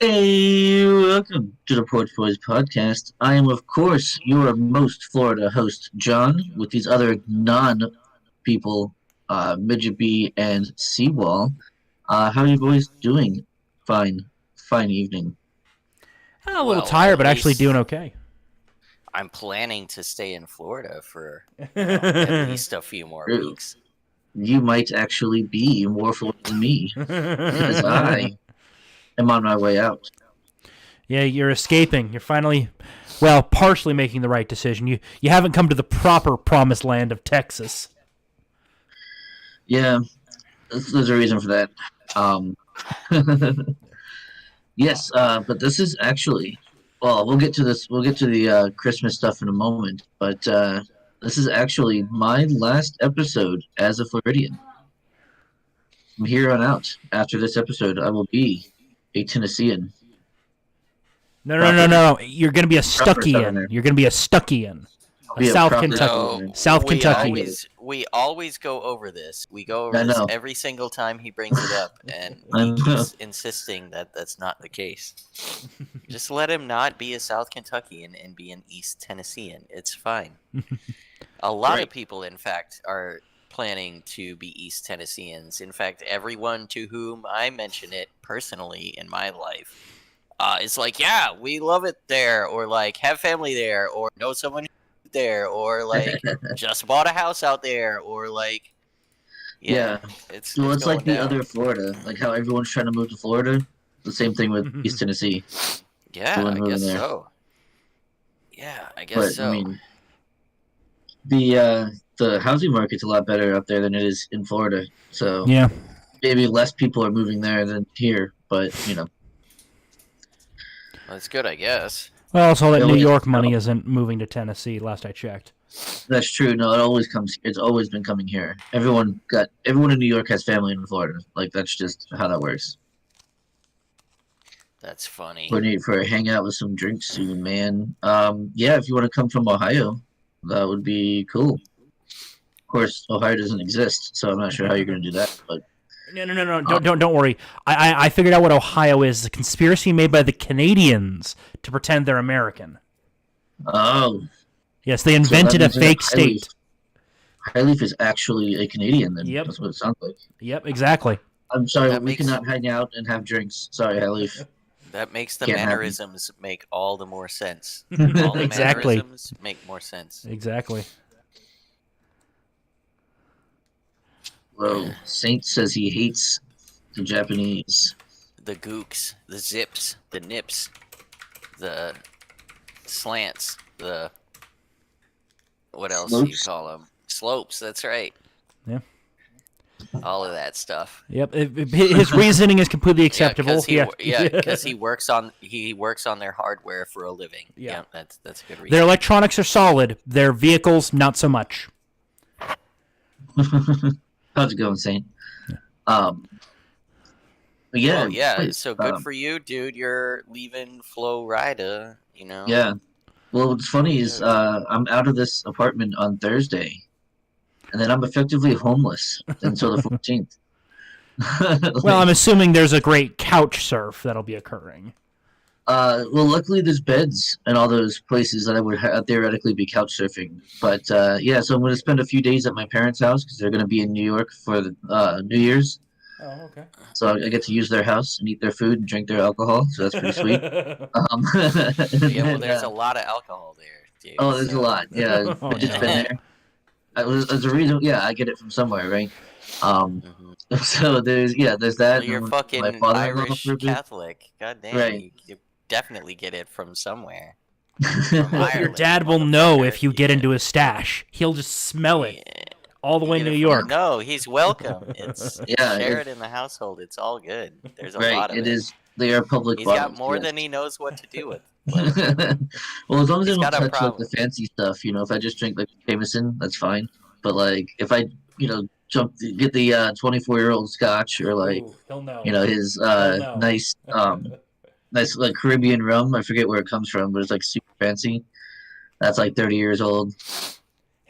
Hey, welcome to the Porch Bois podcast. I am, of course, your most Florida host, John, with these other non-people, Mijjt and Seawall. How are you boys doing? Fine. Fine evening. A little Well, tired, at but actually least doing okay. I'm planning to stay in Florida for at least a few more True. weeks. You might actually be more Florida than me, because I am on my way out. Yeah, you're escaping. You're finally, well, partially making the right decision. You haven't come to the proper promised land of Texas. Yeah, there's a reason for that. Um, Yes, but this is actually, well, we'll get to this. We'll get to the Christmas stuff in a moment. But this is actually my last episode as a Floridian. From here on out, after this episode, I will be a Tennessean. No. You're gonna be a Proper Stuckian. Southerner. You're gonna be a Stuckian. I'll be a South proper Kentucky. Southerner. South we Kentucky. always go over this. We go over I this know. every single time he brings it up, and I he know. keeps insisting that that's not the case. Just let him not be a South Kentuckian and be an East Tennessean. It's fine. A lot Right. of people, in fact, are planning to be East Tennesseans. In fact, everyone to whom I mention it personally in my life is like, yeah, we love it there, or like have family there, or know someone there, or like just bought a house out there, or like, yeah, it's Well, it's like going the down. other Florida, like how everyone's trying to move to Florida. The same thing with East Tennessee. Yeah, Everyone I moving guess there. so. Yeah, I guess But so. I mean, the housing market's a lot better up there than it is in Florida. So Yeah. maybe less people are moving there than here, but That's good, I guess. Well, it's all that It New always- York money isn't moving to Tennessee. Last I checked. that's true. No, it always comes. It's always been coming here. Everyone in New York has family in Florida. Like that's just how that works. That's funny. We need for a hangout with some drinks soon, man. Yeah, if you want to come from Ohio, that would be cool. Of course, Ohio doesn't exist, so I'm not sure how you're going to do that. But No. Don't worry. I figured out what Ohio is. It's a conspiracy made by the Canadians to pretend they're American. oh, Yes, they so that invented a means that fake state. Highleaf is actually a Canadian. Then Yep. that's what it sounds like. Yep, exactly. I'm sorry, That we makes- cannot hang out and have drinks. Sorry, Highleaf. That makes the Can't happen. mannerisms make all the more sense. All the Exactly. mannerisms make more sense. Exactly. Whoa, Saint says he hates the Japanese. The gooks, the zips, the nips, the slants, the what else do you Slopes? call them? Slopes. That's right. Yeah. All of that stuff. Yep. His reasoning is completely acceptable. Yeah, because he works on their hardware for a living. Yeah. That's a good reason. Their electronics are solid. Their vehicles, not so much. How's it going, Saint? But yeah, Well, yeah. please, So good for you, dude. You're leaving Florida. You know. Yeah. Well, what's funny is I'm out of this apartment on Thursday, and then I'm effectively homeless until the 14th. Well, I'm assuming there's a great couch surf that'll be occurring. Well, luckily there's beds in all those places that I would theoretically be couch surfing. But yeah, so I'm going to spend a few days at my parents' house because they're going to be in New York for the New Year's. Oh, okay. So I get to use their house and eat their food and drink their alcohol. So that's pretty sweet. And Yeah. Well, then, there's a lot of alcohol there, dude. oh, there's a lot. Yeah, Oh, it's just no. been there. There's a reason. Yeah, I get it from somewhere, right? Mhm. So there's that. Well, you're and fucking my father-in-law Irish for a bit. Catholic. God damn, Right. you definitely get it from somewhere. Your Ireland, dad will know motherfucker. if you get Yeah. into his stash. He'll just smell it Yeah. all the way You to get New it from- York. No, he's welcome. It's Yeah, share it- it in the household. It's all good. There's a Right, lot of it. it is. They are public. He's got bottles, more yes. than he knows what to do with. Well, as long as I He's don't got a touch like the problem. fancy stuff, if I just drink like Jameson, that's fine. But like if I, get the 24-year-old Scotch or like Ooh, he'll know. his no. nice nice like Caribbean rum. I forget where it comes from, but it's like super fancy. That's like 30 years old.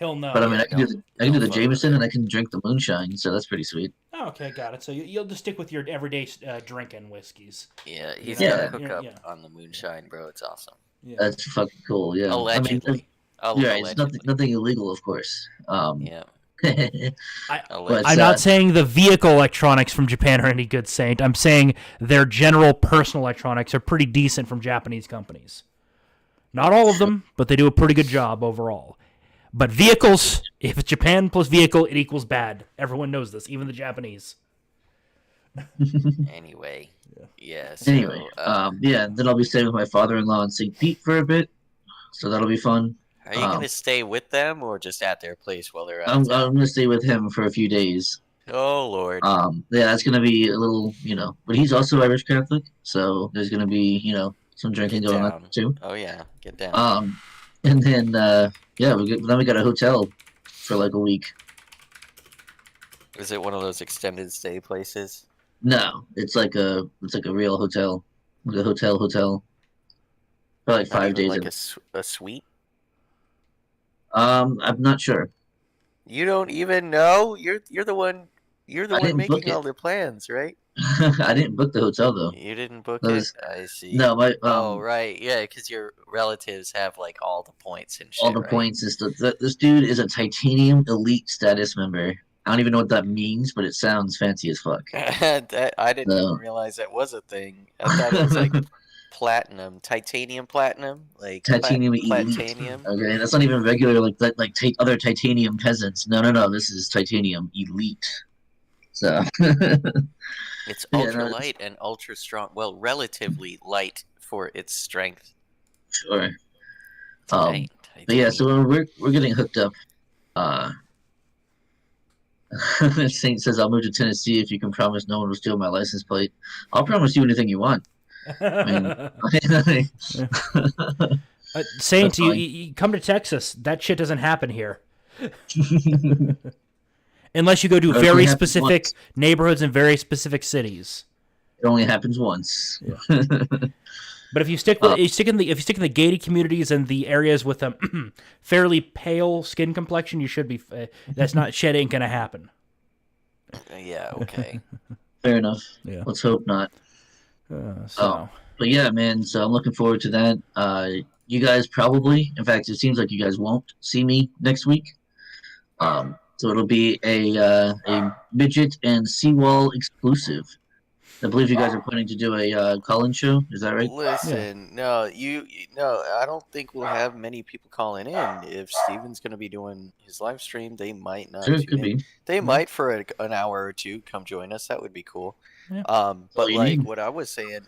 He'll know. But I mean, Yeah, I can do don't the fuck with Jameson it. and I can drink the moonshine, so that's pretty sweet. Oh, okay, got it. So you'll just stick with your everyday drinking whiskeys. Yeah, he's know, got Yeah. a hookup yeah. on the moonshine, bro. It's awesome. Yeah. That's fucking cool. Yeah. I mean, Allegedly. yeah, it's Allegedly. nothing illegal, of course. Yeah. I, but I'm not saying the vehicle electronics from Japan are any good, Saint. I'm saying their general personal electronics are pretty decent from Japanese companies. Not all of them, but they do a pretty good job overall. But vehicles, if it's Japan plus vehicle, it equals bad. Everyone knows this, even the Japanese. Anyway. Yeah, so, anyway, yeah. Then I'll be staying with my father-in-law in St. Pete for a bit, so that'll be fun. are you going to stay with them or just at their place while they're out I'm of town? gonna stay with him for a few days. Oh, Lord. Yeah, that's gonna be a little, but he's also Irish Catholic, so there's gonna be, some drinking Get going down. on too. Oh, yeah. Get down. And then yeah, then we got a hotel for like a week. Is it one of those extended stay places? No, it's like a real hotel, like a hotel for like Not 5 even days. like a suite? I'm not sure. You don't even know? You're the one didn't book making it. all the plans, right? I didn't book the hotel though. You didn't book That it? was- I see. No, my Oh, right. Yeah, because your relatives have like all the points and shit, all the right? points and stuff. This dude is a titanium elite status member. I don't even know what that means, but it sounds fancy as fuck. I didn't So- even realize that was a thing. I thought it was like platinum, titanium platinum, like Titanium elite. platanium. Okay, that's not even regular like other titanium peasants. No. This is titanium elite. So It's Yeah, no, ultra it's- light and ultra strong. Well, relatively light for its strength. sure. Titan- But yeah, titanium. so we're getting hooked up. Saint says I'll move to Tennessee if you can promise no one will steal my license plate. I'll promise you anything you want. I mean, Saint, That's you, fine. you come to Texas. That shit doesn't happen here. Unless you go to It only very happens specific once. neighborhoods in very specific cities. It only happens once. But if you stick with if you stick in the gated communities and the areas with a fairly pale skin complexion, you should be. That's not shit ain't gonna happen. Yeah, okay. Fair enough. Yeah. Let's hope not. So But yeah, man. So I'm looking forward to that. You guys probably, in fact, it seems like you guys won't see me next week. So it'll be a Midget and Seawall exclusive. I believe you guys are planning to do a call-in show. Is that right? Listen, no, no, I don't think we'll have many people calling in. If Steven's going to be doing his live stream, they might not. Sure, tune could in. be. They might for an hour or two come join us. That would be cool. Yeah. But you like need. what I was saying,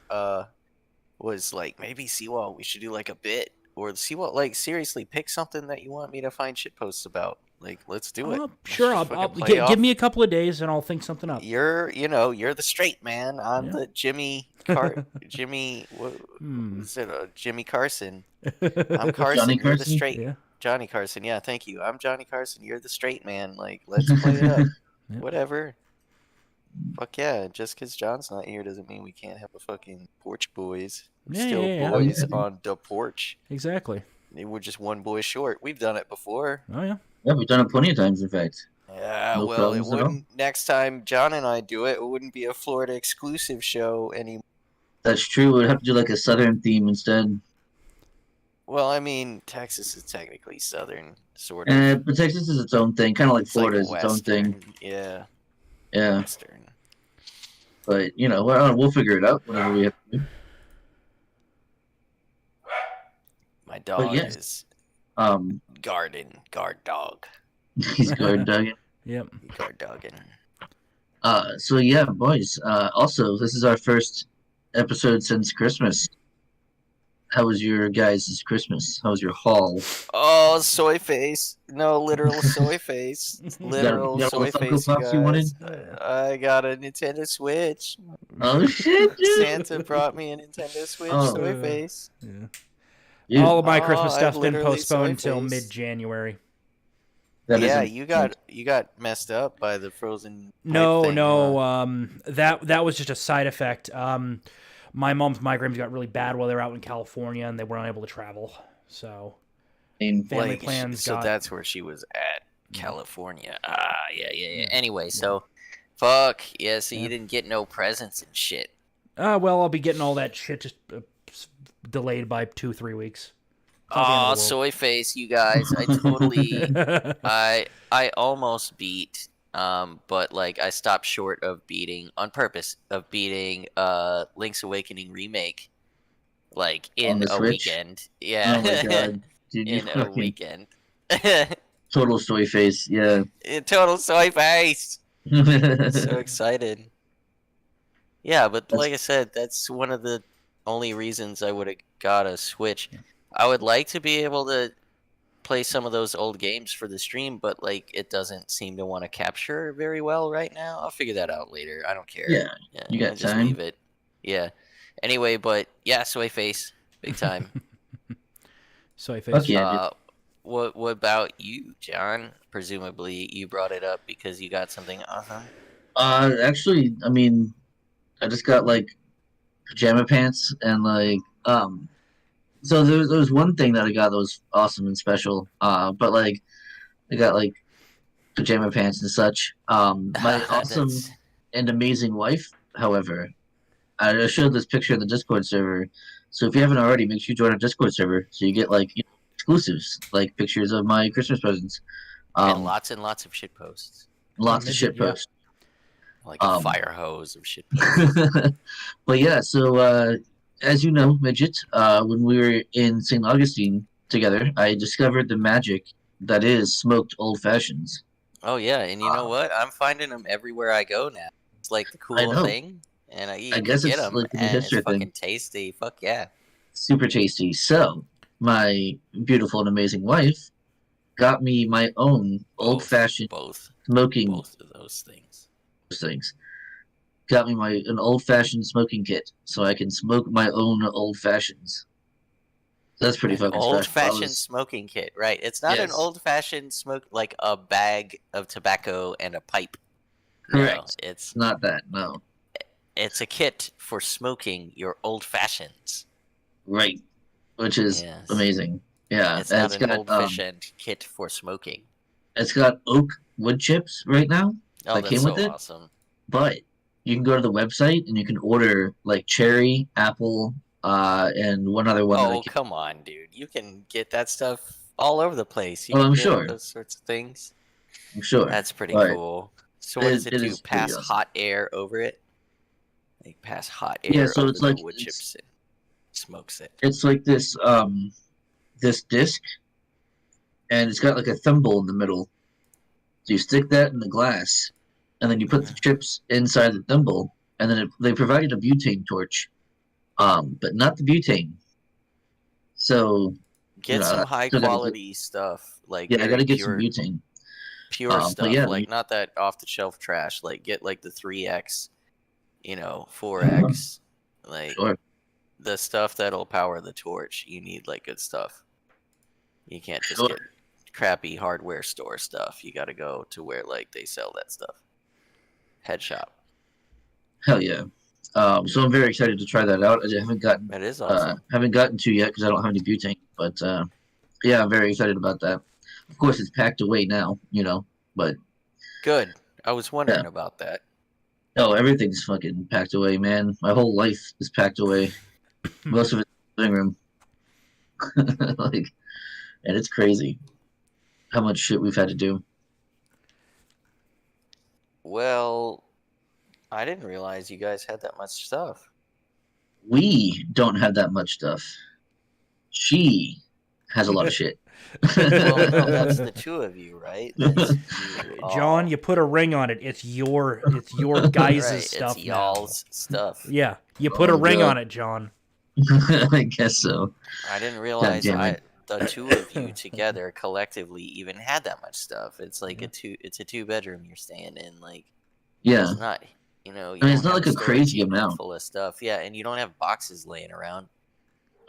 was like maybe Seawall. We should do like a bit or Seawall. Like seriously, pick something that you want me to find shit posts about. Like let's do it. Let's sure, just I'll fucking play off. give me a couple of days and I'll think something up. You're the straight man. I'm the Jimmy Jimmy. What is it? Jimmy Carson. I'm Carson. Johnny You're the Carson? straight. Yeah. Johnny Carson. Yeah, thank you. I'm Johnny Carson. You're the straight man. Like, let's play it up. Yeah. Whatever. Fuck yeah. Just because John's not here doesn't mean we can't have a fucking Porch Boys. We're Yeah, still yeah, yeah. boys on the porch. Exactly. We're just one boy short. We've done it before. Oh yeah. Yeah, we've done it plenty of times, in fact. Yeah, No well, it problems at all. wouldn't. Next time John and I do it, it wouldn't be a Florida exclusive show anymore. That's true. We'd have to do like a southern theme instead. Well, I mean, Texas is technically southern, sort of. But Texas is its own thing, kind of like It's like Florida is its own thing. Western, Yeah, Yeah, Western. but we'll figure it out whenever we have to. My dog yes. is Um, guard dog. he's guard dogging. Yep. Guard dogging. So yeah, boys. Also, this is our first episode since Christmas. How was your guys' Christmas? How was your haul? Oh, soy face. No, literal soy face. Literal you got all soy the Funko face, you Pops you wanted? guys. I got a Nintendo Switch. Oh shit, dude! Santa brought me a Nintendo Switch, Oh. soy face. Yeah. Dude, All of my Oh, Christmas I've stuff's been literally postponed soy until face. mid-January. that Yeah, isn't- you got messed up by the frozen. pipe No, thing, no. huh? That was just a side effect. My mom's migraines got really bad while they were out in California, and they were unable to travel. So, Family Like, plans so got. that's where she was at, California. Ah, yeah. Yeah. Anyway, so, fuck. Yeah, so Yeah. you didn't get no presents and shit. Well, I'll be getting all that shit just delayed by 2-3 weeks. It's not the end Aw, of the soy face, you guys. I totally, world. I almost beat, but, like, I stopped short of beating, on purpose, of beating, Link's Awakening Remake, like, On in the a Switch. weekend. Yeah. Oh my god, dude, you In a fucking weekend. total soy face. Yeah. Total soy face. So That's excited. Yeah, but like I said, that's one of the only reasons I would have got a Switch. I would like to be able to play some of those old games for the stream, but like it doesn't seem to want to capture very well right now. I'll figure that out later. I don't care. yeah. Yeah, You got just time. leave it. Yeah. Anyway, but yeah, soy face, big time. Soy face. Fuck yeah, dude. What about you, John? Presumably you brought it up because you got something awesome. Actually, I mean, I just got like pajama pants and like So there was one thing that I got that was awesome and special. But like I got like pajama pants and such. My awesome That's and amazing wife, however, I showed this picture in the Discord server. So if you haven't already, make sure you join our Discord server so you get like exclusives, like pictures of my Christmas presents. and Um, lots of shit posts. lots of Midget, shit yeah. posts. Like a Um, fire hose of shit posts. but yeah, so as you know, Midget, when we were in St. Augustine together, I discovered the magic that is smoked old fashions. Oh yeah, and you know what? I'm finding them everywhere I go now. It's like the I cool know. thing, and I you can guess get it's them, like a and it's hipster fucking thing. tasty. Fuck yeah. Super tasty. So, my beautiful and amazing wife got me my own old fashioned Both smoking of those things. things. Got me an old fashioned smoking kit so I can smoke my own old fashions. That's pretty An fucking special. old-fashioned smoking kit, right? It's not an Yes, old-fashioned smoke like a bag of tobacco and a pipe. No, correct. It's not that. No, it's a kit for smoking your old fashions. right. Which is Yes. amazing. Yeah, It's and not an old fashioned kit for smoking. it's got oak wood chips right now Oh, that that's came with so it. awesome. But you can go to the website and you can order like cherry, apple, and one other one that I Oh, can. come on, dude. You can get that stuff all over the place. You Oh, can I'm get sure. those sorts of things. I'm sure. That's pretty But cool. So what does it it do? is pretty Pass awesome. hot air over it? Like pass hot Yeah, air so over it's the like wood chips and smokes it. it's like this disc, and it's got like a thimble in the middle. So you stick that in the glass, and then you put the chips inside the thimble, and then they provided a butane torch, but not the butane. So Get some I high still gotta quality stuff, like yeah, I very gotta get some butane. pure But stuff, yeah, like not that off the shelf trash. Like get like the 3X, 4X, like sure. the stuff that'll power the torch. You need like good stuff. You can't just Sure. get crappy hardware store stuff. You got to go to where like they sell that stuff. Head shop. Hell yeah. So I'm very excited to try that out. I That is awesome. haven't gotten to yet because I don't have any butane. But yeah, I'm very excited about that. Of course, it's packed away now, but Good. I was wondering yeah. about that. Oh, everything's fucking packed away, man. My whole life is packed away. Most of it's in the living room. Like, and it's crazy how much shit we've had to do. Well, I didn't realize you guys had that much stuff. We don't have that much stuff. She has a lot of shit. Well, no, that's the two of you, right? That's you John, all. you put a ring on it. It's your guys' Right, stuff it's now. y'all's stuff. Yeah, you put a ring on it, John. I guess so. I didn't realize damn it. the two of you together collectively even had that much stuff. It's like it's a 2-bedroom you're staying in. Like Yeah. it's not, you I mean, don't it's not have like a storage crazy unit amount. full of stuff. Yeah, and you don't have boxes laying around.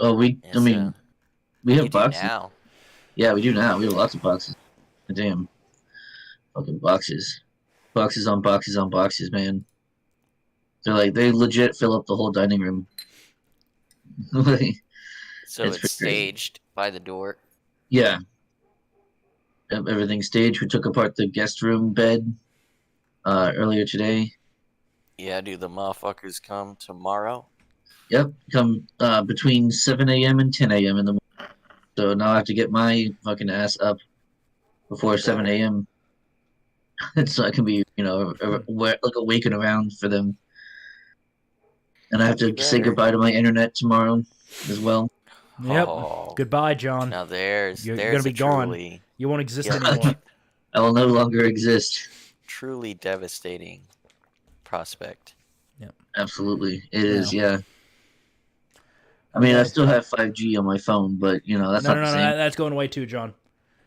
Oh, we And we you have do boxes. now. Yeah, we do now. We have lots of boxes. Damn. Fucking boxes. Boxes on boxes on boxes, man. They legit fill up the whole dining room. So It's it's pretty crazy. staged by the door. Yeah, everything's staged. We took apart the guest room bed earlier today. Yeah, do the motherfuckers come tomorrow? Yep, come between 7 a.m. and 10 a.m. in the morning. So now I have to get my fucking ass up before You 7 better. a.m. so I can be, like awake and around for them. And I have You to say better. goodbye to my internet tomorrow as well. Yep. Oh, Goodbye, John. now there's You're gonna there's a be gone. truly You won't exist yep, anymore. I will no longer exist. truly devastating prospect. Absolutely, it is. Well, Yeah. I mean, I well. still have 5G on my phone, but that's No, not no, the no, no. same. That's going away too, John.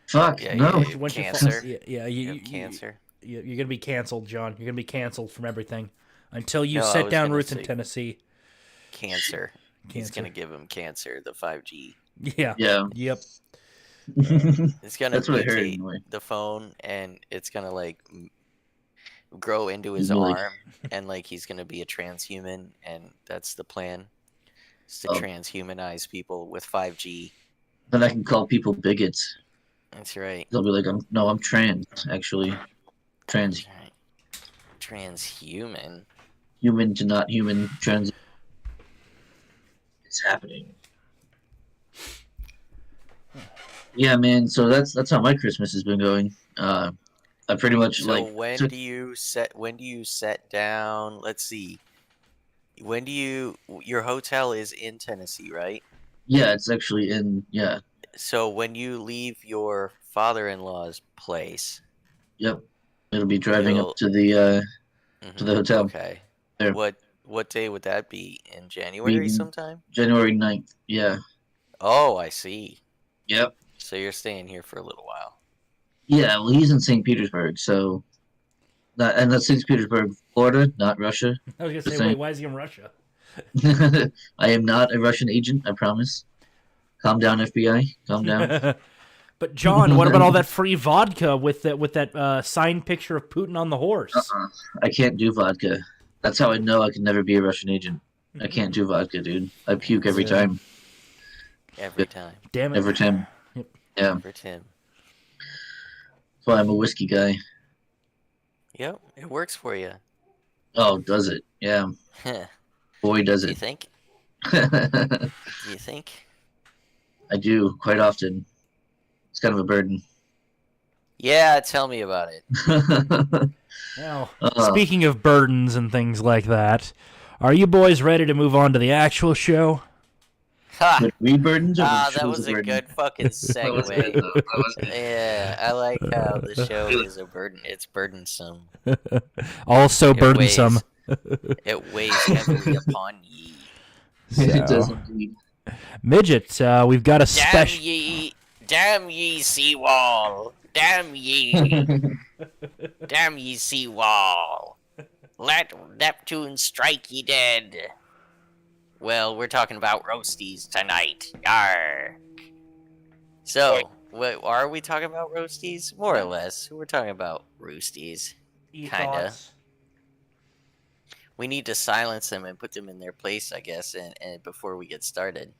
Fuck Yeah, no. you have Once cancer. yeah, You have cancer. you're gonna be canceled, John. You're gonna be canceled from everything until you No, I set was down gonna roots in say Tennessee. cancer. He's Cancer. gonna give him cancer. The 5G. Yeah. Yeah. Yep. It's gonna That's what I heard mutate anyway. the phone, and it's gonna like grow into his You'd be like, arm, and like he's gonna be a transhuman, and that's the plan. Is to oh, transhumanize people with 5G. then I can call people bigots. That's right. They'll be like, I'm trans, actually. Trans, That's right. Transhuman. human to not human, trans. It's happening. Yeah, man. So that's how my Christmas has been going. I pretty much So like when took. do you set down? Let's see. When do your hotel is in Tennessee, right? Yeah, it's actually in. Yeah, So when you leave your father-in-law's place, yep. It'll be driving up you'll to the mhm, hotel okay. there. What day would that be? In January Be sometime? January 9th. Yeah. Oh, I see. Yep. So you're staying here for a little while. Yeah. Well, he's in St. Petersburg, so and that's St. Petersburg, Florida, not Russia. I was gonna Just say, saying. wait, why is he in Russia? I am not a Russian agent. I promise. Calm down, FBI. Calm down. But John, what about all that free vodka with that signed picture of Putin on the horse? I can't do vodka. That's how I know I can never be a Russian agent. I can't do vodka, dude. I puke every Yeah. time. Every time. Damn it. Every time. Yep. Yeah. For Tim. That's why I'm a whiskey guy. Yep, it works for you. Oh, does it? Yeah. Boy, does Do you it. think? I Do you think? do quite often. It's kind of a burden. Yeah, tell me about it. Now, Uh, speaking of burdens and things like that, are you boys ready to move on to the actual show? Ha! would we burdens or would Ah, that shows was a a burden? good fucking That was good, segue. though. That was good. Yeah, I like how the show is a burden. It's burdensome. Also It burdensome. It weighs heavily upon ye. It does So, indeed. Midget, we've got a special. Damn ye, seawall! Damn ye seawall! Let Neptune strike ye dead. Well, we're talking about roasties tonight. Yarr. So, are we talking about roasties? More or less. We're talking about roasties. Kinda. E-Thots. We need to silence them and put them in their place, I guess, and before we get started.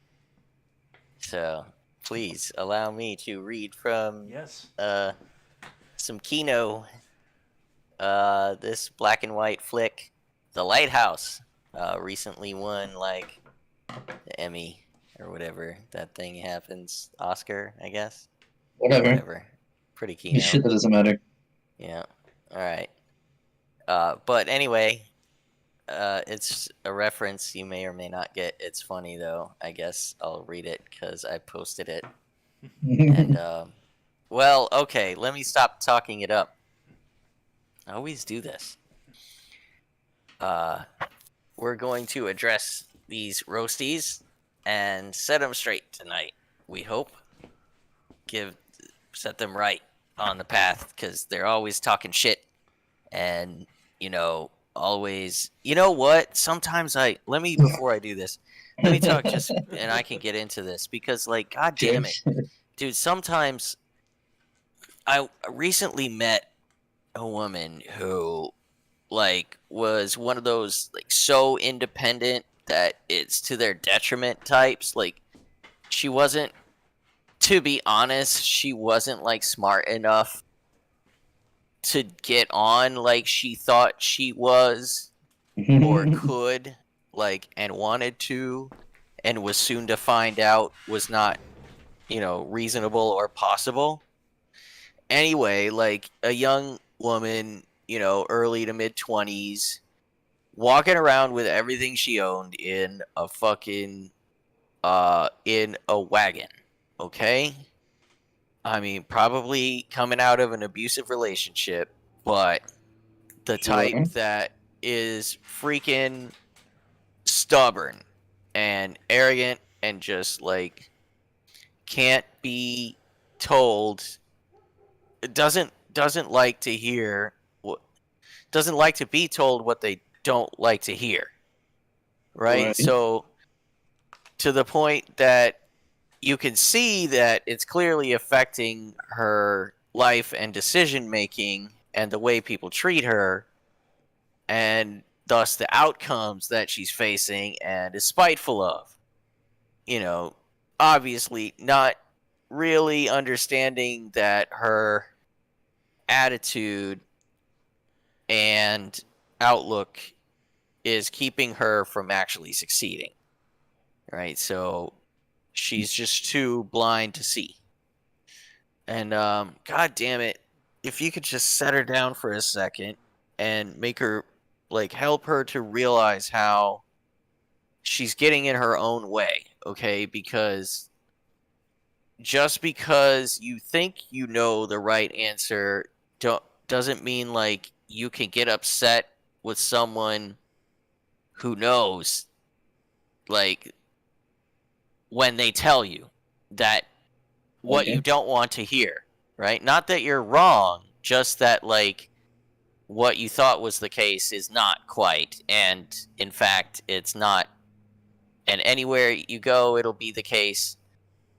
So, please allow me to read from Yes. some Kino. This black and white flick, The Lighthouse, recently won like the Emmy or whatever that thing happens, Oscar, I guess. Whatever. Pretty Kino. Shit, that doesn't matter. Yeah. All right. But anyway, it's a reference you may or may not get. It's funny though. I guess I'll read it because I posted it. And well, okay. Let me stop talking it up. I always do this. We're going to address these roasties and set them straight tonight. We hope. Set them right on the path because they're always talking shit, and always. You know what? Sometimes before I do this, let me talk just, and I can get into this because, like, god damn it, dude. Sometimes I recently met a woman who like was one of those like so independent that it's to their detriment types. Like she wasn't to be honest, she wasn't like smart enough to get on like she thought she was or could, like, and wanted to, and was soon to find out was not, reasonable or possible. Anyway, like a young woman, early to mid 20s, walking around with everything she owned in a fucking in a wagon. Okay? I mean, probably coming out of an abusive relationship, but the type that is freaking stubborn and arrogant and just like can't be told, doesn't like to hear what, doesn't like to be told what they don't like to hear, right? So to the point that you can see that it's clearly affecting her life and decision making and the way people treat her, and thus the outcomes that she's facing and is spiteful of. Obviously not really understanding that her attitude and outlook is keeping her from actually succeeding, right? So she's just too blind to see. And god damn it, if you could just set her down for a second and make her, like, help her to realize how she's getting in her own way, okay? Because just because you think you know the right answer doesn't mean, like, you can get upset with someone who knows, like, when they tell you that what you don't want to hear, right? Not that you're wrong, just that, like, what you thought was the case is not quite, and in fact, it's not. And anywhere you go, it'll be the case,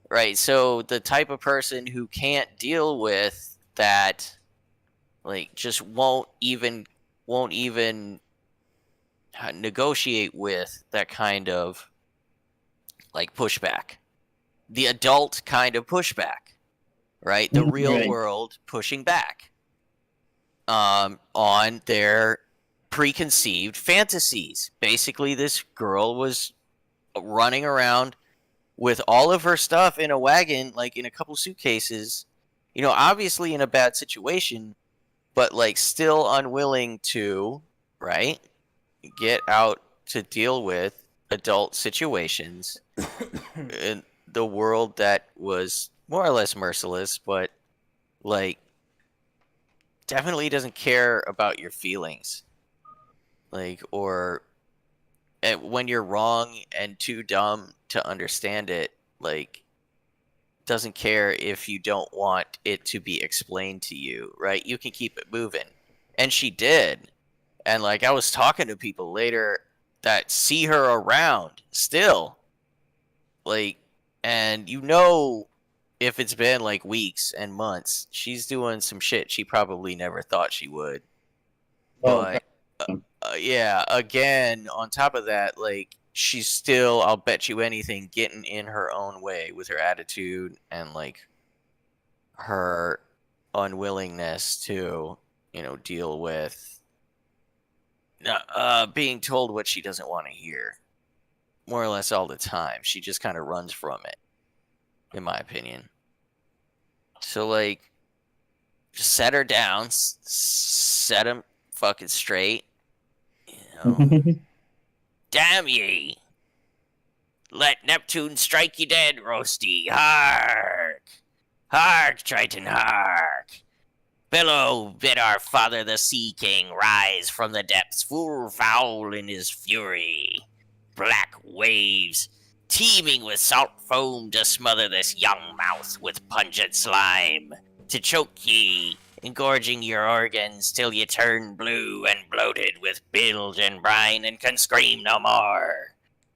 right? So the type of person who can't deal with that, like, just won't even negotiate with that kind of, like, pushback. The adult kind of pushback, right? The real world pushing back on their preconceived fantasies. Basically, this girl was running around with all of her stuff in a wagon, like in a couple suitcases, obviously in a bad situation, but like still unwilling to, right, get out to deal with adult situations in the world that was more or less merciless, but like definitely doesn't care about your feelings, like, or when you're wrong and too dumb to understand it, like, doesn't care if you don't want it to be explained to you, right? You can keep it moving. And she did. And like, I was talking to people later that see her around still, like, and if it's been like weeks and months, she's doing some shit she probably never thought she would. But yeah, again, on top of that, like, she's still, I'll bet you anything, getting in her own way with her attitude and like her unwillingness to, deal with being told what she doesn't want to hear, more or less all the time. She just kind of runs from it, in my opinion. So, like, just set her down, set him fucking straight, Damn ye! Let Neptune strike ye dead, Roasty. Hark! Hark, Triton, hark! Billow bid our father the Sea King rise from the depths, full foul in his fury. Black waves, teeming with salt foam, to smother this young mouth with pungent slime, to choke ye, engorging your organs till ye turn blue and bloated with bilge and brine and can scream no more.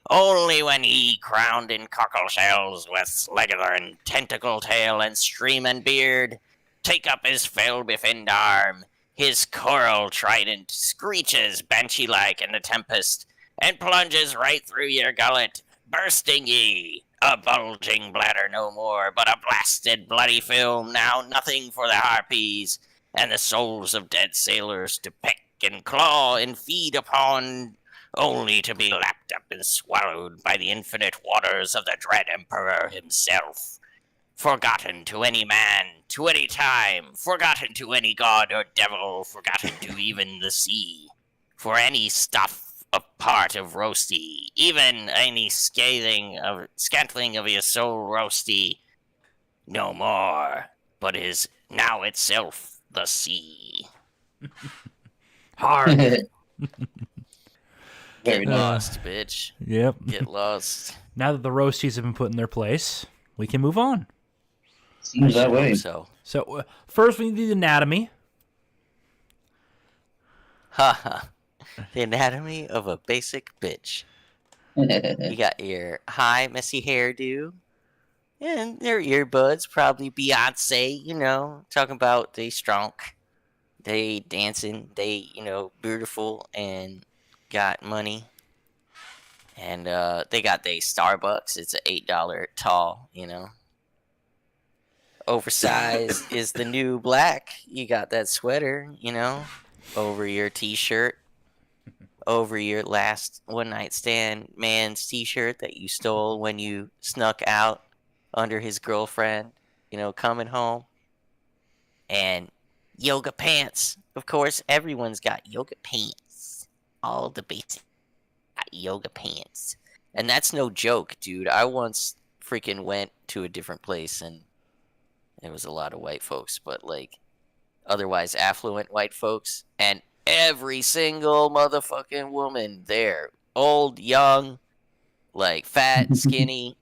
Only when he, crowned in cockle shells, with slither and tentacle tail and streaming beard, take up his fell befinned arm, his coral trident screeches banshee-like in the tempest, and plunges right through your gullet, bursting ye, A bulging bladder no more, but a blasted bloody film, now nothing for the harpies, and the souls of dead sailors to peck and claw and feed upon, only to be lapped up and swallowed by the infinite waters of the dread Emperor himself. Forgotten to any man, to any time, forgotten to any god or devil, forgotten to even the sea. For any stuff a part of roasty, even any scantling of your soul roasty, no more, but is now itself the sea. Hard. Very Get nice. lost, bitch. Yep. Get lost. Now that the roasties have been put in their place, we can move on. Seems that way. So, So first we need the anatomy. haha. The anatomy of a basic bitch. You got your high, messy hairdo, and their earbuds, probably Beyonce, talking about they strong, they dancing, they, beautiful, and got money. And they got they Starbucks, it's a $8 tall, Oversized is the new black. You got that sweater, over your t-shirt. Over your last one night stand man's t-shirt that you stole when you snuck out under his girlfriend, coming home. And yoga pants. Of course, everyone's got yoga pants. All the basic got yoga pants. And that's no joke, dude. I once freaking went to a different place and there was a lot of white folks, but like otherwise affluent white folks, and every single motherfucking woman there, old, young, like fat, skinny,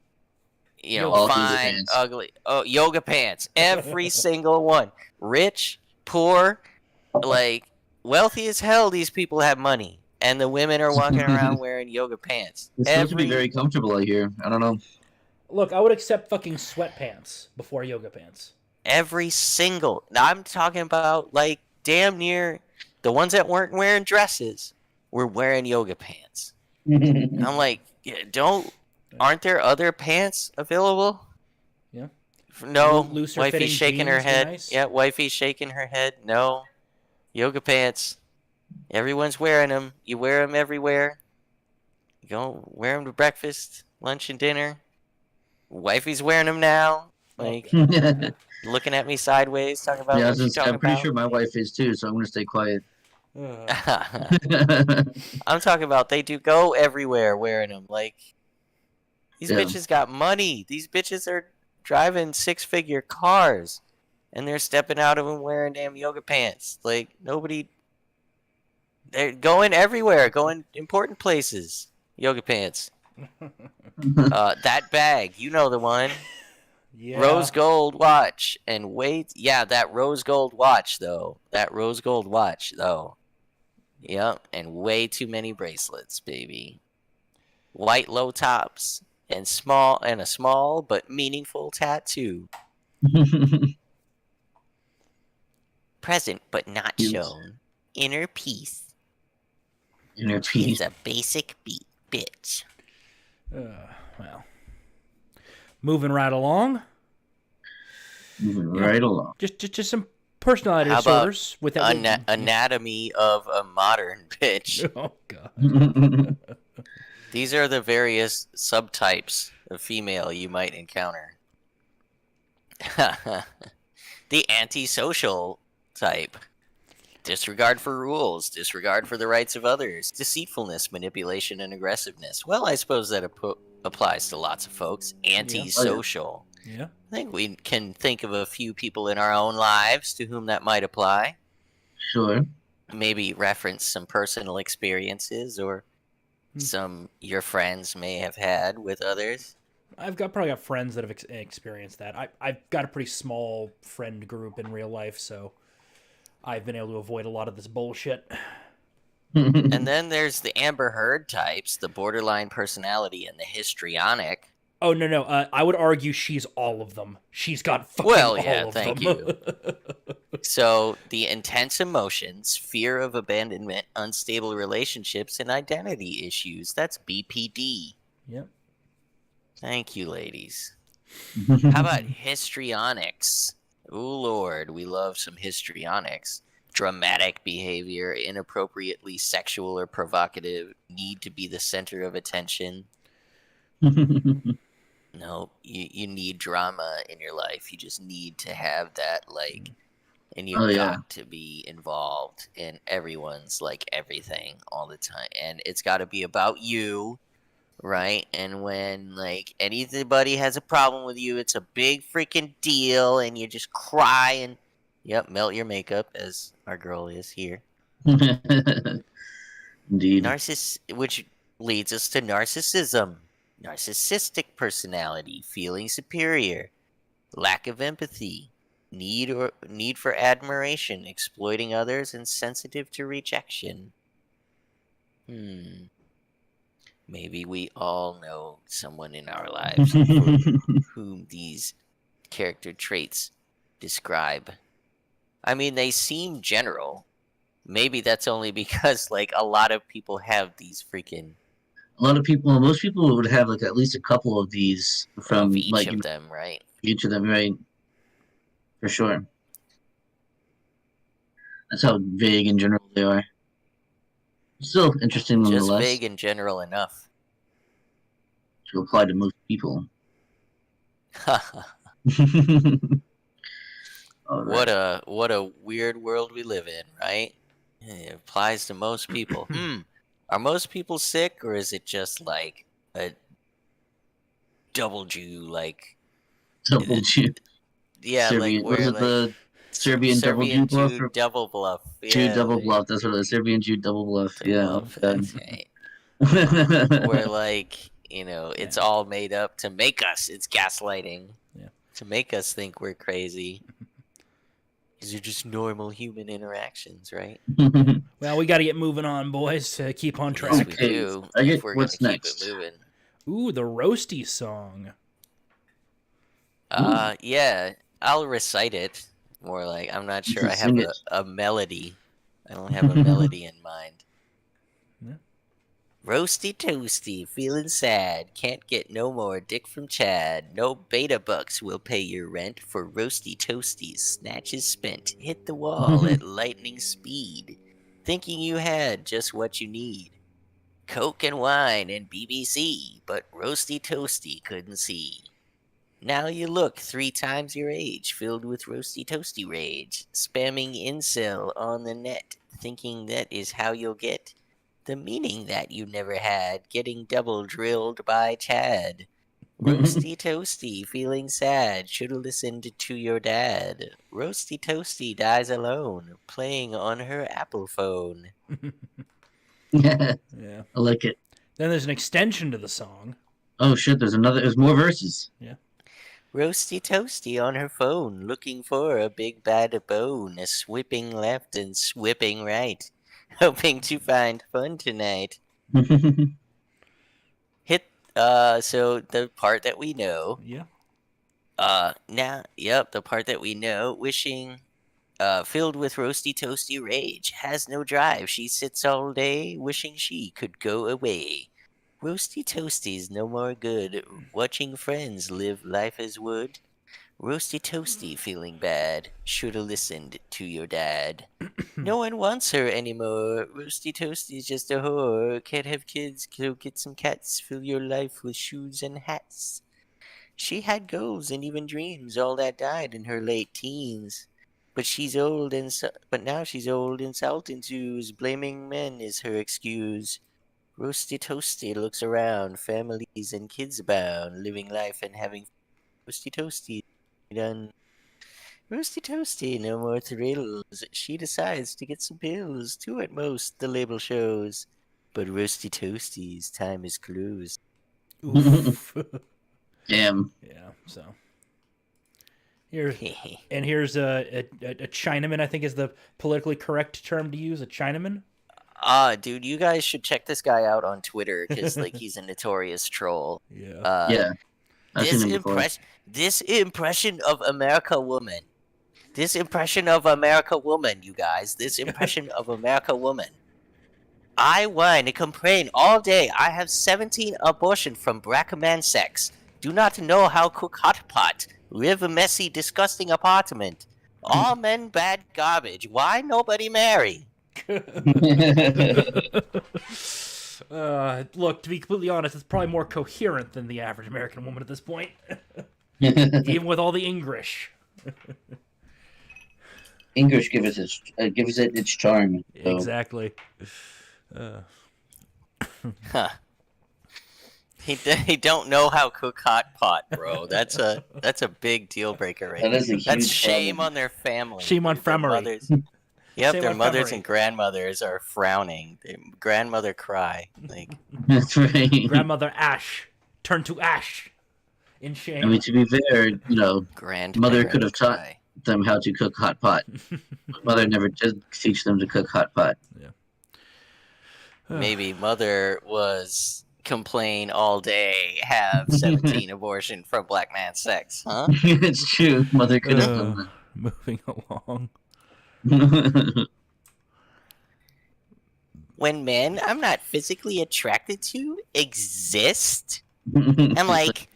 All fine, pants. ugly. Oh, yoga pants. Every single one. Rich, poor, like wealthy as hell. These people have money, and the women are walking around wearing yoga pants. It's supposed to be very comfortable, I hear. I don't know. Look, I would accept fucking sweatpants before yoga pants. Every single. I'm talking about like damn near. The ones that weren't wearing dresses were wearing yoga pants. I'm like, aren't there other pants available? Yeah. No, Looser wifey's fitting shaking her jeans are head. nice. Yeah, wifey's shaking her head. No, yoga pants. Everyone's wearing them. You wear them everywhere. You go wear them to breakfast, lunch, and dinner. Wifey's wearing them now. Like, looking at me sideways, talking about what you're talking I'm pretty about. sure my wife is too, so I'm gonna stay quiet. I'm talking about they do go everywhere wearing them. Like, these Yeah. bitches got money. These bitches are driving 6-figure cars, and they're stepping out of them wearing damn yoga pants. Like, nobody. They're going everywhere, going important places. Yoga pants. That bag, you know the one. Yeah. Rose gold watch and wait. Yeah, that rose gold watch though. Yep, and way too many bracelets, baby. White low tops and a small but meaningful tattoo. Present but not Cute. shown. Inner peace. Inner She's peace. a basic bitch. Well, moving right along. Moving right along. Just some personality How about disorders with that. Anatomy of a modern bitch. Oh god. These are the various subtypes of female you might encounter. The antisocial type. Disregard for rules, disregard for the rights of others, deceitfulness, manipulation, and aggressiveness. Well, I suppose that applies to lots of folks. Antisocial. Yeah. I think we can think of a few people in our own lives to whom that might apply. Sure. Maybe reference some personal experiences or some your friends may have had with others. Probably got friends that have experienced that. I've got a pretty small friend group in real life, so I've been able to avoid a lot of this bullshit. And then there's the Amber Heard types, the borderline personality, and the histrionic. Oh no! I would argue she's all of them. She's got fucking Well, all yeah, of thank them. you. So the intense emotions, fear of abandonment, unstable relationships, and identity issues. That's BPD. Yep. Thank you, ladies. How about histrionics? Oh, Lord, we love some histrionics. Dramatic behavior, inappropriately sexual or provocative, need to be the center of attention. No, you need drama in your life. You just need to have that, like, and you Oh, yeah. got to be involved in everyone's, like, everything all the time. And it's got to be about you, right? And when, like, anybody has a problem with you, it's a big freaking deal, and you just cry and, yep, melt your makeup, as our girl is here. Indeed. Which leads us to narcissism. Narcissistic personality, feeling superior, lack of empathy, need for admiration, exploiting others, and sensitive to rejection. Maybe we all know someone in our lives for whom these character traits describe. I mean, they seem general. Maybe that's only because, like, a lot of people have these freaking Most people would have like at least a couple of these from of each like of them, right? each of them, right? For sure. That's how vague and general they are. Still interesting Just nonetheless vague and general enough. to apply to most people. All right. What a weird world we live in, right? It applies to most people. Are most people sick, or is it just like a double Jew, like Double Jew. yeah, Serbian. like Was where it like the Serbian double Jew Serbian bluff? Jew double bluff? Jew Yeah, double like, bluff. That's what it is. Serbian Jew double bluff. double Yeah. bluff. Okay. That's right. Where like it's all made up to make us. It's gaslighting. Yeah. To make us think we're crazy. These are just normal human interactions, right? Well, we got to get moving on, boys. To keep on track. Yes, we Okay, do. I get If we're what's gonna keep next. it moving. Ooh, the roasty song. Yeah, I'll recite it. More like I'm not sure I have Sing it. a melody. I don't have a melody in mind. Yeah. Roasty toasty, feeling sad. Can't get no more dick from Chad. No beta bucks will pay your rent for roasty toasties. Snatches spent. Hit the wall at lightning speed. Thinking you had just what you need. Coke and wine and BBC, but roasty toasty couldn't see. Now you look 3 times your age, filled with roasty toasty rage, spamming incel on the net, thinking that is how you'll get the meaning that you never had, getting double drilled by Chad. Roasty toasty, feeling sad, should've listened to your dad. Roasty toasty dies alone, playing on her Apple phone. Yeah, Yeah. I like it. Then there's an extension to the song. Oh shit! There's more verses. Yeah. Roasty toasty on her phone, looking for a big bad bone, swipping left and swipping right, hoping to find fun tonight. Hit so the part that we know. Yeah. The part that we know, wishing filled with roasty toasty rage, has no drive. She sits all day, wishing she could go away. Roasty toasty's no more good, watching friends live life as wood. Roasty toasty feeling bad, shoulda listened to your dad. No one wants her anymore. Roasty toasty's just a whore. Can't have kids, go get some cats. Fill your life with shoes and hats. She had goals and even dreams, all that died in her late teens. But now she's old and salt and zoos. Blaming men is her excuse. Roasty toasty looks around, families and kids abound, living life and having roasty toasty done. Roasty toasty, no more thrills. She decides to get some pills, 2 at most, the label shows. But roasty toasty's time is closed. Oof. Damn. Yeah. So here's a Chinaman. I think is the politically correct term to use. A Chinaman. Dude, you guys should check this guy out on Twitter because like he's a notorious troll. Yeah. Yeah. I've seen him before. This impression of America woman. This impression of America woman, you guys. This impression of America woman. I whine and complain all day. I have 17 abortions from Brackaman sex. Do not know how cook hot pot. Live a messy, disgusting apartment. All men bad garbage. Why nobody marry? Look, to be completely honest, it's probably more coherent than the average American woman at this point. Even with all the English. English gives it its charm. So. Exactly. Huh. He don't know how cook hot pot, bro. That's a big deal breaker, right? That is a huge That's shame problem. on their family. Shame on Their family. mothers. Yep, Shame their on mothers family. and grandmothers are frowning. Their grandmother cry. Like, That's right. Grandmother Ash turned to ash in shame. I mean, to be fair, mother could have taught cry. them how to cook hot pot. Mother never did teach them to cook hot pot. Maybe mother was complain all day, have 17 abortion from black man sex, huh? It's true. Mother could have done Moving along. that. When men I'm not physically attracted to exist, I'm like,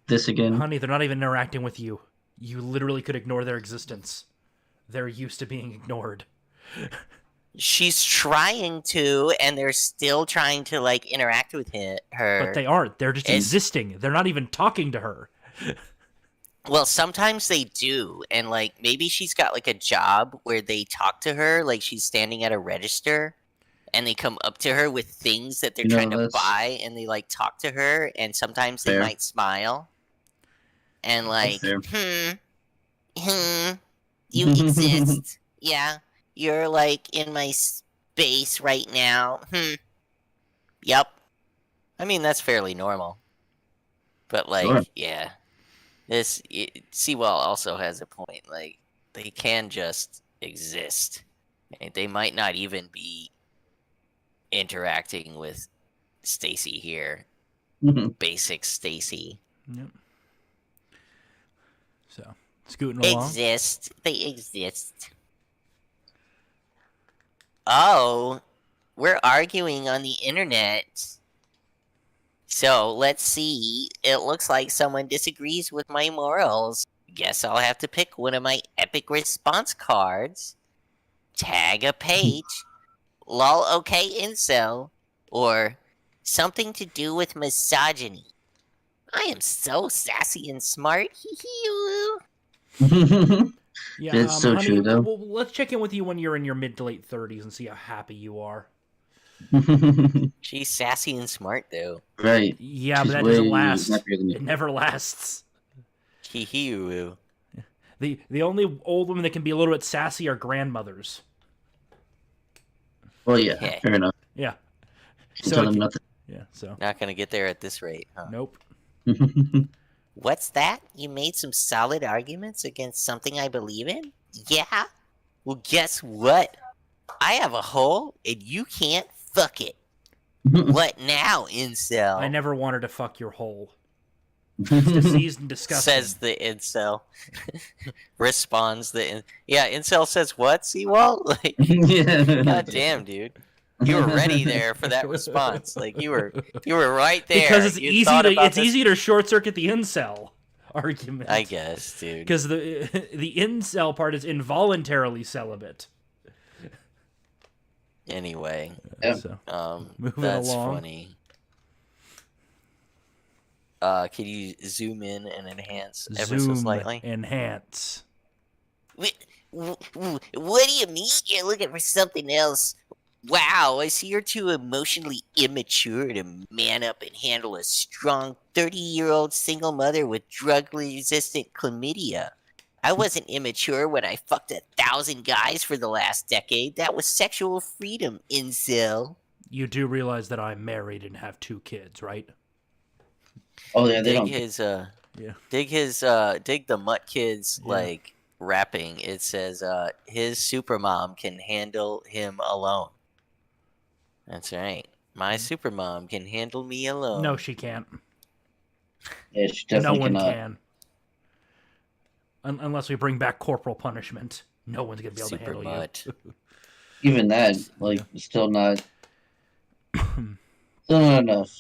This again. Honey, they're not even interacting with you. You literally could ignore their existence. They're used to being ignored. she's trying to, and they're still trying to like interact with her. But they aren't. They're just existing. They're not even talking to her. Well, sometimes they do, and like maybe she's got like a job where they talk to her, like she's standing at a register, and they come up to her with things that they're trying to buy, and they like talk to her, and sometimes they might smile, and like, you exist, yeah, you're like in my space right now, yep. I mean that's fairly normal, but like, yeah. Sewell also has a point. Like, they can just exist. They might not even be interacting with Stacy here. Basic Stacy. Yep. So, scooting along. Exist. They exist. Oh, we're arguing on the internet. So, let's see. It looks like someone disagrees with my morals. Guess I'll have to pick one of my epic response cards. Tag a page. Lol, okay, incel. Or something to do with misogyny. I am so sassy and smart. Yeah, it's so honey, true, though. Well, let's check in with you when you're in your mid to late 30s and see how happy you are. She's sassy and smart, though. Right. Yeah, She's but that doesn't way last. happier than me. It never lasts. Hee-hee-woo. The only old women that can be a little bit sassy are grandmothers. Well, yeah, fair enough. Yeah. So tell them nothing. Yeah, so. Not gonna get there at this rate, huh? Nope. What's that? You made some solid arguments against something I believe in? Yeah? Well, guess what? I have a hole, and you can't fuck it. What now, incel? I never wanted to fuck your hole. It's diseased and disgusting. Says the incel. Responds the yeah, incel says what, Seawall? Like, God damn, dude. You were ready there for that response. Like you were right there. Because it's You easy to short circuit the incel argument. I guess, dude. Because the incel part is involuntarily celibate. Anyway, so, moving that's along. funny. Can you zoom in and enhance ever so slightly? Enhance. What do you mean you're looking for something else? Wow, I see you're too emotionally immature to man up and handle a strong 30-year-old single mother with drug-resistant chlamydia. I wasn't immature when I fucked 1,000 guys for the last decade. That was sexual freedom, incel. You do realize that I'm married and have 2 kids, right? Oh yeah, they dig don't. His dig the Mutt Kids like rapping. It says his supermom can handle him alone. That's right. My supermom can handle me alone. No, she can't. Yeah, she definitely no one cannot. can. Unless we bring back corporal punishment. No one's going to be able Super to handle Mutt. you. Even that, like, still not enough.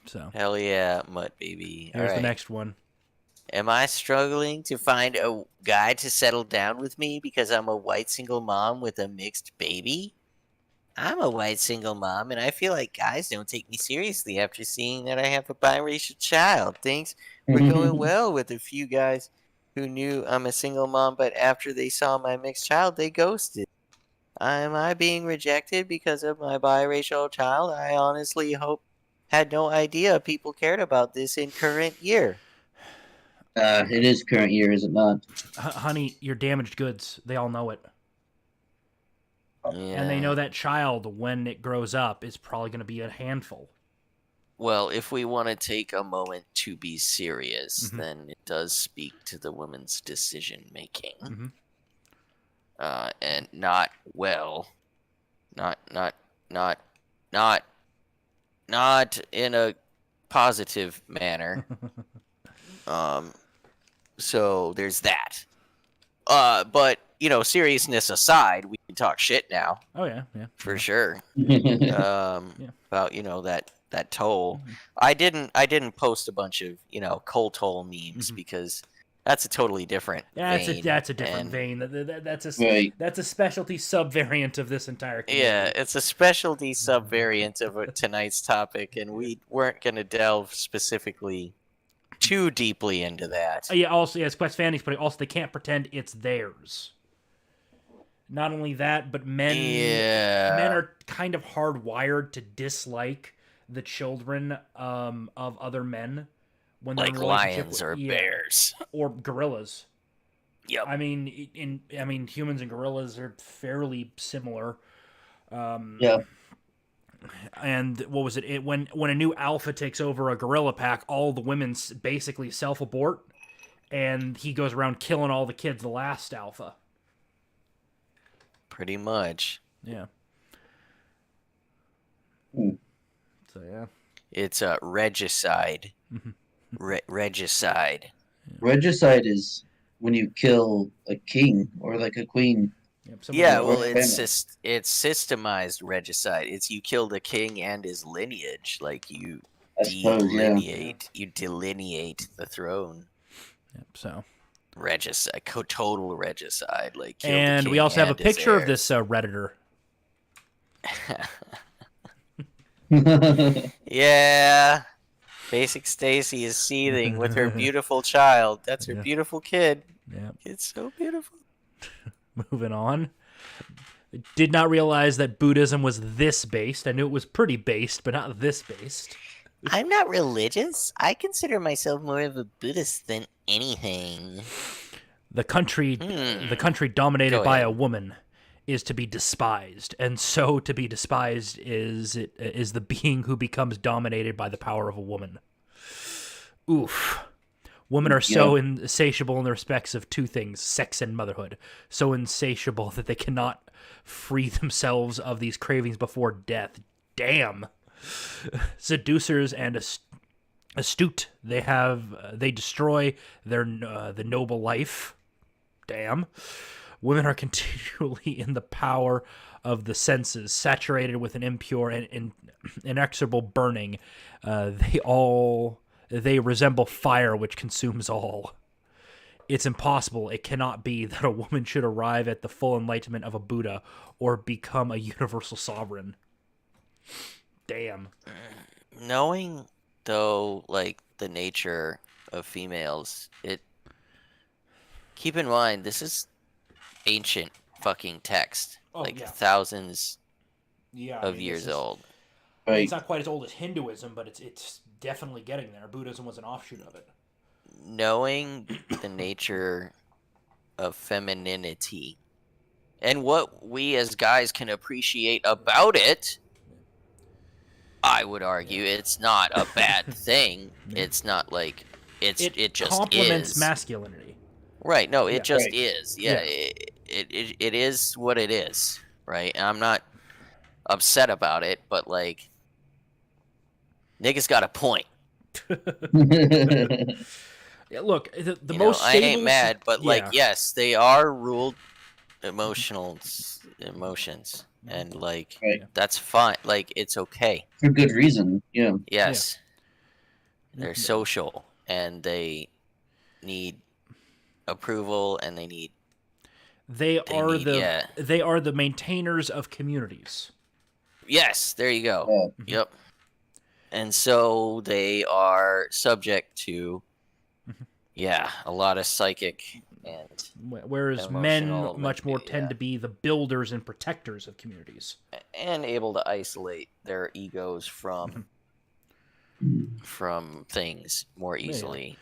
So Hell yeah, Mutt baby. All here's the right. next one. Am I struggling to find a guy to settle down with me because I'm a white single mom with a mixed baby? I'm a white single mom, and I feel like guys don't take me seriously after seeing that I have a biracial child. Things were going well with a few guys who knew I'm a single mom, but after they saw my mixed child, they ghosted. Am I being rejected because of my biracial child? I honestly had no idea people cared about this in current year. It is current year, is it not? Honey, you're damaged goods. They all know it. Yeah. And they know that child, when it grows up, is probably going to be a handful. Well, if we want to take a moment to be serious, Mhm. then it does speak to the woman's decision making, Mhm. and not not in a positive manner. So there's that. But seriousness aside, we can talk shit now Oh yeah, for sure. Yeah. About that toll. Mhm. I didn't post a bunch of coal toll memes Mhm. because that's a totally different vein. That's a different and, vein. That's a Right. that's a specialty subvariant of this entire community. Yeah, it's a specialty subvariant of tonight's topic, and we weren't going to delve specifically too deeply into that. Yeah. Also, yes, Quest Fanny's putting. Also, they can't pretend it's theirs. Not only that, but men are kind of hardwired to dislike the children of other men when they're Like in a relationship lions or bears. or gorillas. Yep. I mean, humans and gorillas are fairly similar. Yeah. And what was it? When a new alpha takes over a gorilla pack, all the women basically self-abort, and he goes around killing all the kids. The last alpha. Pretty much. Yeah. Hmm. So yeah. It's a regicide. Regicide. Regicide is when you kill a king or like a queen. Yep, Yeah, or well, family. it's systemized regicide. It's you kill the king and his lineage, like you I suppose, yeah. delineate the throne. Yep, so. Regicide, total regicide, like kill the And king we also have a and his picture of heirs. this Redditor. Yeah, Basic Stacy is seething with her beautiful child. That's her beautiful kid. Yeah. It's so beautiful. Moving on. Did not realize that Buddhism was this based. I knew it was pretty based, but not this based. I'm not religious. I consider myself more of a Buddhist than anything. The country dominated Go by ahead. a woman is to be despised, and so to be despised is the being who becomes dominated by the power of a woman. Oof. Women are so insatiable in the respects of two things, sex and motherhood. So insatiable that they cannot free themselves of these cravings before death. Damn. Seducers and astute. They destroy the noble life. Damn. Women are continually in the power of the senses, saturated with an impure and inexorable burning. They resemble fire which consumes all. It's impossible. It cannot be that a woman should arrive at the full enlightenment of a Buddha or become a universal sovereign. Damn. Knowing, though, like, the nature of females, keep in mind, this is ancient fucking text. Thousands of years old. Right. It's not quite as old as Hinduism, but it's definitely getting there. Buddhism was an offshoot of it. Knowing the nature of femininity and what we as guys can appreciate about it, I would argue it's not a bad thing. It's not like it just complements is. Masculinity. Right, no, it just right. is. Yeah, it is what it is, right? And I'm not upset about it, but like niggas got a point. Yeah, look, the You most know, I stable... ain't mad, but like yes, they are ruled emotions, and like Right. that's fine. Like it's okay. For good reason, yeah. Yes. They're social, and they need approval, and they need They are yeah. the maintainers of communities. Yes, there you go. Yeah. Yep. And so they are subject to a lot of psychic and Whereas men emotional much more tend to be the builders and protectors of communities. and able to isolate their egos from things more easily.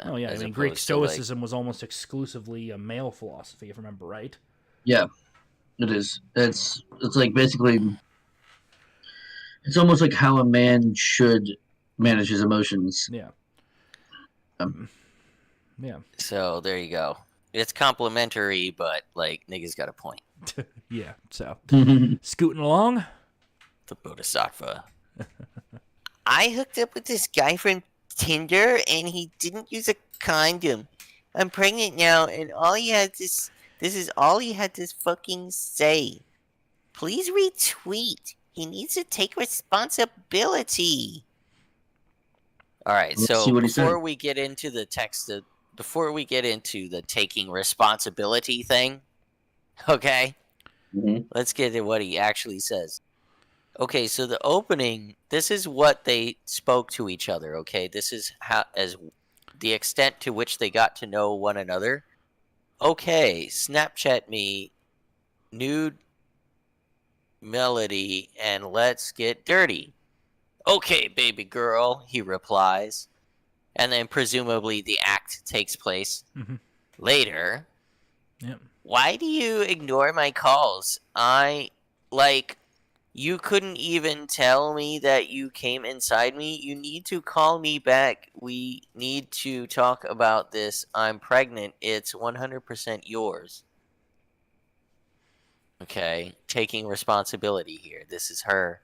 Oh yeah, I as mean Greek opposed to, like, Stoicism was almost exclusively a male philosophy, if I remember right. Yeah, it is. It's like basically, it's almost like how a man should manage his emotions. Yeah. Yeah. So there you go. It's complimentary, but like niggas got a point. Yeah. So scooting along. The Bodhisattva. I hooked up with this guy from Tinder, and he didn't use a condom. I'm pregnant now, and all he had this is all he had to fucking say. Please retweet. He needs to take responsibility. All right, Let's so see what he said. before we get into the taking responsibility thing, okay, let's get to what he actually says. Okay, so the opening, this is what they spoke to each other, okay? This is as the extent to which they got to know one another. Okay, Snapchat me nude melody and let's get dirty. Okay, baby girl, he replies. And then presumably the act takes place later. Yep. Why do you ignore my calls? You couldn't even tell me that you came inside me. You need to call me back. We need to talk about this. I'm pregnant. It's 100% yours. Okay, taking responsibility here. This is her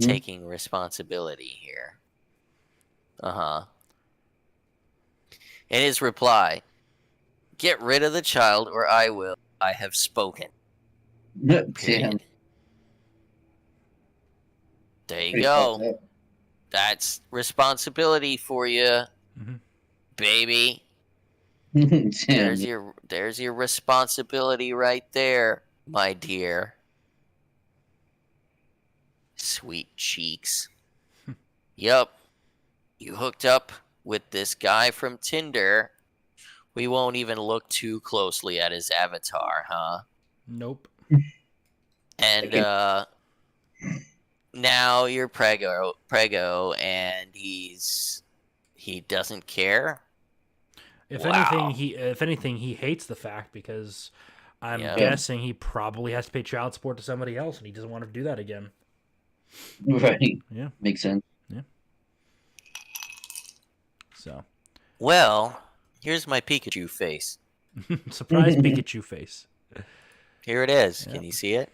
taking responsibility here. In his reply, get rid of the child or I will. I have spoken. Period. There you go. That's responsibility for you, baby. There's your responsibility right there, my dear. Sweet cheeks. Yup. You hooked up with this guy from Tinder. We won't even look too closely at his avatar, huh? Nope. And now you're prego, and he doesn't care. If Wow. anything, he hates the fact because I'm guessing he probably has to pay child support to somebody else, and he doesn't want to do that again. Right. Yeah. Makes sense. Yeah. So. Well, here's my Pikachu face. Surprise Pikachu face. Here it is. Yep. Can you see it?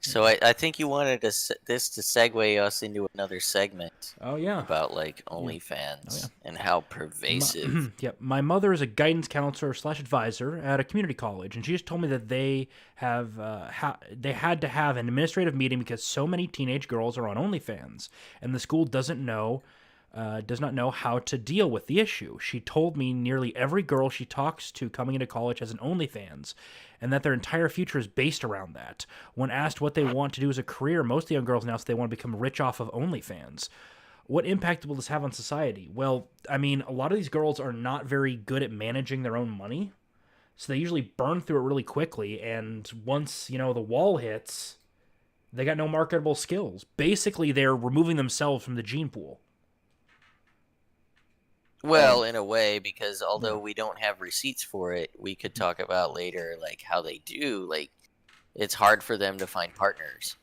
So I think you wanted this to segue us into another segment. Oh yeah. About like OnlyFans and how pervasive. My mother is a guidance counselor / advisor at a community college, and she just told me that they have they had to have an administrative meeting because so many teenage girls are on OnlyFans, and the school does not know how to deal with the issue. She told me nearly every girl she talks to coming into college has an OnlyFans, and that their entire future is based around that. When asked what they want to do as a career, most of the young girls now say they want to become rich off of OnlyFans. What impact will this have on society? Well, I mean, a lot of these girls are not very good at managing their own money, so they usually burn through it really quickly, and once, the wall hits, they got no marketable skills. Basically, they're removing themselves from the gene pool. Well, in a way, because although we don't have receipts for it, we could talk about later, like, how they do, like, it's hard for them to find partners.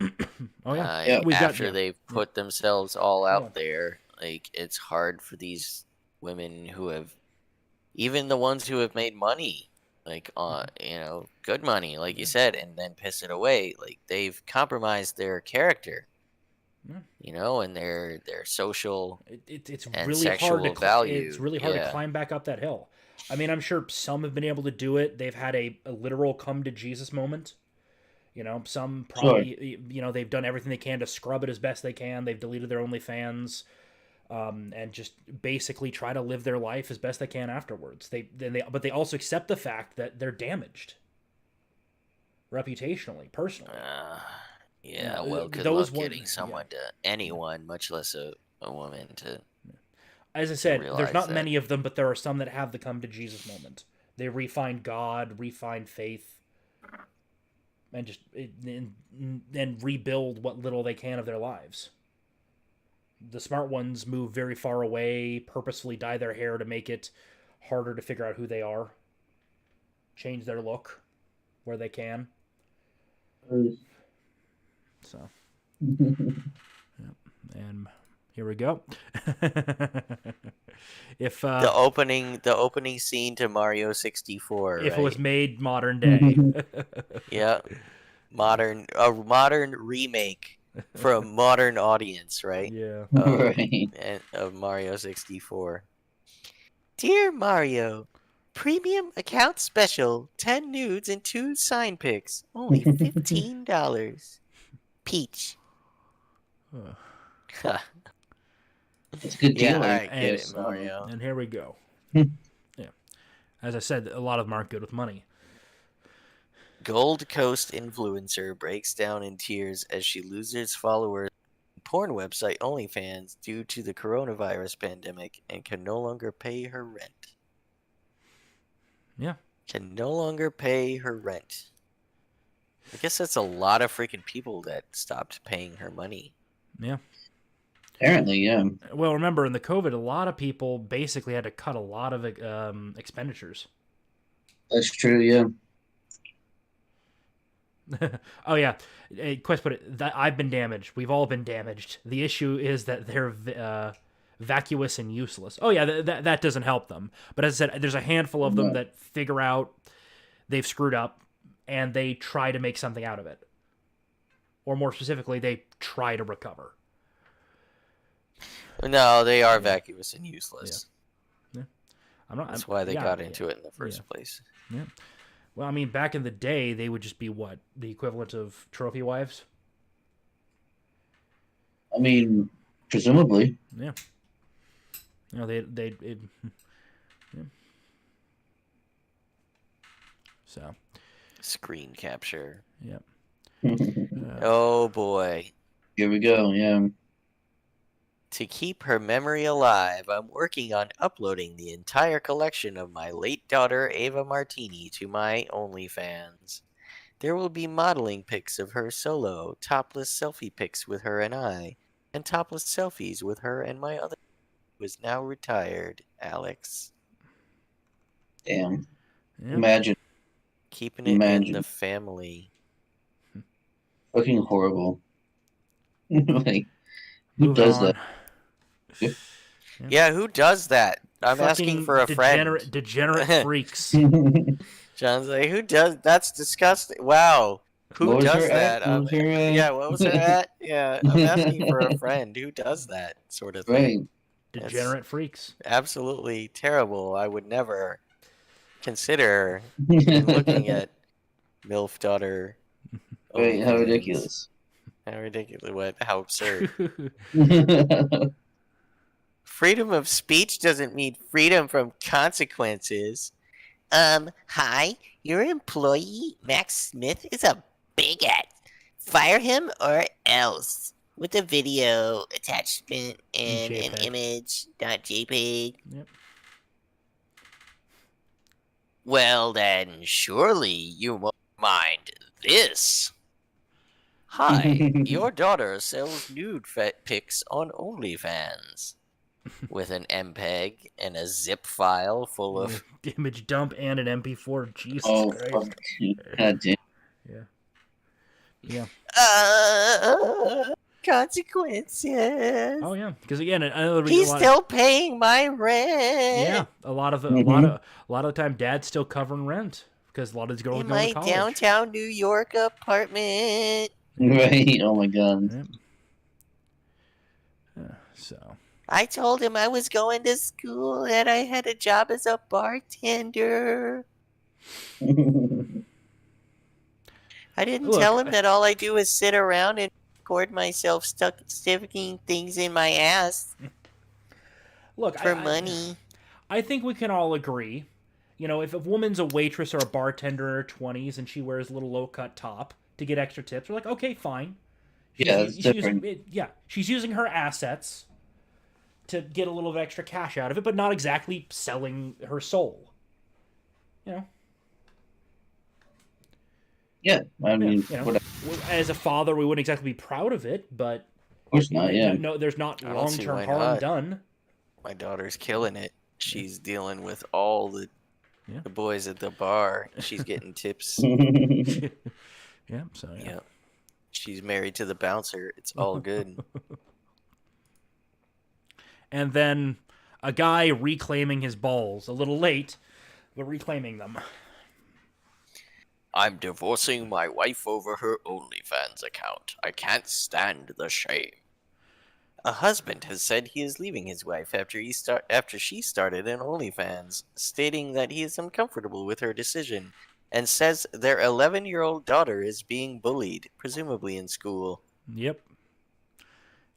Oh, yeah. After they've put themselves all out there, like, it's hard for these women who have, even the ones who have made money, like, good money, like you said, and then piss it away, like, they've compromised their character. And their social it's and really sexual hard to value. It's really hard to climb back up that hill. I mean, I'm sure some have been able to do it. They've had a literal come to Jesus moment. Some probably, they've done everything they can to scrub it as best they can. They've deleted their OnlyFans, and just basically try to live their life as best they can afterwards. But they also accept the fact that they're damaged reputationally, personally. Yeah, well, good luck getting someone anyone, much less a woman, to. As I said, there's not many of them, but there are some that have the come to Jesus moment. They refine God, refine faith, and just and rebuild what little they can of their lives. The smart ones move very far away, purposefully dye their hair to make it harder to figure out who they are, change their look where they can. So, yep. And here we go. If the opening scene to Mario 64, if it was made modern day, yeah, a modern remake for a modern audience, right? Yeah, of Mario 64. Dear Mario, premium account special, 10 nudes and 2 sign pics, only $15. Peach. It's a good deal. Yeah, I get it, Mario. And here we go. Yeah. As I said, a lot of them aren't good with money. Gold Coast influencer breaks down in tears as she loses followers on porn website OnlyFans due to the coronavirus pandemic and can no longer pay her rent. Yeah. Can no longer pay her rent. I guess that's a lot of freaking people that stopped paying her money. Yeah. Apparently, yeah. Well, remember, in the COVID, a lot of people basically had to cut a lot of expenditures. That's true, yeah. Oh, yeah. Quest put it, I've been damaged. We've all been damaged. The issue is that they're vacuous and useless. Oh, yeah, that doesn't help them. But as I said, there's a handful of them that figure out they've screwed up, and they try to make something out of it. Or more specifically, they try to recover. No, they are vacuous and useless. Yeah. That's why they got into it in the first place. Yeah. Well, I mean, back in the day, they would just be what? The equivalent of trophy wives? I mean, presumably. Yeah. Yeah. So. Screen capture. Yep. Oh, boy. Here we go, yeah. To keep her memory alive, I'm working on uploading the entire collection of my late daughter Ava Martini to my OnlyFans. There will be modeling pics of her solo, topless selfie pics with her and I, and topless selfies with her and my other, who is now retired, Alex. Damn. Yep. Imagine. Keeping it in the family. Fucking horrible. Like, who does that? Yeah, who does that? I'm asking for a friend. Degenerate freaks. John's like, who does? That's disgusting. Wow. Who does that? Yeah, what was her at? Yeah, I'm asking for a friend. Who does that sort of thing? Right. Degenerate freaks. Absolutely terrible. I would never consider looking at MILF daughter. Wait, how ridiculous. How ridiculous. What? How absurd. Freedom of speech doesn't mean freedom from consequences. Hi, your employee, Max Smith, is a bigot. Fire him or else. With a video attachment and an image.jpg. Yep. Well, then, surely you won't mind this. Hi, your daughter sells nude pics on OnlyFans. With an MPEG and a zip file full of image dump and an MP4. Jesus Christ. Fuck. God damn. Yeah. Consequences. Oh yeah, because again, another reason he's still paying my rent. Yeah, a lot of the time, Dad's still covering rent because a lot of these girls in go my to college. Downtown New York apartment. Right. Oh my God. Yep. So. I told him I was going to school and I had a job as a bartender. I didn't Look, tell him that all I do is sit around and record myself sticking things in my ass look, for money. I think we can all agree. If a woman's a waitress or a bartender in her 20s and she wears a little low-cut top to get extra tips, we're like, okay, fine. Yeah, it's different. She's using her assets to get a little bit extra cash out of it, but not exactly selling her soul. Yeah, I mean, whatever. As a father, we wouldn't exactly be proud of it, but Of course not. Yeah. no, there's not I don't see long-term why harm not. done. My daughter's killing it. She's dealing with all the boys at the bar. She's getting tips. Yeah, so yeah. Yeah. She's married to the bouncer. It's all good. And then a guy reclaiming his balls. A little late, but reclaiming them. I'm divorcing my wife over her OnlyFans account. I can't stand the shame. A husband has said he is leaving his wife after she started an OnlyFans, stating that he is uncomfortable with her decision, and says their 11-year-old daughter is being bullied, presumably in school. Yep.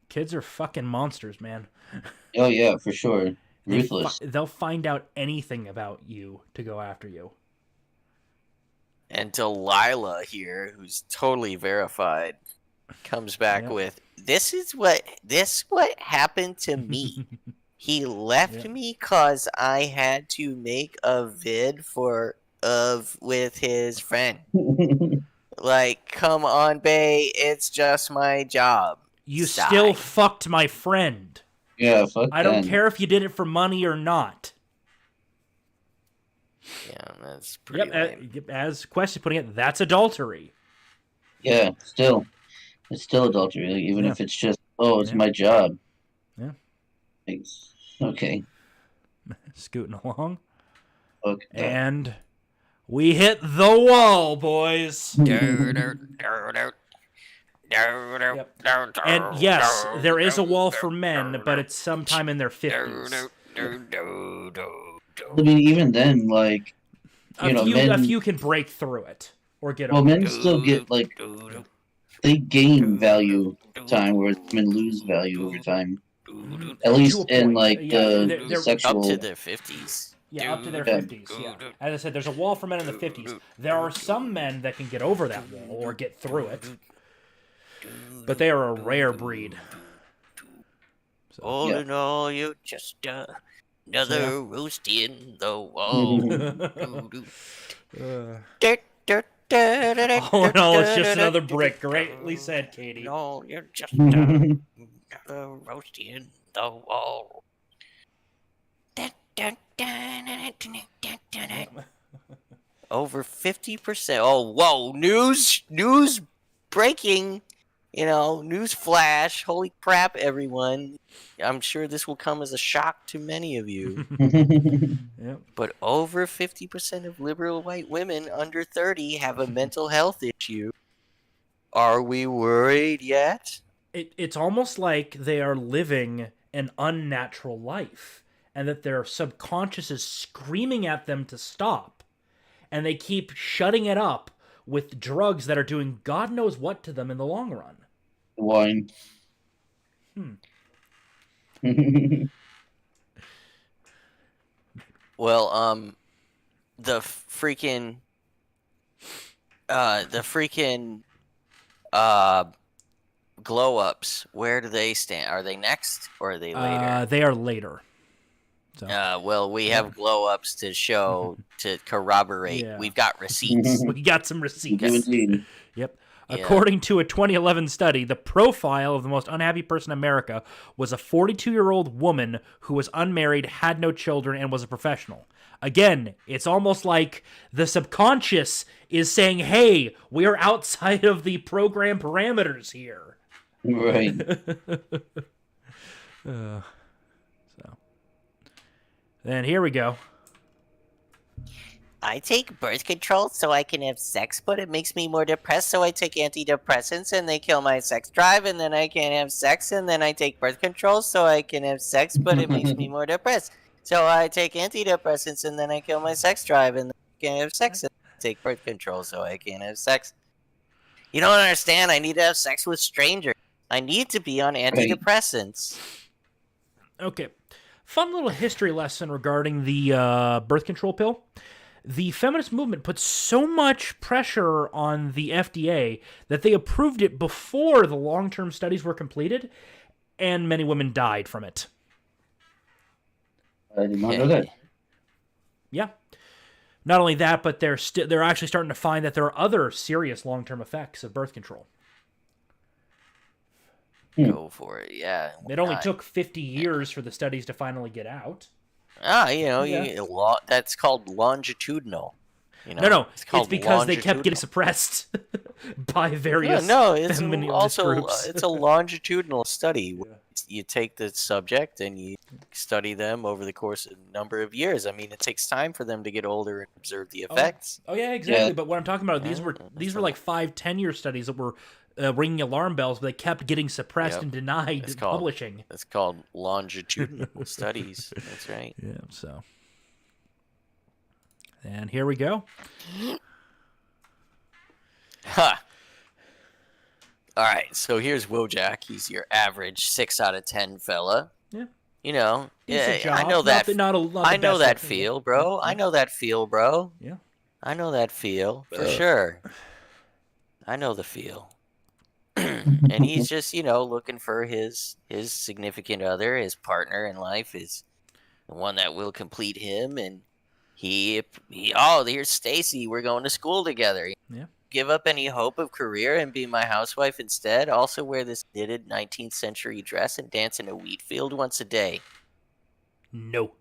Kids are fucking monsters, man. Oh yeah, for sure. Ruthless. They'll find out anything about you to go after you. And Delilah here, who's totally verified, comes back with, this what happened to me. He left me cause I had to make a vid with his friend. Like, come on, bae, it's just my job. You still fucked my friend. Yeah, fuck I don't care if you did it for money or not. Yeah, that's pretty lame. As Quest is putting it, that's adultery. Yeah, still. It's still adultery, like, even if it's just, it's my job. Yeah. Okay. Scooting along. Okay. And we hit the wall, boys. Yep. And yes, there is a wall for men, but it's sometime in their 50s. I mean, even then, like, a few can break through it or get over well, men it. still get, like, they gain value time, whereas women lose value over time. At least in, like, the sexual... Up to their 50s. Yeah, up to their 50s, yeah. As I said, there's a wall for men in the 50s. There are some men that can get over that wall or get through it. But they are a rare breed. So, all in all, you're just another roasty in the wall. All in all, it's just another brick. Greatly said, Katie. No, you're just another roasty in the wall. Over 50%. Oh, whoa! News breaking. News flash. Holy crap, everyone. I'm sure this will come as a shock to many of you. Yep. But over 50% of liberal white women under 30 have a mental health issue. Are we worried yet? It's almost like they are living an unnatural life, and that their subconscious is screaming at them to stop, and they keep shutting it up with drugs that are doing God knows what to them in the long run. Wine. Well, the freaking glow ups, where do they stand? Are they next or are they later? They are later. So. Well, we have glow ups to show, to corroborate. Yeah. We've got receipts. We got some receipts. Yep. Yeah. According to a 2011 study, the profile of the most unhappy person in America was a 42-year-old woman who was unmarried, had no children, and was a professional. Again, it's almost like the subconscious is saying, hey, we're outside of the program parameters here. Right. So, then here we go. I take birth control so I can have sex, but it makes me more depressed, so I take antidepressants and they kill my sex drive, and then I can't have sex, and then I take birth control so I can have sex, but it makes me more depressed. So I take antidepressants and then I kill my sex drive, and then I can't have sex, and I take birth control so I can't have sex. You don't understand. I need to have sex with strangers. I need to be on antidepressants. Okay. Fun little history lesson regarding the birth control pill. The feminist movement put so much pressure on the FDA that they approved it before the long-term studies were completed, and many women died from it. I did not know that. Yeah. Not only that, but they're actually starting to find that there are other serious long-term effects of birth control. Go for it, yeah. It only took 50 years for the studies to finally get out. That's called longitudinal. No, it's because they kept getting suppressed by various groups. It's a longitudinal study. You take the subject and you study them over the course of a number of years. I mean, it takes time for them to get older and observe the effects. Oh yeah, exactly. Yeah. But what I'm talking about, these were like 5-10-year studies that were ringing alarm bells, but they kept getting suppressed and denied publishing. It's called longitudinal studies. That's right. Yeah. So. And here we go. Ha! All right, so here's Wojak. He's your average 6 out of 10 fella. Yeah. I know that. I know that feel, bro. Yeah. I know that feel, bro. Yeah. I know that feel for sure. I know the feel. And he's just, looking for his significant other, his partner in life, is the one that will complete him. And here's Stacy. We're going to school together. Yeah. Give up any hope of career and be my housewife instead. Also wear this knitted 19th century dress and dance in a wheat field once a day. No.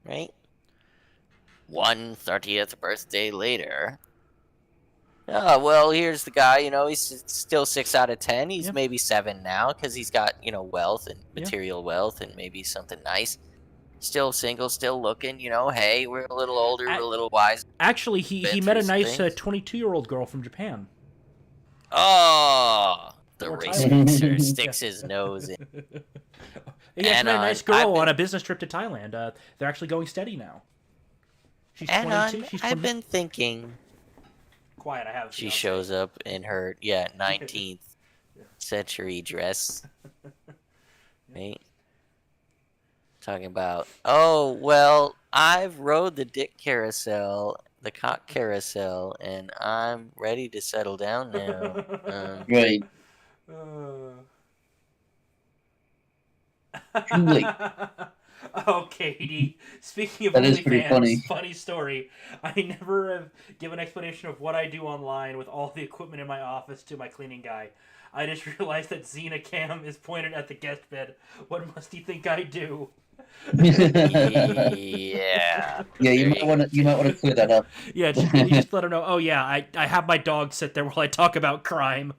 Right? 1/30th birthday later. Oh, well, here's the guy, he's still 6 out of 10. He's maybe 7 now because he's got, wealth and material wealth and maybe something nice. Still single, still looking, hey, we're a little older, we're a little wise. Actually, he met a nice 22-year-old girl from Japan. Oh, the racer sticks his nose in. He met a nice girl on a business trip to Thailand. They're actually going steady now. She's 22. I've been thinking. Quiet, I have. She shows up in her 19th century dress. Right? Talking about, I've rode the dick carousel, the cock carousel, and I'm ready to settle down now. Right. Too late. Oh, Katie. Speaking of that is pretty funny story. I never have given an explanation of what I do online with all the equipment in my office to my cleaning guy. I just realized that Xena Cam is pointed at the guest bed. What must he think I do? Yeah. Yeah, you might want to clear that up. Yeah, just let him know. Oh yeah, I have my dog sit there while I talk about crime.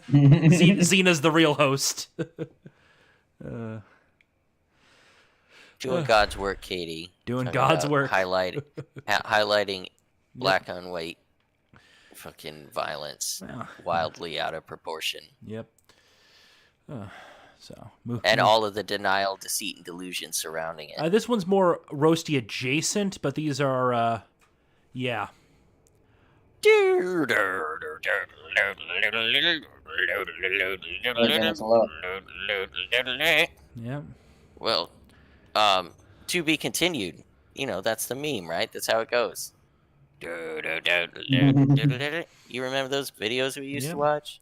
Xena's the real host. Doing God's work, Katie. Doing God's work. Highlighting black on white fucking violence wildly out of proportion. Yep. All of the denial, deceit, and delusion surrounding it. This one's more roasty adjacent, but these are, yeah. Yeah. Well, to be continued. That's the meme, right? That's how it goes. You remember those videos we used to watch?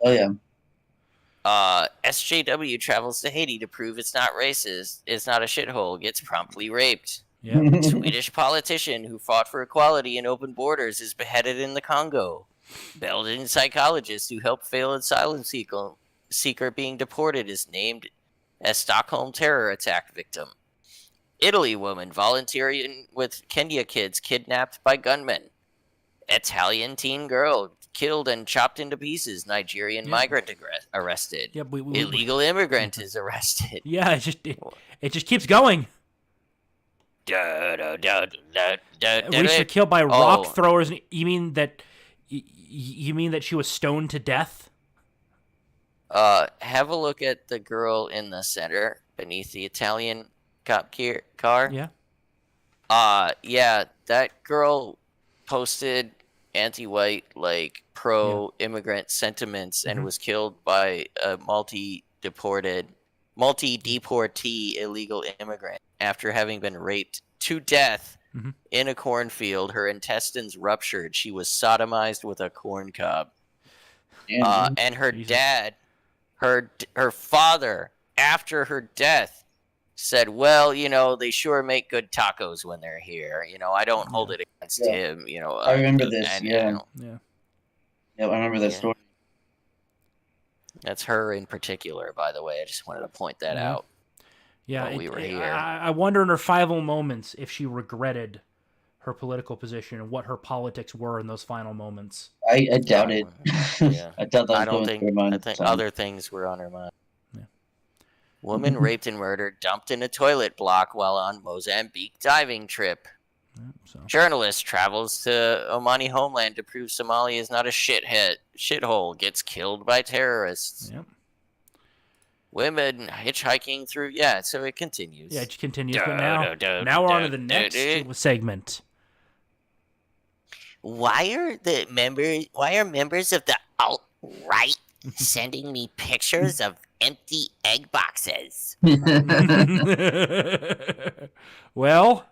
Oh, yeah. SJW travels to Haiti to prove it's not racist. It's not a shithole. Gets promptly raped. Yeah. Swedish politician who fought for equality and open borders is beheaded in the Congo. Belgian psychologist who helped fail asylum seeker being deported is named as Stockholm terror attack victim. Italy woman volunteering with Kenya kids kidnapped by gunmen. Italian teen girl killed and chopped into pieces. Nigerian migrant arrested. Yeah, illegal immigrant is arrested. Yeah, it just keeps going. Reached killed by rock throwers. You mean that she was stoned to death? Have a look at the girl in the center beneath the Italian cop car. Yeah. Yeah, that girl posted anti-white, like pro-immigrant sentiments, and was killed by a multi-deportee illegal immigrant after having been raped to death in a cornfield. Her intestines ruptured. She was sodomized with a corn cob. And her dad, her father, after her death, said, well, you know, they sure make good tacos when they're here. You know, I don't hold it against him. You know, I remember this. Yeah, I remember that story. That's her in particular, by the way. I just wanted to point that out. Yeah, while we were here. I wonder in her final moments if she regretted her political position and what her politics were in those final moments. I doubt it. Yeah. I doubt that was I don't going think. through her mind. I think other things were on her mind. Woman raped and murdered, dumped in a toilet block while on Mozambique diving trip. Journalist travels to Omani homeland to prove Somalia is not a shithole, gets killed by terrorists. Yep. Women hitchhiking through, so it continues. Yeah, it continues, but now we're on to the next segment. Why are members of the alt-right sending me pictures of empty egg boxes? Well,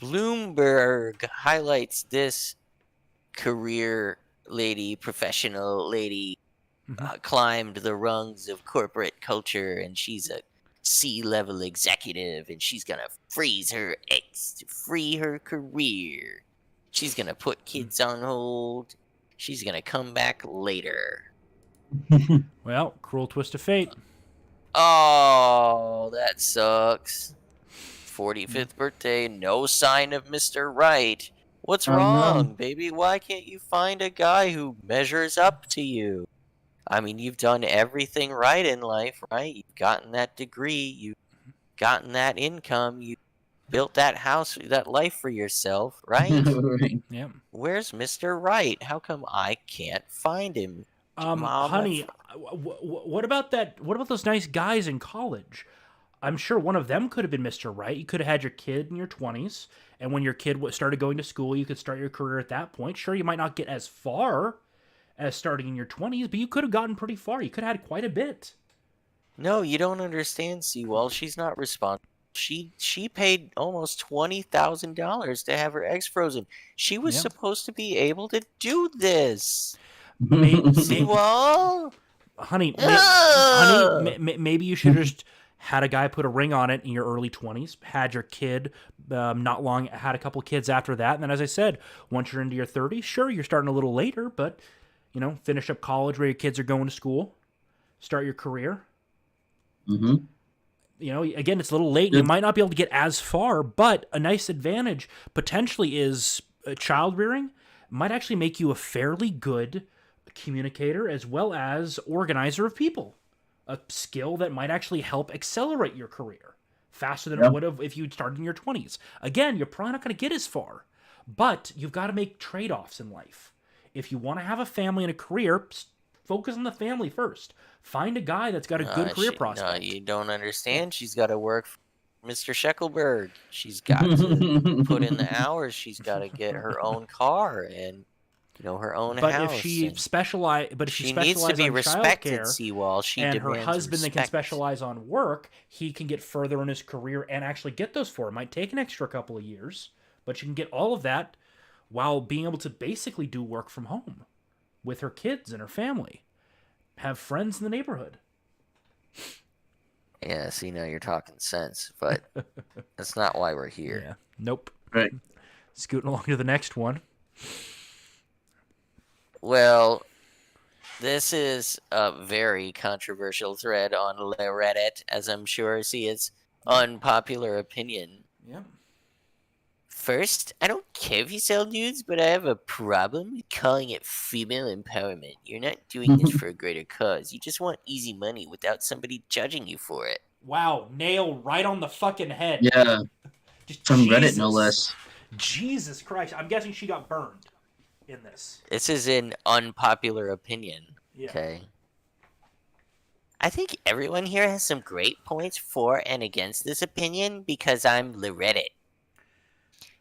Bloomberg highlights this professional lady, climbed the rungs of corporate culture, and she's a C-level executive, and she's gonna freeze her eggs to free her career. She's gonna put kids on hold. She's gonna come back later. Well, cruel twist of fate. Oh, that sucks. 45th birthday, no sign of Mr. Right. What's wrong, baby? Why can't you find a guy who measures up to you? I mean, you've done everything right in life, right? You've gotten that degree, you've gotten that income, you built that house, that life for yourself, right? Yeah. Where's Mr. Right? How come I can't find him? Mom, honey, what about that? What about those nice guys in college? I'm sure one of them could have been Mr. Right. You could have had your kid in your 20s, and when your kid started going to school, you could start your career at that point. Sure, you might not get as far as starting in your 20s, but you could have gotten pretty far. You could have had quite a bit. No, you don't understand, Seawall. She's not responsible. She paid almost $20,000 to have her eggs frozen. She was supposed to be able to do this. Seawall? Honey, maybe you should have just had a guy put a ring on it in your early 20s, had your kid not long, had a couple kids after that, and then, as I said, once you're into your 30s, sure, you're starting a little later, but, you know, finish up college where your kids are going to school, start your career. You know, again, it's a little late, and you might not be able to get as far, but a nice advantage potentially is child rearing might actually make you a fairly good communicator as well as organizer of people. A skill that might actually help accelerate your career faster than it would have if you'd started in your 20s. Again, you're probably not going to get as far, but you've got to make trade-offs in life. If you want to have a family and a career, focus on the family first. Find a guy that's got a good career prospect. No, you don't understand. She's got to work for Mr. Sheckelberg. She's got to put in the hours. She's got to get her own car and, you know, her own house. But if she needs to be respected, Seawall. And her husband that can specialize on work, he can get further in his career and actually get those for. It might take an extra couple of years, but you can get all of that while being able to basically do work from home with her kids and her family. Have friends in the neighborhood. Yeah, see, now you're talking sense, but that's not why we're here. Yeah, nope. Right. Scooting along to the next one. Well, this is a very controversial thread on Reddit, as I'm sure see its unpopular opinion. Yeah. First, I don't care if you sell nudes, but I have a problem with calling it female empowerment. You're not doing this for a greater cause. You just want easy money without somebody judging you for it. Wow, nail right on the fucking head. Yeah. From Reddit, no less. Jesus Christ. I'm guessing she got burned in this. This is an unpopular opinion. Yeah. Okay. I think everyone here has some great points for and against this opinion because I'm Reddit.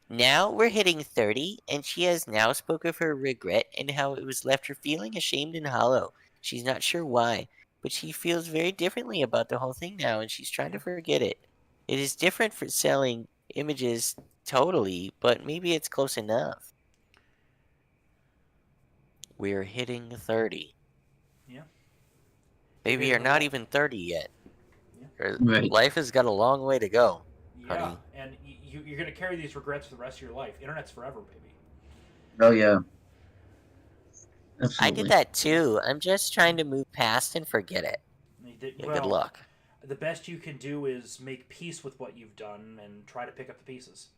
Now we're hitting 30, and she has now spoke of her regret and how it was left her feeling ashamed and hollow. She's not sure why, but she feels very differently about the whole thing now, and she's trying to forget it. It is different for selling images totally, but maybe it's close enough. We're hitting 30. Yeah. Maybe you're not even 30 yet. Your Right. life has got a long way to go. Yeah, Honey. and you're going to carry these regrets for the rest of your life. Internet's forever, baby. Oh yeah. I Absolutely. did that too. I'm just trying to move past and forget it. Yeah, Well, good luck. The best you can do is make peace with what you've done and try to pick up the pieces.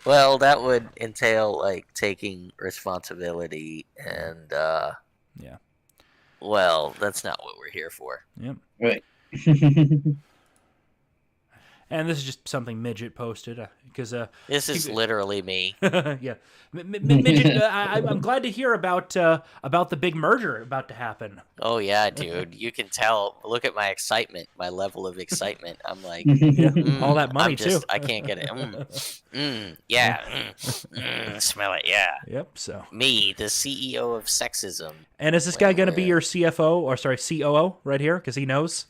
Well, that would entail like taking responsibility and Yeah. well, that's not what we're here for. Yep. Right. And this is just something Mijjt posted because This is literally me. yeah, Mijjt. I'm glad to hear about the big merger about to happen. Oh yeah, dude. You can tell. Look at my excitement, my level of excitement. I'm like, All that money too. I can't get it. Smell it, yeah. Yep. So Me, the CEO of sexism. and is this guy going to be your CFO or sorry COO right here because he knows?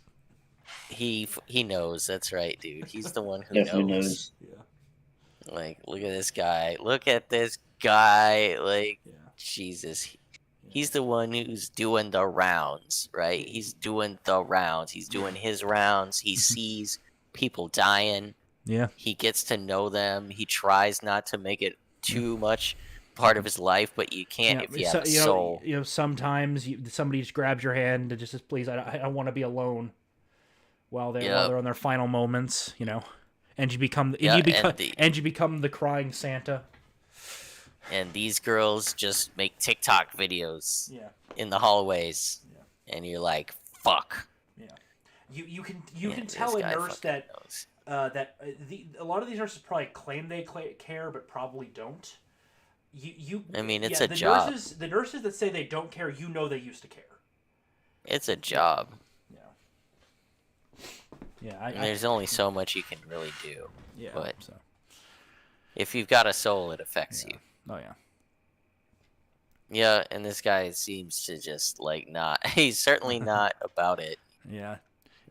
He knows. That's right, dude. He's the one who Definitely knows. Yeah. Like, look at this guy. Look at this guy. Like, Yeah. Jesus. He's the one who's doing the rounds, right? He's doing the rounds. He's doing his rounds. He sees people dying. Yeah. He gets to know them. He tries not to make it too much part of his life, but you can't if you have a soul. Sometimes somebody just grabs your hand and just says, "Please, I want to be alone." While they're on their final moments, and you become the crying Santa. And these girls just make TikTok videos in the hallways, and you're like, "Fuck." Yeah, you can tell a nurse that a lot of these nurses probably claim they care, but probably don't. I mean, it's a job. The nurses that say they don't care, they used to care. It's a job. Yeah, there's only so much you can really do. Yeah, but if you've got a soul, it affects you. Oh yeah. Yeah, and this guy seems to just like not. He's certainly not about it. Yeah.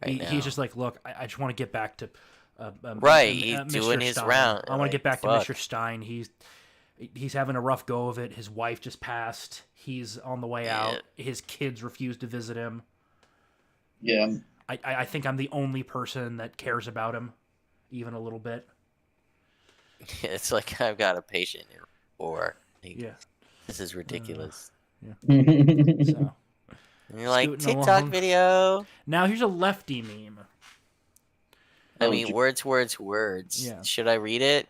Right He's just like, look, I just want to get back to. He's Mr. doing his Stein. round. I want to get back to Mr. Stein. He's having a rough go of it. His wife just passed. He's on the way out. His kids refuse to visit him. Yeah. I think I'm the only person that cares about him, even a little bit. It's like I've got a patient or yeah, this is ridiculous. So, and you're like TikTok video. Now here's a lefty meme. I mean, words. Yeah. Should I read it?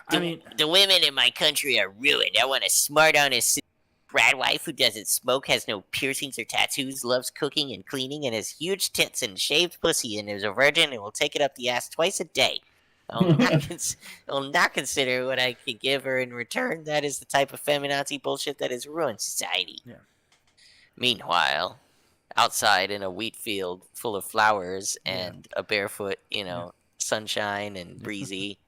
The women in my country are ruined. I want a smart, honest grad wife who doesn't smoke, has no piercings or tattoos, loves cooking and cleaning, and has huge tits and shaved pussy, and is a virgin and will take it up the ass twice a day. I'll not consider what I can give her in return. That is the type of feminazi bullshit that has ruined society. Yeah. Meanwhile, outside in a wheat field full of flowers and a barefoot, sunshine and breezy.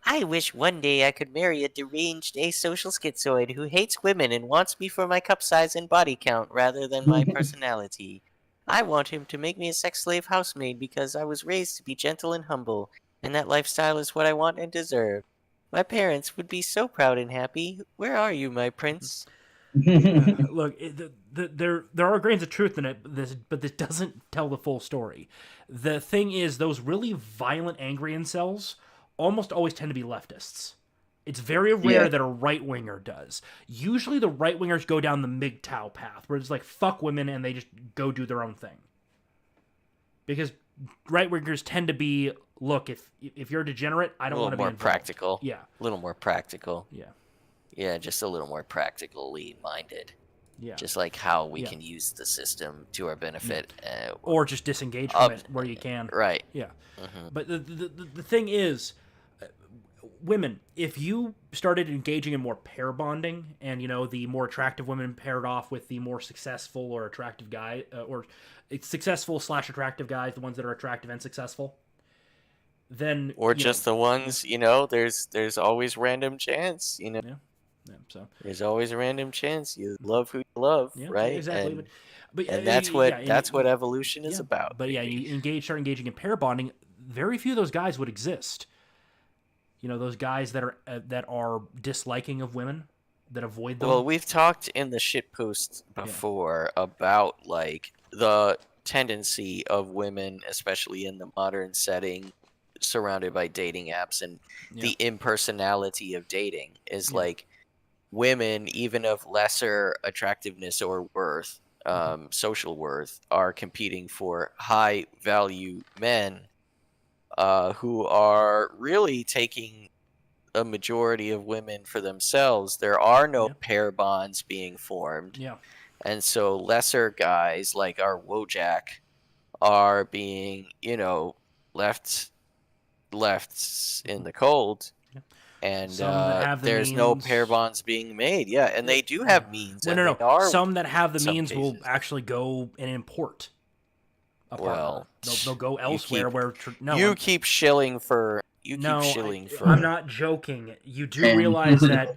I wish one day I could marry a deranged asocial schizoid who hates women and wants me for my cup size and body count rather than my personality. I want him to make me a sex slave housemaid because I was raised to be gentle and humble, and that lifestyle is what I want and deserve. My parents would be so proud and happy. Where are you, my prince? Look, there are grains of truth in it, but this doesn't tell the full story. The thing is, those really violent, angry incels almost always tend to be leftists. It's very rare that a right-winger does. Usually the right-wingers go down the MGTOW path, where it's like, fuck women, and they just go do their own thing. Because right-wingers tend to be, look, if you're a degenerate, I don't want to be involved. A little more practical. Yeah. A little more practical. Yeah. Yeah, just a little more practically minded. Yeah. Just like how we can use the system to our benefit. Or just disengage from it where you can. Right. Yeah. Mm-hmm. But the thing is, women, if you started engaging in more pair bonding and, the more attractive women paired off with the more successful or attractive guy, or successful / attractive guys, the ones that are attractive and successful, then Or you just know, the ones, you know, there's always random chance, you know. yeah, so There's always a random chance. You love who you love, yeah, right? exactly. But And yeah, that's what evolution is about, but yeah, baby. you start engaging in pair bonding. Very few of those guys would exist. You know, those guys that are disliking of women, that avoid them. Well, we've talked in the shit post before about like the tendency of women, especially in the modern setting, surrounded by dating apps and the impersonality of dating is like women, even of lesser attractiveness or worth, social worth, are competing for high value men who are really taking a majority of women for themselves. There are no pair bonds being formed. Yeah. And so lesser guys like our Wojak are being, you know, left in the cold. And Some that have the there's no means. pair bonds being made. Yeah, and they do have means. Well, and no. They are Some that have the in some means will cases. actually go and import a partner. Well, They'll go elsewhere you keep shilling for I'm not joking. You do And- realize that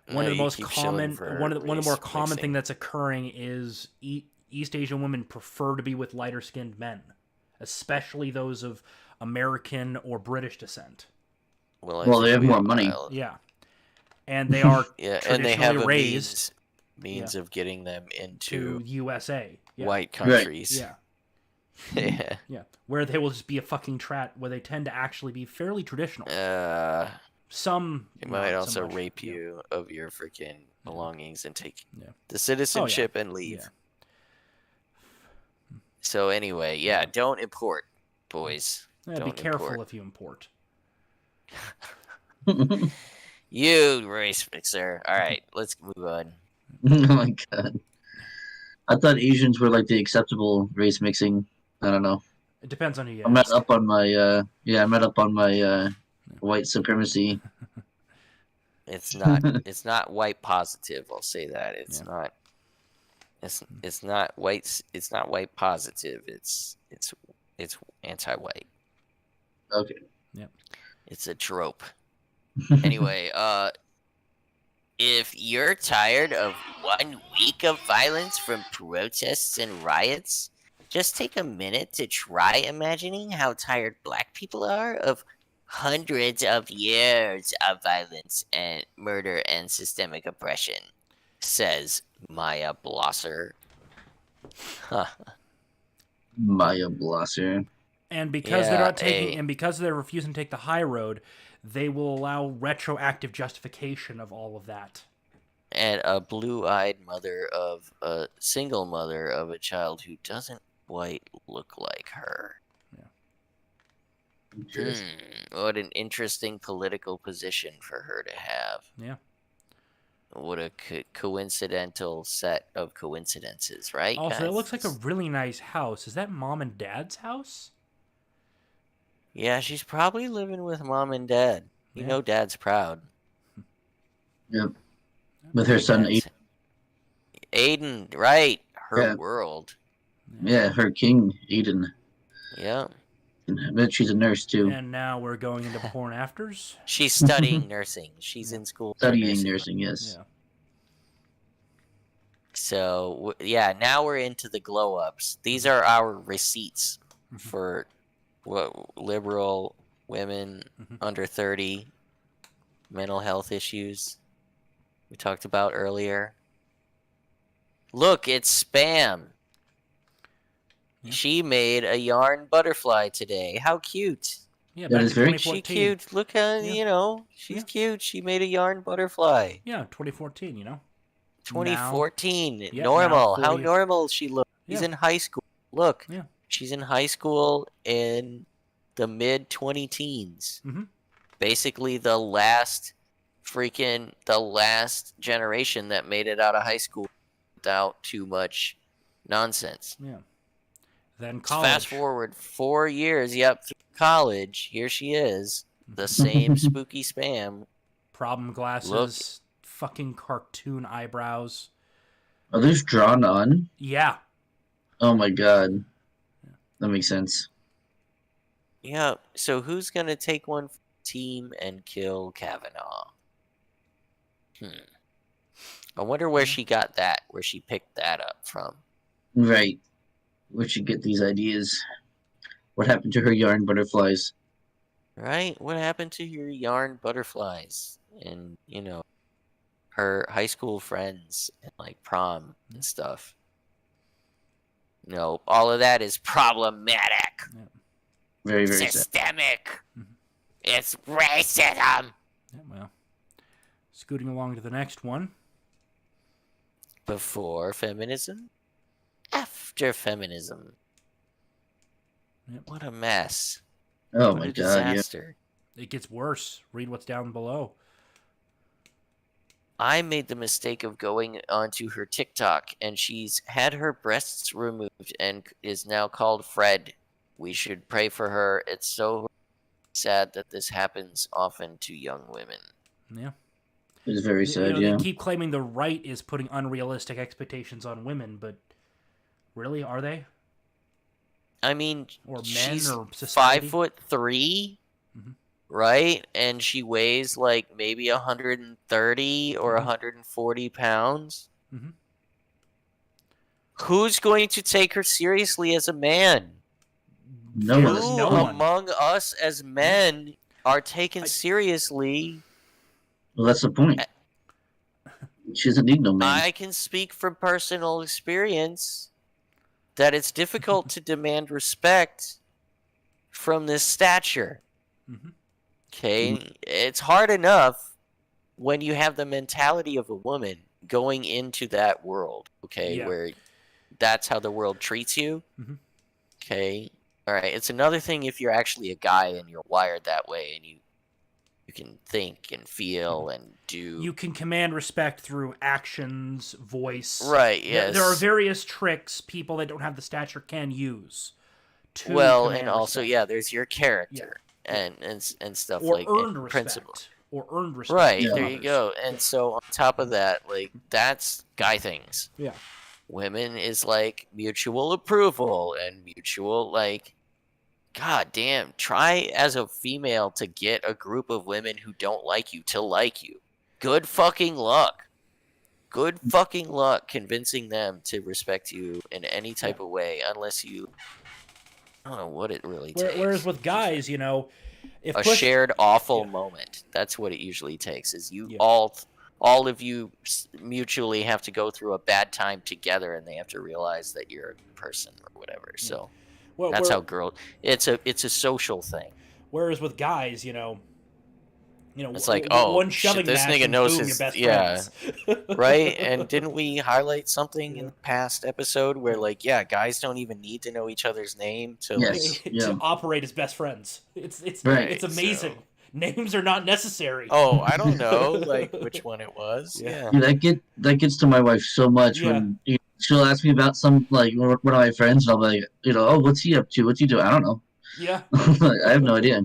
one No, of the you most keep shilling common, for one of the more race common thing mixing. that's occurring is East Asian women prefer to be with lighter skinned men, especially those of American or British descent. Well, Well, they have more money. Yeah, and they are Yeah, and traditionally they have a raised means of getting them into to USA. Yeah. white countries. Yeah. Yeah. Yeah, where they will just be a fucking trat, where they tend to actually be fairly traditional. Some It might not also so much. rape you of your freaking belongings and take Yeah. the citizenship and leave. Yeah. So anyway, yeah, don't import, boys. Yeah, Don't be careful import. if you import. You race fixer. All right, let's move on. Oh my god. I thought Asians were like the acceptable race mixing. I don't know. It depends on who you I'm not ask. up on my I'm not up on my white supremacy. It's not white positive. I'll say that. It's not. It's not white. It's not white positive. It's anti-white. Okay. Yep. It's a trope. Anyway, if you're tired of 1 week of violence from protests and riots, just take a minute to try imagining how tired black people are of hundreds of years of violence and murder and systemic oppression, says Maya Blosser. Maya Blosser. And because because they're refusing to take the high road, they will allow retroactive justification of all of that. And a blue-eyed single mother of a child who doesn't quite look like her. What an interesting political position for her to have. Yeah. What a coincidental set of coincidences, right? Also, guys? it looks like a really nice house. Is that mom and dad's house? Yeah, she's probably living with mom and dad. You know dad's proud. Yep. With her son Aiden. Aiden, right. Her world. Yeah, her king, Aiden. Yeah. I bet she's a nurse too. And now we're going into porn afters. She's studying nursing. She's in school studying nursing. Yes. Yeah. So yeah, now we're into the glow ups. These are our receipts for what liberal women under 30, mental health issues we talked about earlier. Look, it's spam. Yep. She made a yarn butterfly today. How cute. Yeah, that is very She's cute. Look how, she's cute. She made a yarn butterfly. Yeah, 2014, 2014. Normal. How normal she looks. She's in high school. Look. Yeah. She's in high school in the mid 20-teens. Basically the last generation that made it out of high school without too much nonsense. Yeah. Then college. Fast forward 4 years, through college. Here she is, the same spooky spam. Problem glasses, fucking cartoon eyebrows. Are those drawn on? Yeah. Oh my god. That makes sense. Yeah. So who's gonna take one for the team and kill Kavanaugh? I wonder where she got that. Where she picked that up from? Right. Where'd she get these ideas? What happened to her yarn butterflies? Right? What happened to your yarn butterflies and her high school friends and like prom and stuff? No, all of that is problematic. Yeah. Very, very sad. Systemic. It's racism. Yeah, well, scooting along to the next one. Before feminism, after feminism. Yep. What a mess. Oh What my a god, yeah. disaster. It gets worse. Read what's down below. I made the mistake of going onto her TikTok, and she's had her breasts removed and is now called Fred. We should pray for her. It's so sad that this happens often to young women. Yeah. It's very sad, They yeah. keep claiming the right is putting unrealistic expectations on women, but really, are they? I mean, Or men she's or society? 5'3", Mhm. right? And she weighs like maybe 130 or 140 pounds. Mhm. Who's going to take her seriously as a man? No one. Who No one. among us as men are taken seriously? Well, that's the point. She doesn't need no man. I can speak from personal experience that it's difficult to demand respect from this stature. Mhm. Okay? It's hard enough when you have the mentality of a woman going into that world, okay, Yeah. where that's how the world treats you. Mhm. Okay? All right. It's another thing if you're actually a guy and you're wired that way and you can think and feel and do. You can command respect through actions, voice. Right, yes. There are various tricks people that don't have the stature can use to Well, command and also, respect. yeah, there's your character and stuff Or like earned and respect. principles. Or earned respect. Right, from there you others. go. And so on top of that, like that's guy things. Yeah. Women is like mutual approval and mutual like god damn, try as a female to get a group of women who don't like you to like you. Good fucking luck. Good fucking luck convincing them to respect you in any type of way unless you I don't know what it really takes. Whereas with guys, if A push, shared awful moment. That's what it usually takes. Is you Yeah. all of you mutually have to go through a bad time together, and they have to realize that you're a person or whatever. So that's how girls. It's a social thing. Whereas with guys, It's like, one shit, shoving this match nigga and knows boom, his your best yeah, friends. right. And didn't we highlight something in the past episode where like, yeah, guys don't even need to know each other's name to Yes. like. Yeah. to operate as best friends. It's Right. it's amazing. So- Names are not necessary. Oh, I don't know, like which one it was. Yeah. Yeah, that gets to my wife so much Yeah. when she'll ask me about some like one of my friends, and I'll be like, oh, what's he up to? What's he doing? I don't know. Yeah. I have no idea.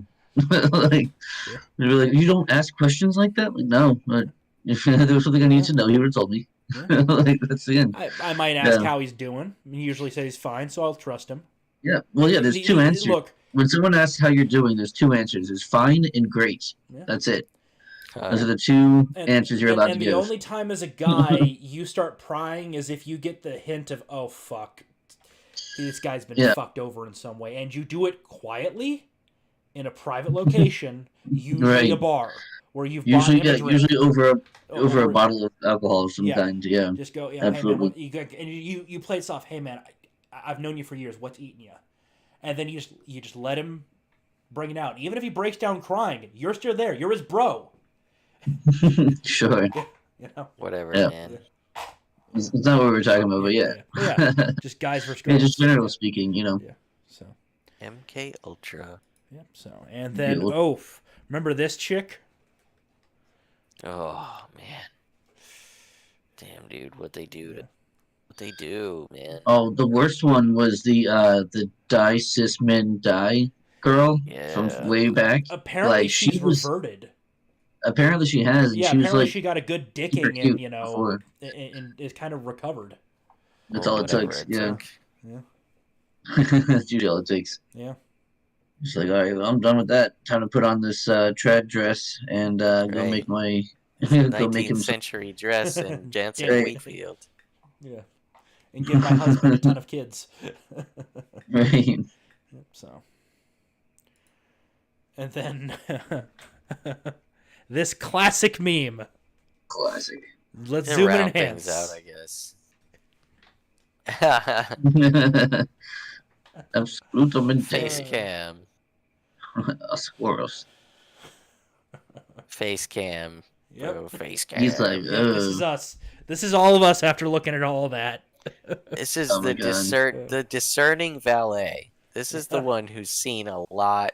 Like, Yeah. they'd be like, you don't ask questions like that? Like, no, but if there was something I needed to know, he would have told me. Yeah. Like, that's the end. I might ask Yeah. how he's doing. He usually says he's fine, so I'll trust him. Yeah. Well, yeah, there's two answers. Look, When someone asks how you're doing, there's two answers. There's fine and great. Yeah. That's it. Those are the two answers you're allowed to and the give. only time as a guy you start prying is if you get the hint of, oh, fuck, this guy's been fucked over in some way. And you do it quietly in a private location, usually Right. a bar, where you've Usually, bought him a drink. usually over a bottle of alcohol of some Yeah. kind. Yeah. Just go, yeah, Absolutely. hey man, and you play it soft. Hey man, I've known you for years. What's eating you? And then you just let him bring it out. Even if he breaks down crying, you're still there. You're his bro. Sure. Whatever, Yeah. man. It's not what we were talking about, but yeah. Yeah. Just guys versus Yeah, girls. just generally speaking, Yeah. So. MK Ultra. Yep. So and then Yeah. remember this chick? Oh man. Damn, dude, what they do man. Oh, the worst one was the die cis men die girl from Yeah. way back. Apparently Like, she's she was- reverted. Apparently she has, and Yeah, she was apparently like, she got a good super dicking cute and before. and is kind of recovered. That's Or all it whatever takes. Yeah. Yeah. That's usually all it takes. Yeah. He's like, all right, well, I'm done with that. Time to put on this trad dress and go Right. make my It's a go make 19th him some. century dress in Jansen Right. Wheatfield. Yeah. And give my husband a ton of kids. Right. So. And then this classic meme. Classic. Let's To zoom in round and things enhance. out, I guess. Absolutamente. Face cam. Oscuros. Face cam. Yep. Bro, face cam. He's like, Yep, this is us. This is all of us after looking at all that. This is Oh my the discerning valet. This is the one who's seen a lot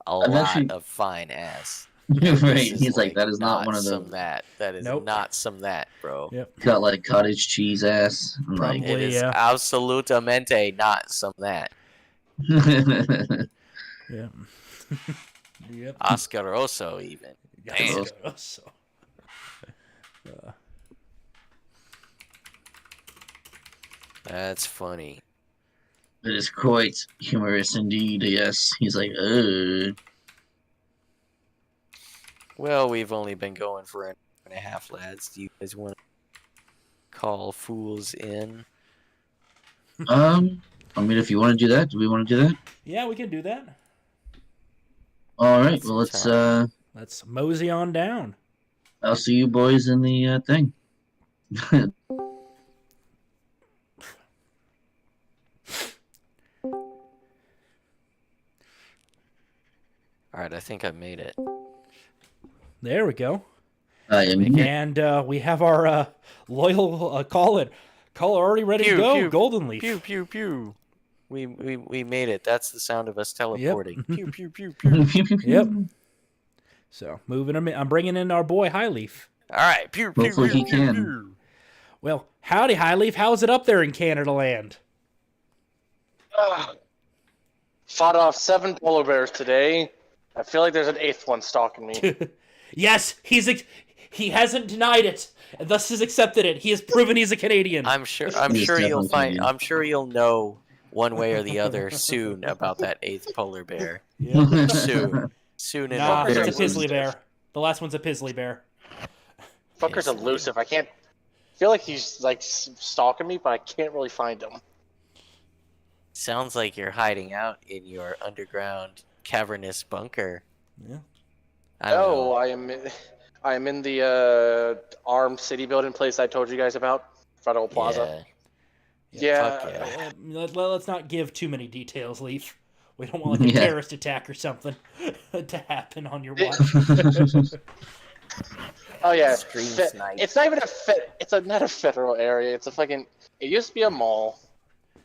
actually- of fine ass. right. This is He's like, that is not one of some those. that. That is Nope. not some that, bro. Yep. Got like cottage cheese ass. I'm like, Probably. It is yeah. absolutamente not some that. Yeah. Yep. Oscaroso even. Damn. So. That's funny. It is quite humorous indeed. Yes. He's like, Well, we've only been going for an hour and a half, lads. Do you guys want to call fools in? I mean, if you want to do that, do we want to do that? Yeah, we can do that. All right. That's Well, let's. time. Let's mosey on down. I'll see you boys in the thing. Alright, I think I made it. There we go. I am here. And we have our loyal caller already ready Pew, to go. pew, Golden Leaf. Pew, pew, pew. We made it. That's the sound of us teleporting. Pew, pew, pew, pew. Yep. So moving him in. I'm bringing in our boy High Leaf. Alright, pew, pew, Hopefully pew, he pew, can. pew. Well, howdy High Leaf. How's it up there in Canada land? Fought off 7 polar bears today. I feel like there's an 8th one stalking me. Yes, he hasn't denied it, and thus has accepted it. He has proven he's a Canadian. I'm sure He's you'll definitely find Canadian. I'm sure you'll know one way or the other soon about that 8th polar bear. Yep. Soon Nah, enough. it's a Very Pizzly bear. The last one's a Pizzly bear. Fucker's elusive. I can't. Feel like he's like stalking me, but I can't really find him. Sounds like you're hiding out in your underground cavernous bunker. Yeah. I don't No, know. I am in the armed city building place I told you guys about, Federal Plaza. Yeah. Fuck yeah. Let's not give too many details, Leaf. We don't want like a Yeah. terrorist attack or something to happen on your watch. Oh yeah, Stream snipe. it's not even not a federal area. It's a fucking. It used to be a mall.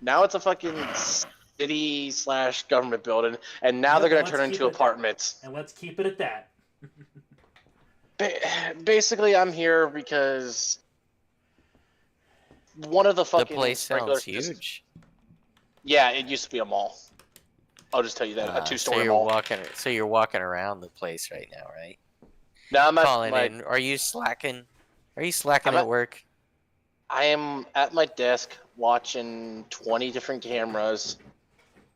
Now it's a fucking city/government building, and now they're gonna Let's turn keep into it- apartments. And let's keep it at that. Basically, I'm here because one of the The fucking place sprinklers sounds just- huge. Yeah, it used to be a mall. I'll just tell you that, a So two-story you're mall. walking around the place right now, right? Now I'm at Calling my, in. Are you slacking? Are you slacking I'm at at- work? I am at my desk watching 20 different cameras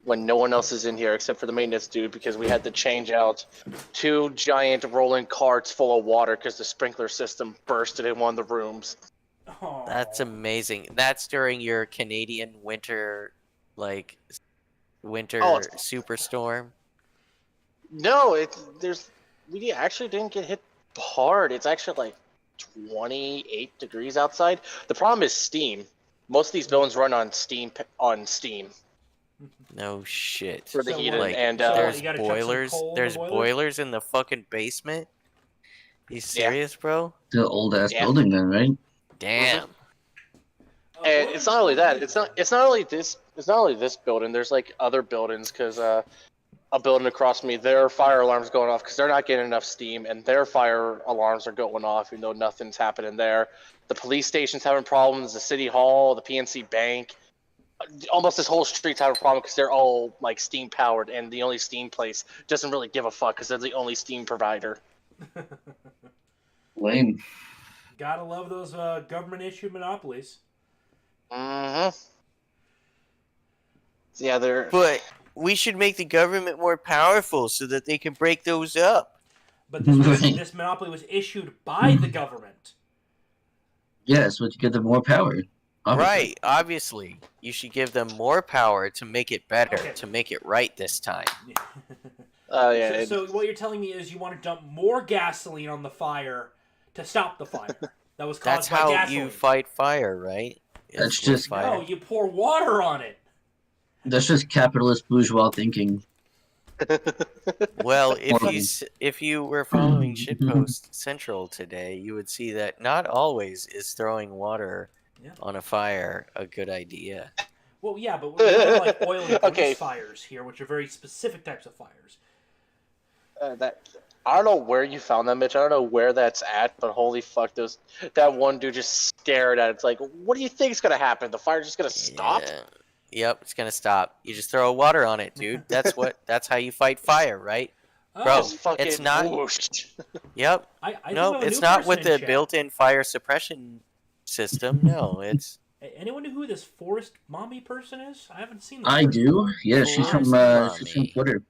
when no one else is in here except for the maintenance dude because we had to change out 2 giant rolling carts full of water because the sprinkler system bursted in one of the rooms. Oh. That's amazing. That's during your Canadian winter, like winter Oh, it's- superstorm. No, we actually didn't get hit hard. It's actually like 28 degrees outside. The problem is steam. Most of these buildings run on steam. No shit. For the So heating, Like, and there's you gotta chuck some boilers. coal in the There's boiler? boilers in the fucking basement. You serious, bro? The old ass Yeah. building, then, right? Damn. and it's not only that. It's not only this. It's not only this building. There's like other buildings because a building across from me, their fire alarms going off because they're not getting enough steam, and their fire alarms are going off even though nothing's happening there. The police station's having problems. The city hall, the PNC Bank, almost this whole street's having a problem because they're all like steam powered, and the only steam place doesn't really give a fuck because they're the only steam provider. Lame. Gotta love those government issued monopolies. Mm-hmm. Yeah, they're. But we should make the government more powerful so that they can break those up. But this Right. this monopoly was issued by the government. Yes, but you give them more power. Obviously. Right, obviously. You should give them more power to make it better, Okay. to make it right this time. Yeah. So what you're telling me is you want to dump more gasoline on the fire to stop the fire that was caused That's by how gasoline. you fight fire, right? That's Is with just- fire. No, you pour water on it. That's just capitalist bourgeois thinking. Well, Horrible. if you were following Shitpost Central today, you would see that not always is throwing water Yeah. on a fire a good idea. Well, yeah, but we're talking like oil and grease Okay. fires here, which are very specific types of fires. I don't know where you found that, Mitch. I don't know where that's at, but holy fuck, that one dude just stared at it. It's like, what do you think is gonna happen? The fire's just gonna stop? Yeah. Yep, it's gonna stop. You just throw water on it, dude. That's how you fight fire, right? Oh, Bro, Just fucking it's not- whooshed. Yep. I think we No, have a it's new not person with in the chat. built-in fire suppression system. No, it's Anyone know who this Forest Mommy person is? I haven't seen this I person. do. Yeah, she's from Mommy. Twitter.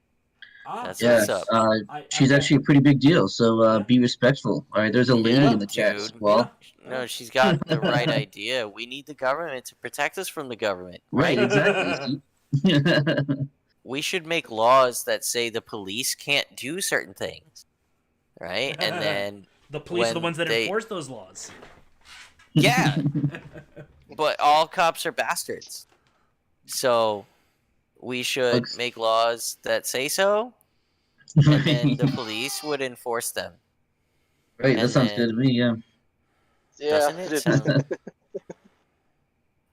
Ah, That's Yeah, what's up. she's actually a pretty big deal. So Yeah. be respectful. All right, there's a lady Yeah, in the chat as dude. well. No, she's got the right idea. We need the government to protect us from the government. Right, exactly. We should make laws that say the police can't do certain things, right? And then, the police are the when ones that they- enforce those laws. yeah, but all cops are bastards. So we should Looks- make laws that say so, and then the police would enforce them. Right, that and sounds then- good to me. Yeah. Yeah, Doesn't it it is. sound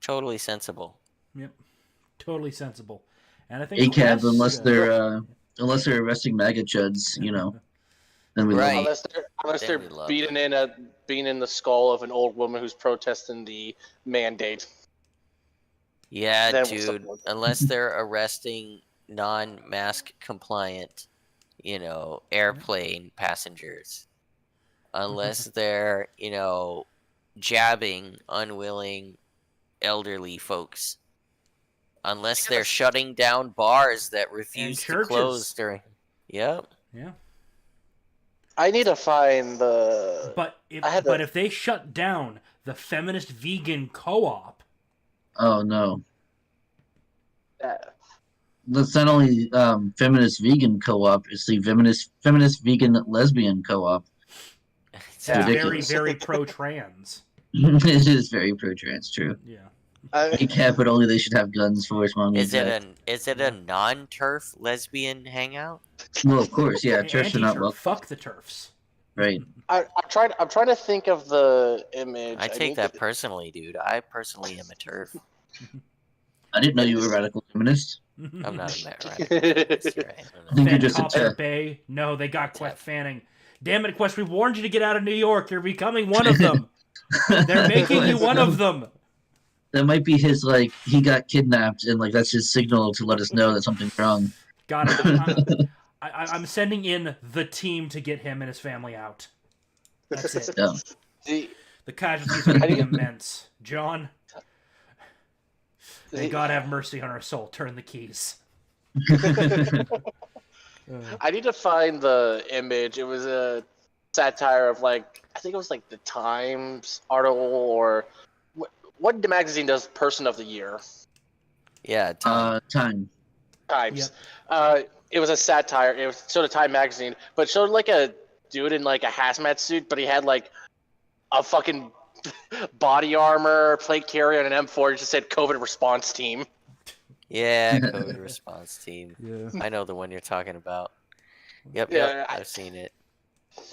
totally sensible? Yep, totally sensible. And I think ACAB, Quest, unless they're arresting MAGA chuds, then we love Right. them. Unless Then they're we love beating in the skull of an old woman who's protesting the mandate. Yeah, Then we'll dude. support them. Unless they're arresting non-mask compliant, airplane passengers. Unless they're, jabbing unwilling elderly folks. Unless they're shutting down bars that refuse to churches. close during. Yep. Yeah, I need to find the. but if I had but to- if they shut down the feminist vegan co-op, Oh no, Uh, that's not only feminist vegan co-op; it's the feminist vegan lesbian co-op. it's Yeah. very Ridiculous. very pro-trans. It is very pro-trans, true. Yeah. ACAB, but only they should have guns for us, mommy. Is it a non-turf lesbian hangout? Well, of course, yeah. Turfs are not Anti-turf. welcome. Fuck the turfs. Right. I'm trying to think of the image. I take need that to- personally, dude. I personally am a turf. I didn't know you were a radical feminist. I'm not a right. You're right. I think you're Fan just a Copper turf. Bay. No, they got Quest Fanning. Damn it, Quest! We warned you to get out of New York. You're becoming one of them. They're making you one of them. That might be his he got kidnapped and that's his signal to let us know that something's wrong. Got it. I'm sending in the team to get him and his family out. That's it. Yeah. The casualties are going to be immense. John, may God have mercy on our soul. Turn the keys. I need to find the image. It was a satire of I think it was the Times article or what magazine does Person of the Year? Yeah, Tom. Time. Times. It was a satire. It showed a Time magazine, but it showed a dude in a hazmat suit, but he had a fucking body armor, plate carrier, and an M4. It just said COVID response team. Yeah, COVID response team. Yeah. I know the one you're talking about. Yep, Yeah, I've seen it.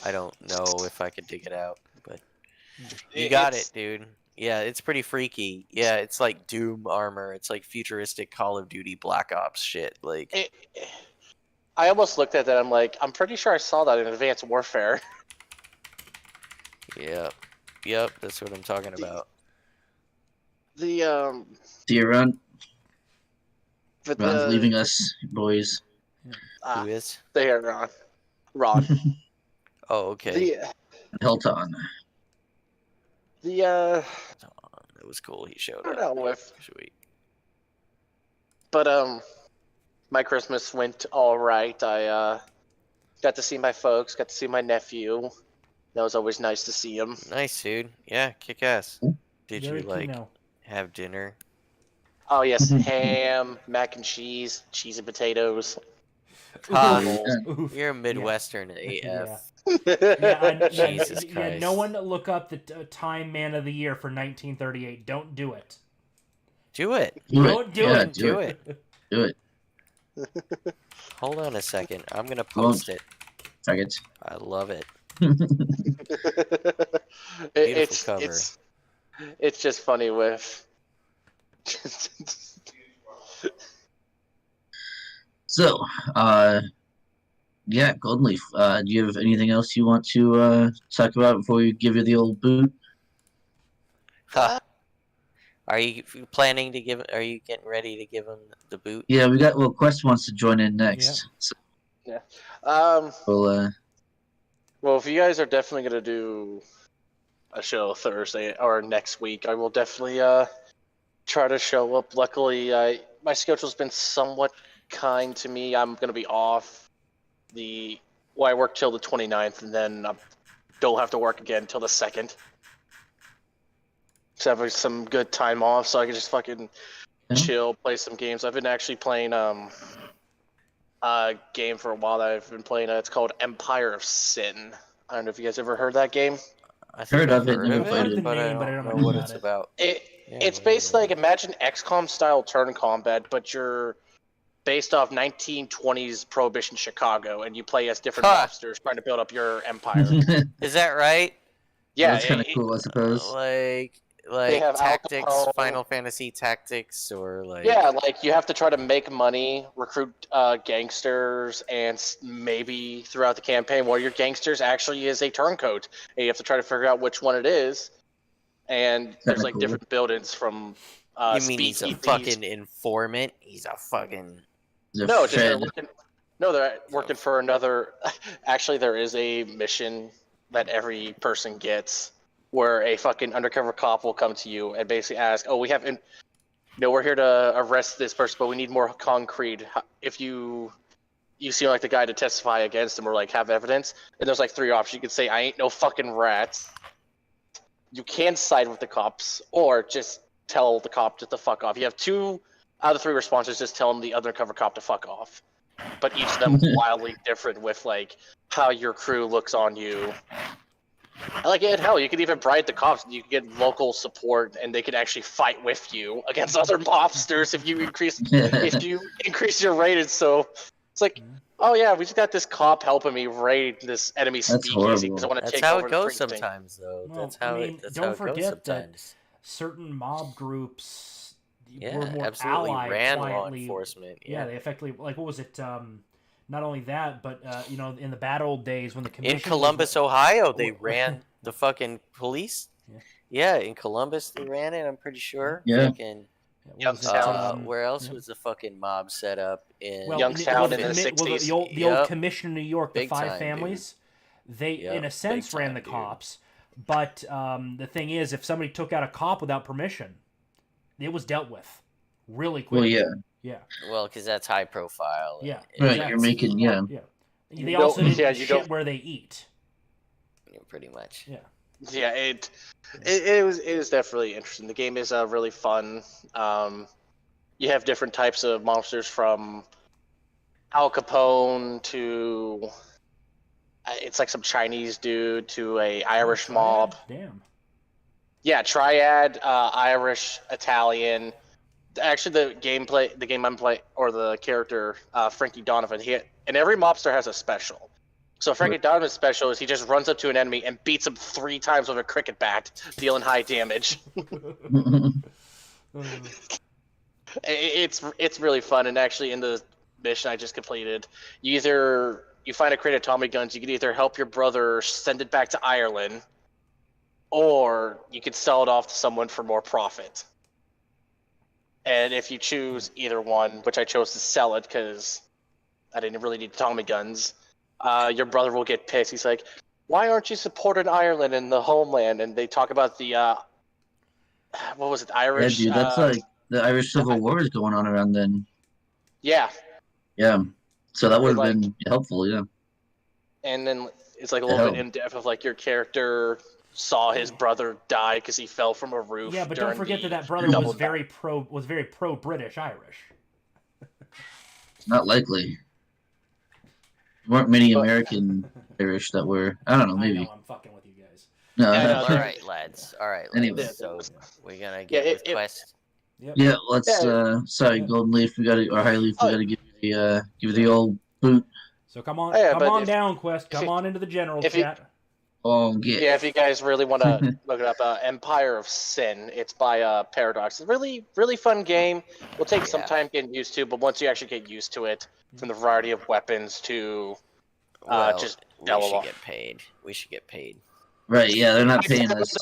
I don't know if I could dig it out, but you got it, dude. Yeah, it's pretty freaky. Yeah, it's like Doom armor. It's like futuristic Call of Duty Black Ops shit. I almost looked at that. I'm pretty sure I saw that in Advanced Warfare. Yep, that's what I'm talking about. The See you, Ron. but Ron's the leaving us, boys. Who is? there, Ron. Oh, okay. The That was cool. He showed I up. don't know if Sweet. but my Christmas went all right. I got to see my folks, got to see my nephew. That was always nice to see him. Nice, dude. Yeah, kick ass. Did Very you like Kino. have dinner? Oh yes, ham, mac and cheese, cheese and potatoes. Ha, Oof. you're a Midwestern AF. Jesus Christ. No one look up the Time Man of the Year for 1938. Don't do it. Do it. Don't do Yeah, it. Do it. Do it. Hold on a second. I'm gonna post it. Faggots. I love it. It's cover. it's just funny with. So, yeah, Golden Leaf. Do you have anything else you want to talk about before we give you the old boot? Ha. Are you planning to give? Are you getting ready to give him the boot? Yeah, we got. Well, Quest wants to join in next. So we'll. Well, if you guys are definitely gonna do a show Thursday or next week, I will definitely try to show up. Luckily, my schedule's been somewhat kind to me. I'm gonna be off I work till the 29th, and then I don't have to work again until the 2nd. So having some good time off, so I can just fucking chill, play some games. I've been actually playing a game for a while that I've been playing. It's called Empire of Sin. I don't know if you guys ever heard that game. I think Heard I've of it, never played it. but I don't know what it's about. It's based like, imagine XCOM style turn combat, but you're based off 1920s Prohibition Chicago, and you play as different mobsters trying to build up your empire. Is that right? Yeah, that's kind of cool, I suppose. Like have tactics, Al Capone. Final Fantasy Tactics, or like Yeah, like you have to try to make money, recruit gangsters, and maybe throughout the campaign, one of your gangsters actually is a turncoat, and you have to try to figure out which one it is. And there's like cool. different buildings from. You mean he's a fucking informant? He's a fucking No, just they're working for another. Actually, there is a mission that every person gets, where a fucking undercover cop will come to you and basically ask, "Oh, we're here to arrest this person, but we need more concrete. If you seem like the guy to testify against him or like have evidence." And there's like 3 options. You can say, "I ain't no fucking rat." You can side with the cops, or just tell the cop to fuck off. You have 2 out of the 3 responses. Just tell the undercover cop to fuck off. But each of them wildly different with like how your crew looks on you. Like, hell, you could even bribe the cops. You could get local support, and they could actually fight with you against other mobsters if you increase your rating. So it's like, oh yeah, we just got this cop helping me raid this enemy speakeasy because I want to take over. That's how it goes the thing. sometimes, though. Well, That's how it don't goes forget sometimes. that certain mob groups Yeah, were more absolutely allied ran law quietly. enforcement. Yeah, they effectively, like, what was it? Not only that, but in the bad old days when the commission in Columbus, Ohio, they ran the fucking police. Yeah, in Columbus they ran it. I'm pretty sure. Yeah. Fucking, Youngstown. where else was the fucking mob set up in Youngstown in the 60s. The old commission in New York, Big the 5 time, families, they Yep, in a sense big ran time, the dude. cops. But the thing is, if somebody took out a cop without permission, it was dealt with really quickly. Well, Yeah. Well, because that's high profile. Yeah. right. Exactly. You're making They don't- also didn't yeah, you shit don't- where they eat. Pretty much. Yeah. Yeah, it is definitely interesting. The game is really fun. You have different types of monsters, from Al Capone to it's like some Chinese dude to a Irish mob. Damn. Yeah, Triad, Irish, Italian. Actually, the game I'm playing, or the character Frankie Donovan, and every mobster has a special. So Frankie Donovan's special is he just runs up to an enemy and beats him 3 times with a cricket bat, dealing high damage. It's really fun, and actually in the mission I just completed, you find a crate of Tommy guns. You can either help your brother send it back to Ireland, or you could sell it off to someone for more profit. And if you choose either one, which I chose to sell it because I didn't really need Tommy guns, your brother will get pissed. He's like, "Why aren't you supporting Ireland and the homeland?" And they talk about the what was it, Irish? Yeah, dude, that's like the Irish Civil War is going on around then. Yeah, Yeah. So that would have Like- been helpful. Yeah. And then it's like a The little bit hell? in depth of like your character saw his brother die because he fell from a roof. Yeah, but don't during forget the that brother double was very pro British Irish. It's not likely. There weren't many But- American Irish that were. I don't know. I Maybe. know I'm fucking with you guys. No. Yeah, I know. All right, lads. All right, lads. Anyway. So we're gonna get with Quest. Yep. Yeah. Let's. Yeah. Sorry, Yeah. Golden Leaf. We got to, or High Leaf. We Oh. got to give you the old boot. So come on, Yeah, come but on if- down, Quest. Come on into the general if you- chat. Oh, get. Yeah, if you guys really want to look it up, Empire of Sin. It's by Paradox. It's a really, really fun game. Will take some Yeah. time getting used to, but once you actually get used to it, from the variety of weapons to Well, just we delve should off. get paid. We should get paid. Right. Yeah. They're not paying Yeah, us.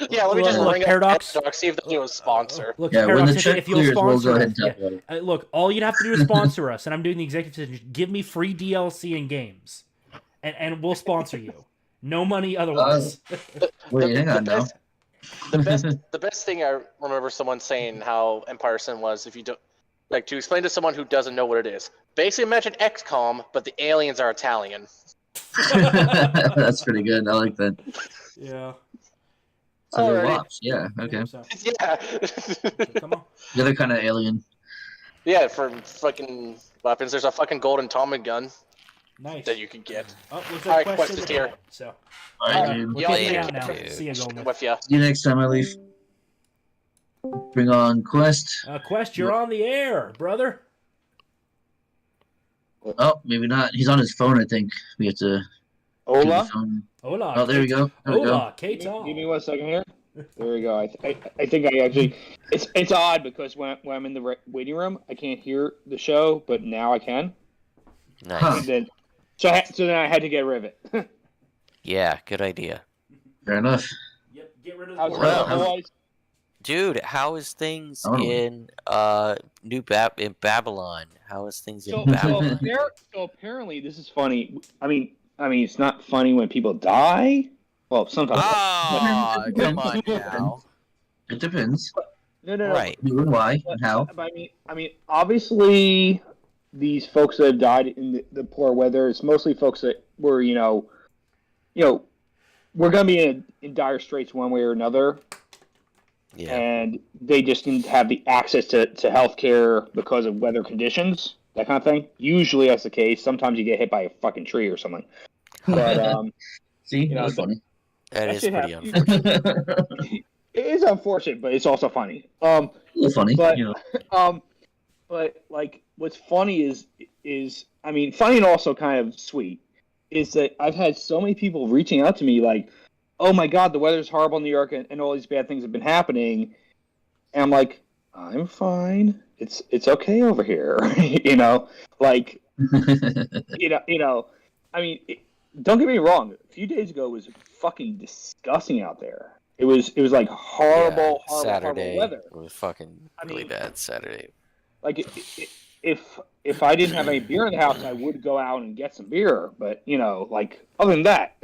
Yeah, let me just Look, ring Paradox. up Paradox, see if they do a sponsor. Look, Yeah. When Paradox, the check if you'll clears, we'll sponsor go ahead us, and talk yeah. about it. Look, all you'd have to do is sponsor us, and I'm doing the executive decision. Give me free DLC and games, and we'll sponsor you. No money otherwise. Wait, hang on now. The best thing I remember someone saying how Empire of Sin was, if you don't like to explain to someone who doesn't know what it is. Basically, imagine XCOM, but the aliens are Italian. That's pretty good. I like that. Yeah. So they're Alrighty. wops. Yeah. Okay. So, Yeah. come on. The other kind of alien. Yeah, for fucking weapons, there's a fucking golden Tommy gun Nice. that you can get. Oh, looks Alright, like Quest Quest is in the here. chat, so All right, Alright, dude. we're Yeah, taking it later, out now. dude. See ya, Golden. With ya. See you next time, I leave. Bring on Quest. Quest, you're on the air, brother. Oh, maybe not. He's on his phone, I think. We have to. do the Hola. phone. Hola. Oh, there we go. There we go. Hola, Kate. Give me 1 second here. There we go. I think I actually. It's odd because when I'm in the waiting room, I can't hear the show, but now I can. Nice. Huh. And then, so then I had to get rid of it. Yeah, good idea. Fair enough. Yep, get rid of How's the Well, otherwise? Dude, how is things Oh. in in Babylon? How is things in So, Babylon? so apparently this is funny. I mean, it's not funny when people die. Well, sometimes. Oh, come on now. It depends. No. Right. Who and why and how. But I mean, obviously, these folks that have died in the poor weather, it's mostly folks that were, we're going to be in dire straits one way or another, Yeah. and they just didn't have the access to health care because of weather conditions, that kind of thing. Usually that's the case. Sometimes you get hit by a fucking tree or something. But See, You know, that's funny. That that is shit pretty happens. unfortunate. it is unfortunate, but it's also funny. A little funny, But- you know. But like, what's funny is I mean, funny and also kind of sweet is that I've had so many people reaching out to me like, "Oh my God, the weather's horrible in New York, and all these bad things have been happening," and I'm like, "I'm fine. It's okay over here," like I mean, don't get me wrong. A few days ago it was fucking disgusting out there. It was like horrible, Yeah, horrible Saturday weather. was fucking I really mean- bad Saturday. Like if I didn't have any beer in the house, I would go out and get some beer. But like other than that,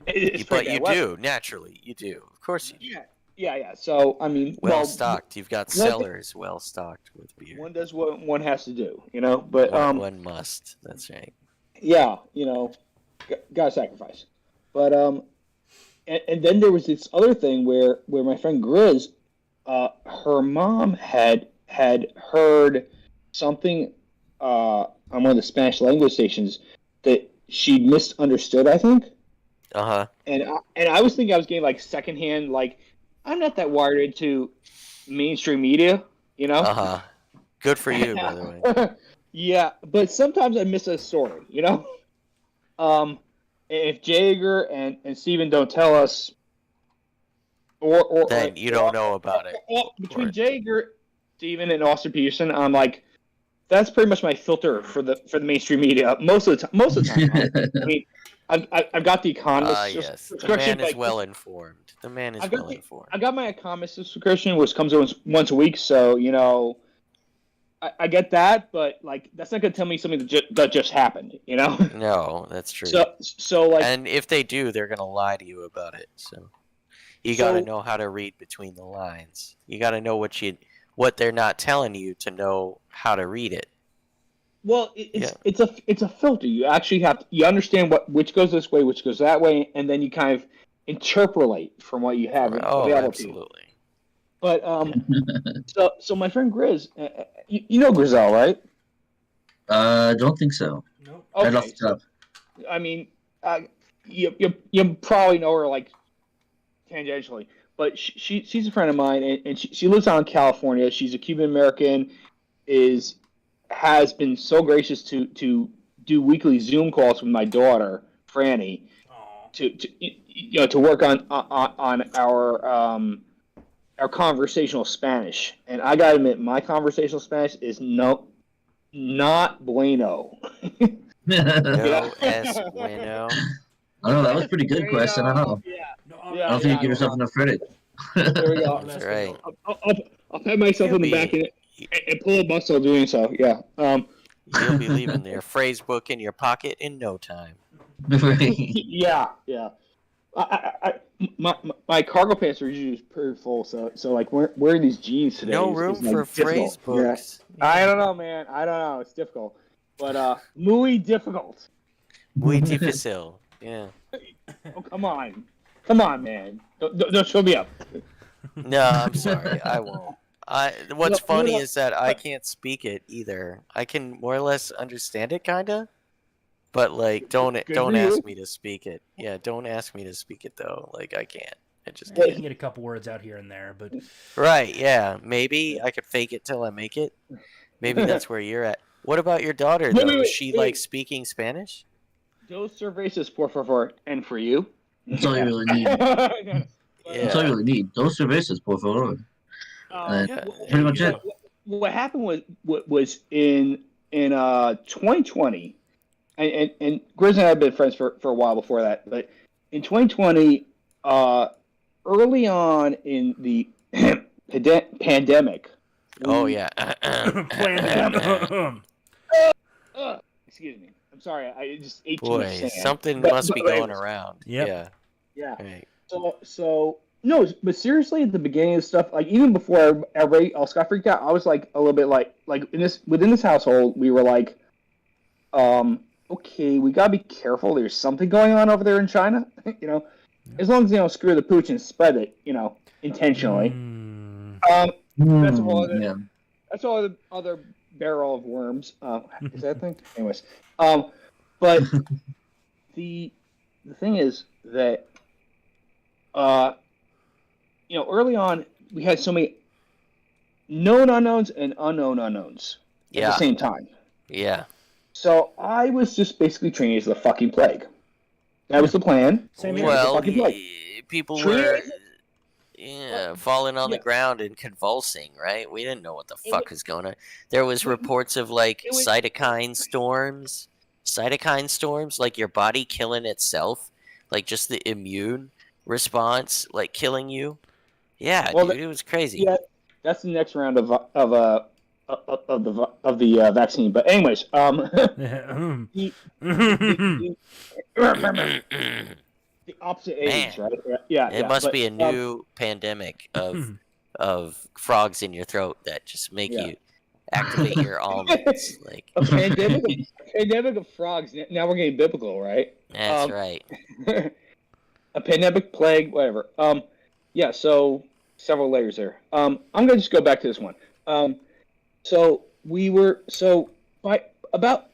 it's But pretty you bad weather. do, naturally. You do. Of course you do. Yeah. So I mean, Well stocked. You've got one thing- cellars well stocked with beer. one does what one has to do, But One must. That's right. yeah, gotta sacrifice. But and then there was this other thing where my friend Grizz, her mom had heard something on one of the Spanish language stations that she misunderstood, I think. Uh-huh. And I was thinking I was getting like secondhand, like I'm not that wired into mainstream media, Uh-huh. Good for you, by the way. Yeah, but sometimes I miss a story, If Jaeger and Steven don't tell us, or Then you don't know about it. Between Or- Jaeger, Steven, and Austin Peterson, I'm like, that's pretty much my filter for the mainstream media most of the time. I mean, I've got the Economist Yes. The subscription. man is like, well informed. The man is I've got well the- informed. I got my Economist subscription, which comes once a week. So I get that, but like that's not gonna tell me something that just happened. No, that's true. So like, And if they do, they're gonna lie to you about it. So you gotta know how to read between the lines. You gotta know what they're not telling you to know how to read it. Well, it's a filter. You actually you understand which goes this way, which goes that way, and then you kind of interpolate from what you have available to you. Absolutely. But so my friend Grizz, you know Grizel, right? I don't think so. Nope. I Okay, lost it up. I mean, you probably know her like tangentially, but she's a friend of mine, and she lives out in California. She's a Cuban American, has been so gracious to do weekly Zoom calls with my daughter Franny to work on our conversational Spanish. And I gotta admit, my conversational Spanish is not bueno. No es bueno. I don't know. That was a pretty good question. I don't know. I don't think you give yourself enough credit. There we go. That's right. I'll pat myself on the back and pull a muscle doing so. Yeah. You'll be leaving your phrase book in your pocket in no time. Yeah. My cargo pants are usually pretty full, so like wearing these jeans today. No is room like for difficult. phrase books. Yeah. I don't know, man. I don't know. It's difficult, but muy difficult. Muy difícil. Yeah. Oh, come on, man. Don't show me up. No, I'm sorry. I won't. What's funny is that I can't speak it either. I can more or less understand it, kinda. But like, don't ask me to speak it. Yeah, don't ask me to speak it though. Like, I can't. I just You can't. can get a couple words out here and there, but Right? Yeah. Maybe I could fake it till I make it. Maybe that's where you're at. What about your daughter though? Is she like speaking Spanish? Dos cervezas, por favor, and for you. That's all you really need. That's all you really need. Those cervezas, por favor. Pretty much it. What happened was in 2020, and Grizz and I have been friends for a while before that, but in 2020, early on in the pandemic. Oh yeah. Excuse me. I'm sorry. I just ate too Boy, much sand. something must be going around. Yep. Yeah. Right. So no, but seriously, at the beginning of stuff, like even before everybody else got freaked out, I was like a little bit like within this household, we were like, okay, we gotta be careful. There's something going on over there in China, as long as you don't screw the pooch and spread it, intentionally. That's a whole other. That's a whole other barrel of worms. Is that a thing? Anyways, but the thing is that early on we had so many known unknowns and unknown unknowns at the same time. Yeah. So I was just basically trained as the fucking plague. That was the plan. Same here. Well, fucking plague. people were falling on the ground and convulsing, right? We didn't know what the fuck was going on. There was reports of like cytokine storms, like your body killing itself, like just the immune response, like killing you. Yeah, dude, it was crazy. Yeah, that's the next round of the vaccine. But anyways, the opposite age, right? Yeah. It must be a new pandemic of frogs in your throat that just make you activate your almonds. Like a pandemic of frogs. Now we're getting biblical, right? That's right. A pandemic, plague, whatever. Yeah. So several layers there. I'm gonna just go back to this one. So by about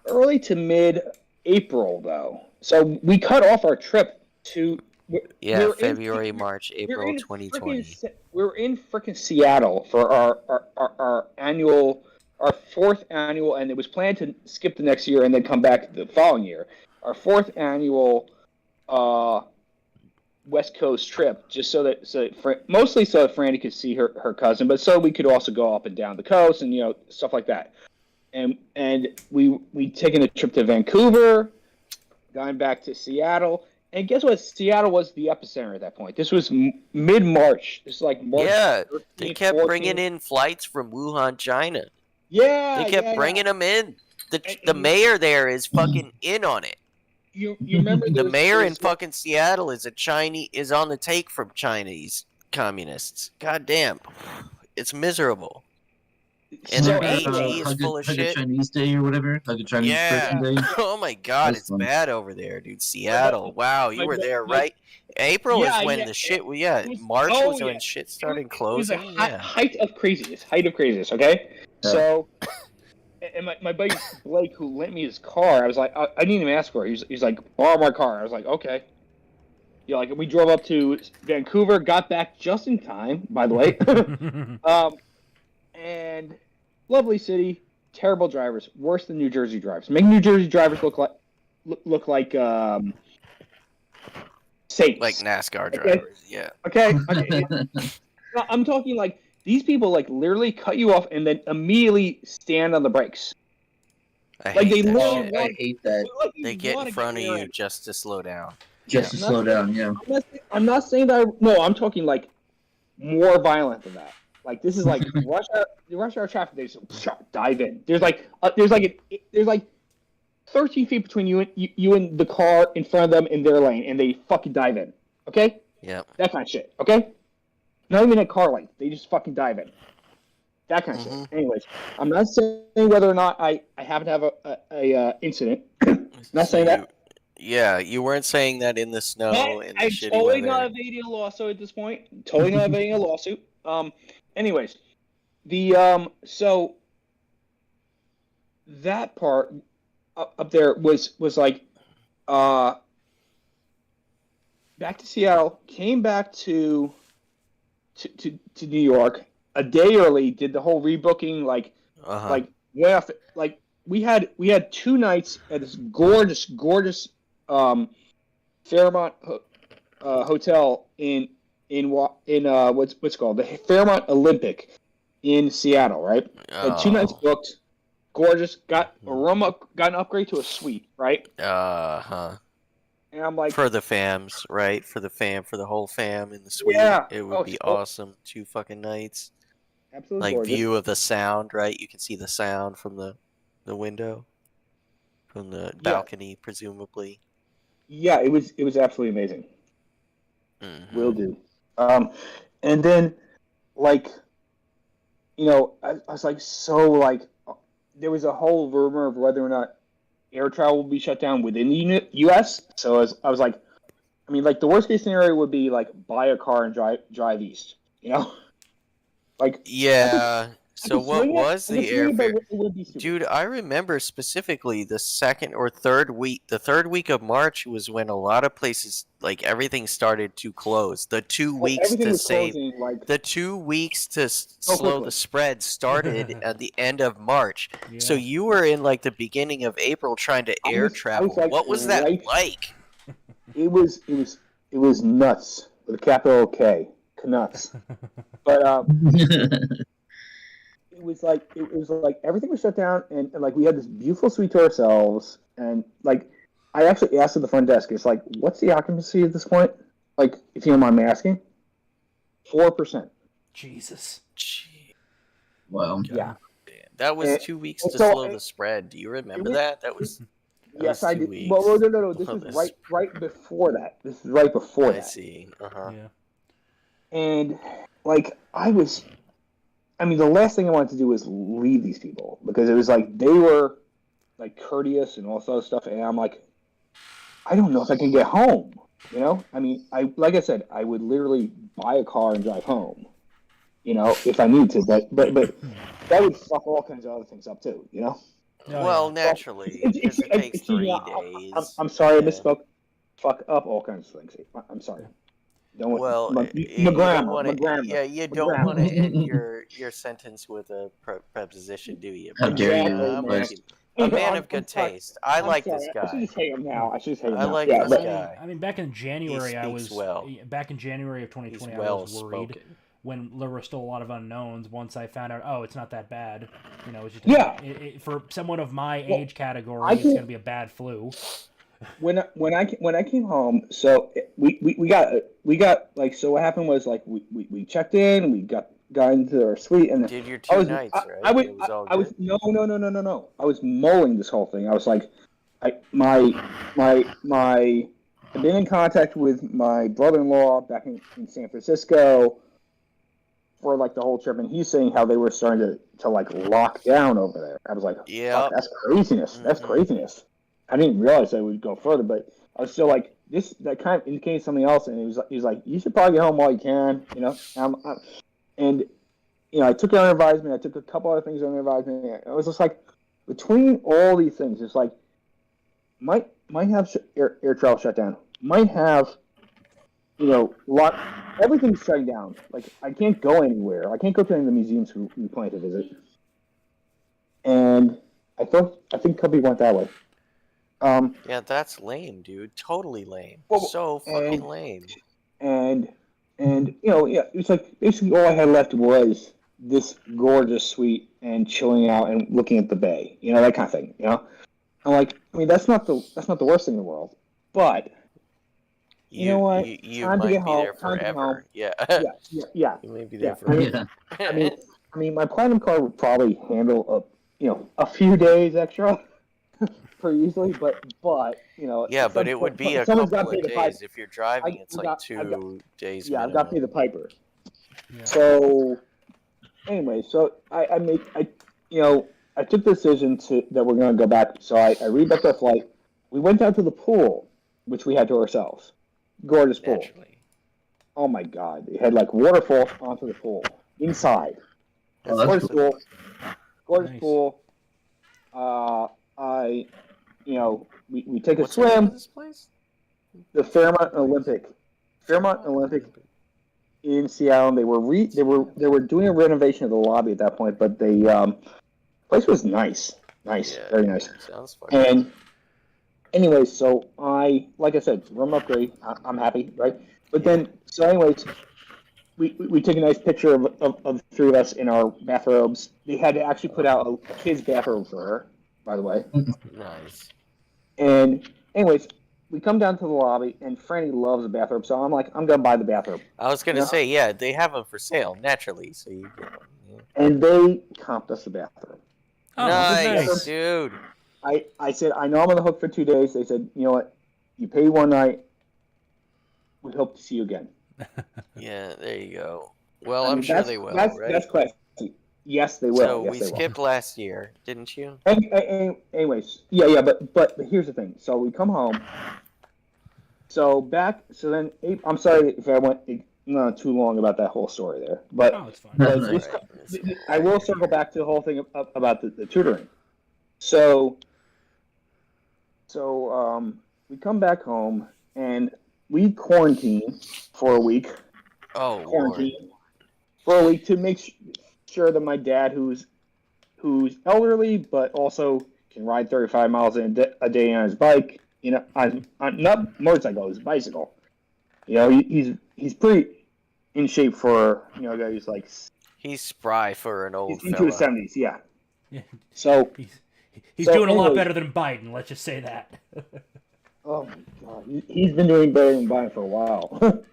early to mid April though. So we cut off our trip to February, March, April 2020. We were in freaking Seattle for our fourth annual, and it was planned to skip the next year and then come back the following year. Our fourth annual West Coast trip, just mostly so that Franny could see her cousin, but so we could also go up and down the coast and stuff like that. And we taken a trip to Vancouver, gone back to Seattle, and guess what? Seattle was the epicenter at that point. This was mid-March. This is like March. Yeah, 13th, they kept 14th. bringing in flights from Wuhan, China. Yeah, they kept bringing them in. The mayor there is fucking in on it. You remember the mayor in fucking Seattle is is on the take from Chinese communists. God damn, it's miserable. And So their AG anyway, is full of Hug a shit. Chinese Day or whatever, like a Chinese Yeah. person day. Oh my God, That's it's fun. bad over there, dude. Seattle. Wow, you were there, my- right? April is yeah, when yeah. the shit. Well, yeah, It was- March oh, was when yeah. shit started It was a closing. Yeah. height of craziness. Height of craziness. Okay. Yeah. So, and my buddy Blake, who lent me his car, I was like, I need him to ask for it. He's like, borrow my car. I was like, okay. Yeah, like we drove up to Vancouver, got back just in time, by the way. And lovely city, terrible drivers, worse than New Jersey drivers. Make New Jersey drivers look like saints. Like NASCAR Okay. drivers. Yeah. Okay. I'm talking like these people like literally cut you off and then immediately stand on the brakes. I Like, hate they that literally shit. I hate that. Like, They get wanna in front of near you it. just to slow down. Just to slow down, yeah. I'm not saying that. No, I'm talking like more violent than that. Like this is like rush hour traffic. They just dive in. There's like 13 feet between you and the car in front of them in their lane, and they fucking dive in. Okay, Yep. that kind of shit. Okay, not even at car length. They just fucking dive in. That kind of shit. Anyways, I'm not saying whether or not I happen to have a incident. Not saying that. Yeah, you weren't saying that in the snow and the I'm shitty totally weather. not evading a lawsuit at this point. Totally not evading a lawsuit. Anyways, the so that part up there was like back to Seattle, came back to New York a day early, did the whole rebooking, like way off. Like we had 2 nights at this gorgeous Fairmont hotel in what's called the Fairmont Olympic in Seattle, right? Had 2 nights booked, gorgeous. Got an upgrade to a suite, right? And I'm like, For the fams, right? For the whole fam in the suite. Yeah. It would be awesome. 2 fucking nights. absolutely Like gorgeous. view of the sound, right? You can see the sound from the window, from the balcony, presumably. Yeah, it was absolutely amazing. Mhm. Will do. And then, like, I was like, so like, there was a whole rumor of whether or not air travel will be shut down within the U.S. So I was like, I mean, like the worst case scenario would be like buy a car and drive east. Like Yeah. So what was the airfare? It would be stupid. Dude, I remember specifically the second or third week. The third week of March was when a lot of places, like everything, started to close. The 2 weeks Everything to was save, closing, like, the 2 weeks to slow quickly. the spread started at the end of March. Yeah. So you were in like the beginning of April trying to I air was, travel. like, What was that right- like? It was nuts with a capital K, nuts. But it was like everything was shut down, and like we had this beautiful suite to ourselves, and like I actually asked at the front desk, it's like, what's the occupancy at this point? Like, if you don't mind me asking, 4%. Jesus. Gee, Wow. Yeah. that was And- 2 weeks and to so slow it- the spread. Do you remember was- that? That was. Yes, was I 2 did. weeks. Well, no. This Well, was this- right before that. This is right before I that. see. Yeah. And like the last thing I wanted to do was leave these people, because it was like they were like courteous and all this other stuff, and I'm like, I don't know if I can get home. I mean, like I said, I would literally buy a car and drive home, if I need to. But that would fuck all kinds of other things up too, Oh, Well, yeah. naturally, because it takes excuse 3 me, days. I'm sorry, I Yeah. misspoke. Fuck up all kinds of things. I'm sorry. Don't Well, my you don't grandma, want my to. grandma. Yeah, you My don't grandma. want to end your sentence with a preposition, do you? How But, dare you, I'm but- with you. A man of good I'm sorry. taste. I I'm like sorry. this I should guy. just hate him now. I like yeah, this but- guy. I mean, back in January, I speaks was well. back in January of He's 2020. I well was worried spoken. when there were still a lot of unknowns. Once I found out, oh, it's not that bad. It's just Yeah. for someone of my Well, age category, I it's can- going to be a bad flu. When I came home, so we got like, so what happened was like we checked in, we got into our suite, and Did your I 2 was nights, I, right? I was It was all I was good? no. I was mulling this whole thing. I was like, I've been in contact with my brother-in-law back in San Francisco. for like the whole trip, and he's saying how they were starting to like lock down over there. I was like, Yeah. fuck, that's craziness. That's craziness. I didn't realize that would go further, but I was still like, that kind of indicated something else, and he was like, you should probably get home while you can, you know. And you know, I took it under advisement. I took a couple other things under advisement. It was just like, between all these things, it's like, might have air travel shut down. Might have, you know, everything's shutting down. Like, I can't go anywhere. I can't go to any of the museums we plan to visit. And I think Cubby went that way. Yeah, that's lame, dude. Totally lame. Well, So fucking lame. And you know, yeah, it's like basically all I had left was this gorgeous suite and chilling out and looking at the bay, you know, that kind of thing. You know, I'm like, I mean, that's not the worst thing in the world, but you know what? You Time to might get be home. there Time to get home. forever. Yeah. Yeah. You may be there Yeah. forever. I mean, my platinum card would probably handle a few days extra pretty easily, but you know. Yeah, but it would be a someone's couple gotta of pay the piper. days. If you're driving, it's like 2 days. Yeah, I've got to pay the piper. Yeah. So anyway, so I took the decision that we're going to go back. So I rebooked our flight. We went down to the pool, which we had to ourselves. Gorgeous pool. Naturally. Oh my God! It had like waterfalls onto the pool inside. Oh, that's Gorgeous cool. pool. Gorgeous Nice. pool. We take a What's the name of swim. this place? The Fairmont Olympic in Seattle. They were doing a renovation of the lobby at that point, but the place was nice, Yeah, very nice. Sounds fun. And anyways, so like I said, room upgrade. I'm happy, right? But then, so anyways, we took a nice picture of the three of us in our bathrobes. They had to actually put out a kid's bathrobe for her, by the way. Nice. And anyways, we come down to the lobby, and Franny loves the bathrobe, so I'm like, I'm gonna buy the bathrobe. I was gonna Yeah. say, yeah, they have them for sale naturally, so you get one. Yeah. And they comped us the bathrobe. Oh, Nice, dude. I said, I know I'm on the hook for 2 days. They said, you know what? You pay one night. We hope to see you again. Yeah, there you go. Well, I I'm mean, sure that's- they will, that's, right? That's classy. Yes, they will. So yes, we they will. skipped last year, didn't you? Anyways, yeah, but here's the thing. So we come home. So then I'm sorry if I went too long about that whole story there, but Oh, it's fine. but That's this- Right. It's fine. I will circle back to the whole thing about the tutoring. So we come back home and we quarantine for a week. Oh, Lord. Quarantine for a week to make sure that my dad, who's elderly but also can ride 35 miles a day on his bike, you know, on not motorcycle, his bicycle. You know, he's pretty in shape for, you know, a guy who's like He's spry for an old he's into fella. his 70s, yeah. Yeah. So He's So doing a lot anyways- better than Biden. Let's just say that. oh my God, he's been doing better than Biden for a while.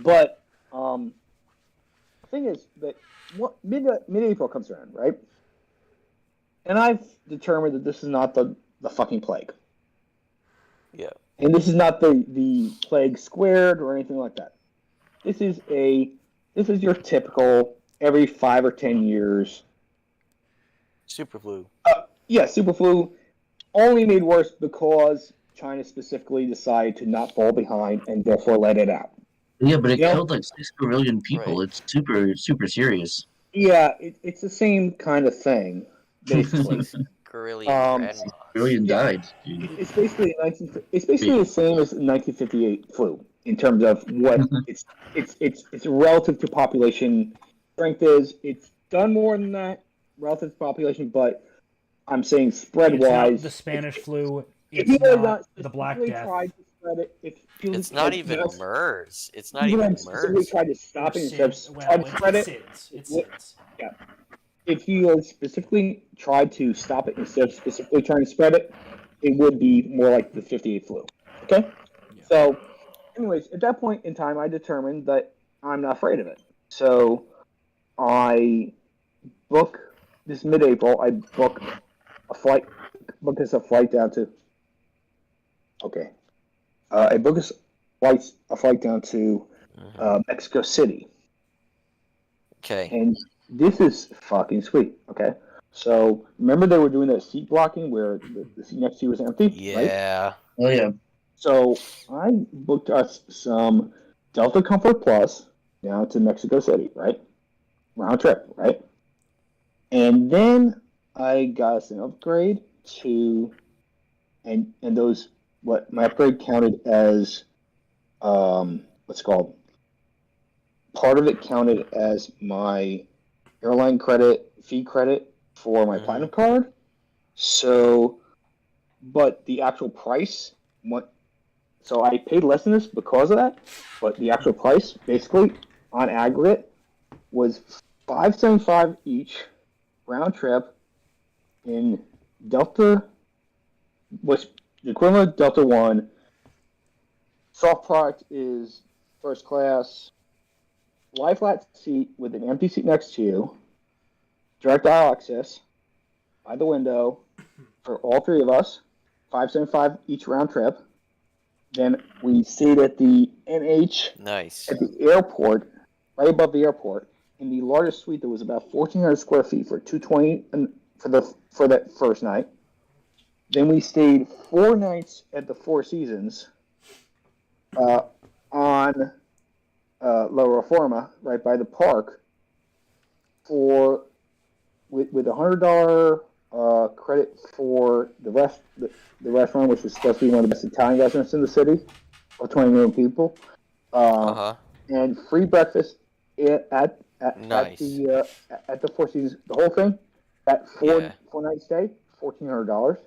But the thing is that mid-April comes around, right? And I've determined that this is not the fucking plague. Yeah. And this is not the plague squared or anything like that. This is your typical every 5 or 10 years. Super flu. Yeah, super flu, only made worse because China specifically decided to not fall behind and therefore let it out. Yeah, but it Yeah. killed like 6 million people. Right. It's super, super serious. Yeah, it's the same kind of thing, basically. Gorillion Um, Billion Yeah. died, dude. It's basically the same as the 1958 flu in terms of what it's relative to population strength is. It's done more than that relative to population, but I'm saying spread It's not wise. the Spanish flu. If It's people have not the Black specifically Death. tried to spread it, It's not even MERS. It's not People even have specifically MERS. tried to stop it instead of Well, tried to spread it's it. SIDS. It's SIDS. If you had specifically tried to stop it instead of specifically trying to spread it, it would be more like the 58 flu. Okay? Yeah. So, anyways, at that point in time, I determined that I'm not afraid of it. So, I book this mid-April. I book us a flight down to. Okay. I book us a flight down to Mexico City. Okay. And this is fucking sweet. Okay. So remember they were doing that seat blocking where the seat next to you was empty, right? Yeah. Oh yeah. So I booked us some Delta Comfort Plus down to Mexico City, right? Round trip, right? And then I got us an upgrade to, and those, what my upgrade counted as, what's it called? Part of it counted as my airline credit, fee credit for my Mhm. platinum card. So, but the actual price, what? So I paid less than this because of that. But the actual price, basically, on aggregate, was $575 each round trip in Delta, which the equivalent of Delta One. Soft product is first class, lie flat seat with an empty seat next to you, direct aisle access by the window for all three of us, $575 each round trip. Then we stayed at the NH Nice. at the airport, right above the airport, in the largest suite that was about 1,400 square feet for $220 for that first night. Then we stayed 4 nights at the Four Seasons on La Reforma, right by the park, for with $100 credit for the restaurant, which was supposed to be one of the best Italian restaurants in the city of 20 million people, Uh-huh. and free breakfast at Nice. the Four Seasons. The whole thing, that Yeah. 4 night stay, $1,400.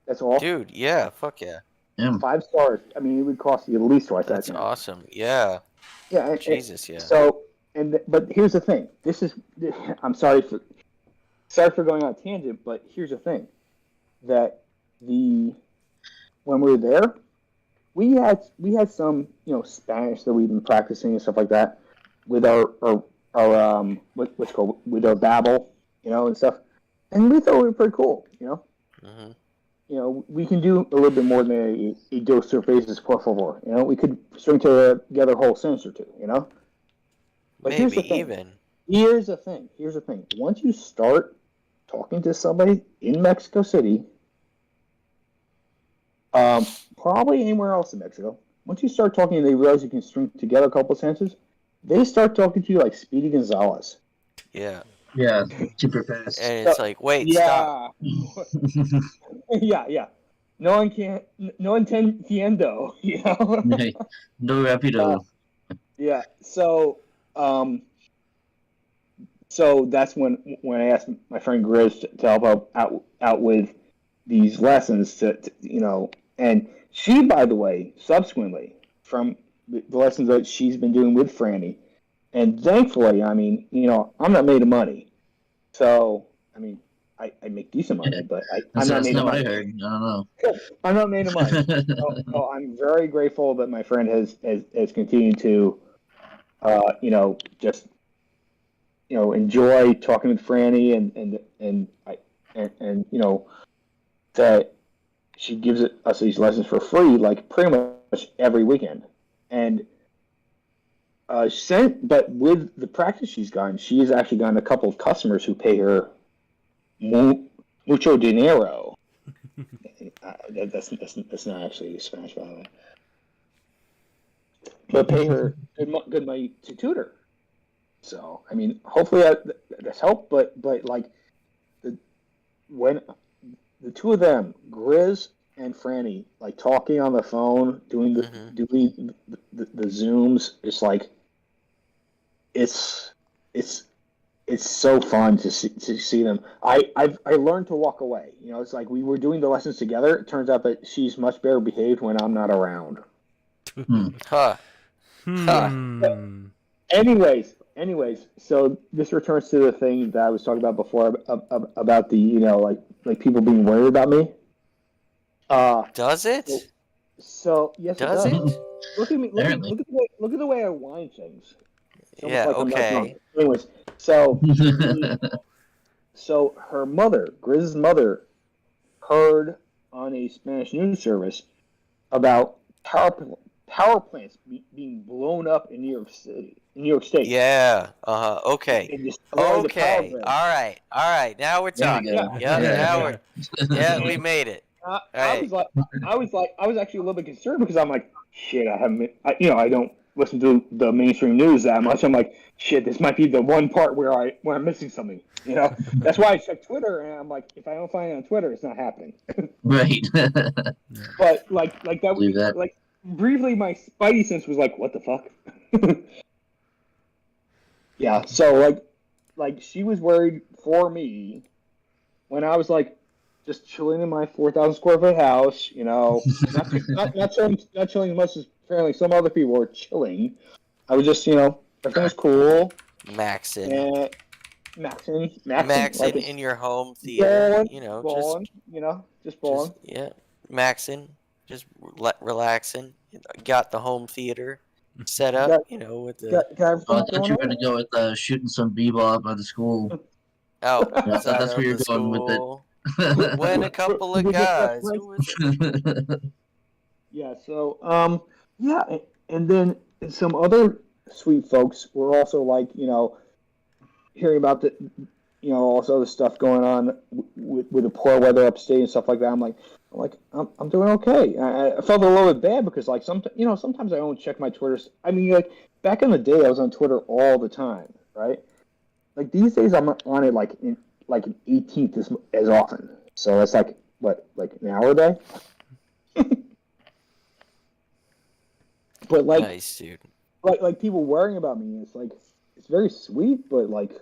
That's all. Dude, yeah, fuck yeah. Yeah. 5 stars. I mean, it would cost you at least twice That's that now. awesome. Yeah. Yeah. Jesus, yeah. So, but here's the thing. I'm sorry for going on a tangent, but here's the thing, that when we were there, we had some Spanish that we've been practicing and stuff like that with our what's called with our babble, and stuff, and we thought we were pretty cool. Mhm. We can do a little bit more than a dos cervezas por favor. We could string together a whole sentence or two. But here's the Maybe thing. even. Here's the thing. Once you start talking to somebody in Mexico City, probably anywhere else in Mexico, once you start talking and they realize you can string together a couple of sentences, they start talking to you like Speedy Gonzalez. Yeah. Yeah. Super fast. And it's like, wait, stop. Yeah. No entiendo, Hey, no rapido. Yeah. So that's when I asked my friend Grizz to help out with these lessons and she, by the way, subsequently from the lessons that she's been doing with Franny, and thankfully, I mean, I'm not made of money, so I mean, I make decent money, but I'm not That's made not of what I money. heard. I don't know. I'm not made of money. So I'm very grateful that my friend has continued to, just enjoy talking with Franny and that she gives us these lessons for free, like pretty much every weekend. And but with the practice she's gotten, she has actually gotten a couple of customers who pay her mucho dinero. That's not actually Spanish, by the way. But pay her good money to tutor. So I mean, hopefully that's helped. But like when the two of them, Grizz and Franny, like talking on the phone, doing the Zooms, it's like it's so fun to see them. I learned to walk away. It's like we were doing the lessons together. It turns out that she's much better behaved when I'm not around. Huh. Anyways, so this returns to the thing that I was talking about before about the like people being worried about me. Does it? So yes, Does it does. it? Look at me. Apparently. Look at the way I wind things. It's almost Yeah, like I'm not okay. drunk. Anyways, so her mother, Grizz's mother, heard on a Spanish news service about power plants being blown up in New York City, in New York State. Yeah. Okay. They destroyed the power Okay. grid. All right. Now we're There we talking. go. Yeah. Yeah. Now we're. Yeah, we made it. I Right. I was actually a little bit concerned because I'm like, shit, I don't listen to the mainstream news that much. I'm like, shit, this might be the one part where I'm missing something. That's why I check Twitter, and I'm like, if I don't find it on Twitter, it's not happening. Right. But like that, Believe that. like briefly, my spidey sense was like, what the fuck? Yeah. So like she was worried for me when I was like just chilling in my 4,000 square foot house, not chilling as much as apparently some other people were chilling. I was just, everything was cool. Maxing. And maxing Maxing like in your home theater. balling, just balling. Yeah. Maxing. Just relaxing. Got the home theater set up. With the. Got I everything thought you going were going to go with shooting some bebop on the school. Oh, Yeah, outside that's of where you're the going with it. school. When a couple of guys. Who was it? Yeah. So yeah, and then some other sweet folks were also like, hearing about also the stuff going on with the poor weather upstate and stuff like that. I'm doing okay. I felt a little bit bad because like sometimes I don't check my Twitter. I mean, like back in the day, I was on Twitter all the time, right? Like these days, I'm on it like an 18th as often. So it's like like an hour a day. But like, Nice, dude. like people worrying about me, it's very sweet, but like,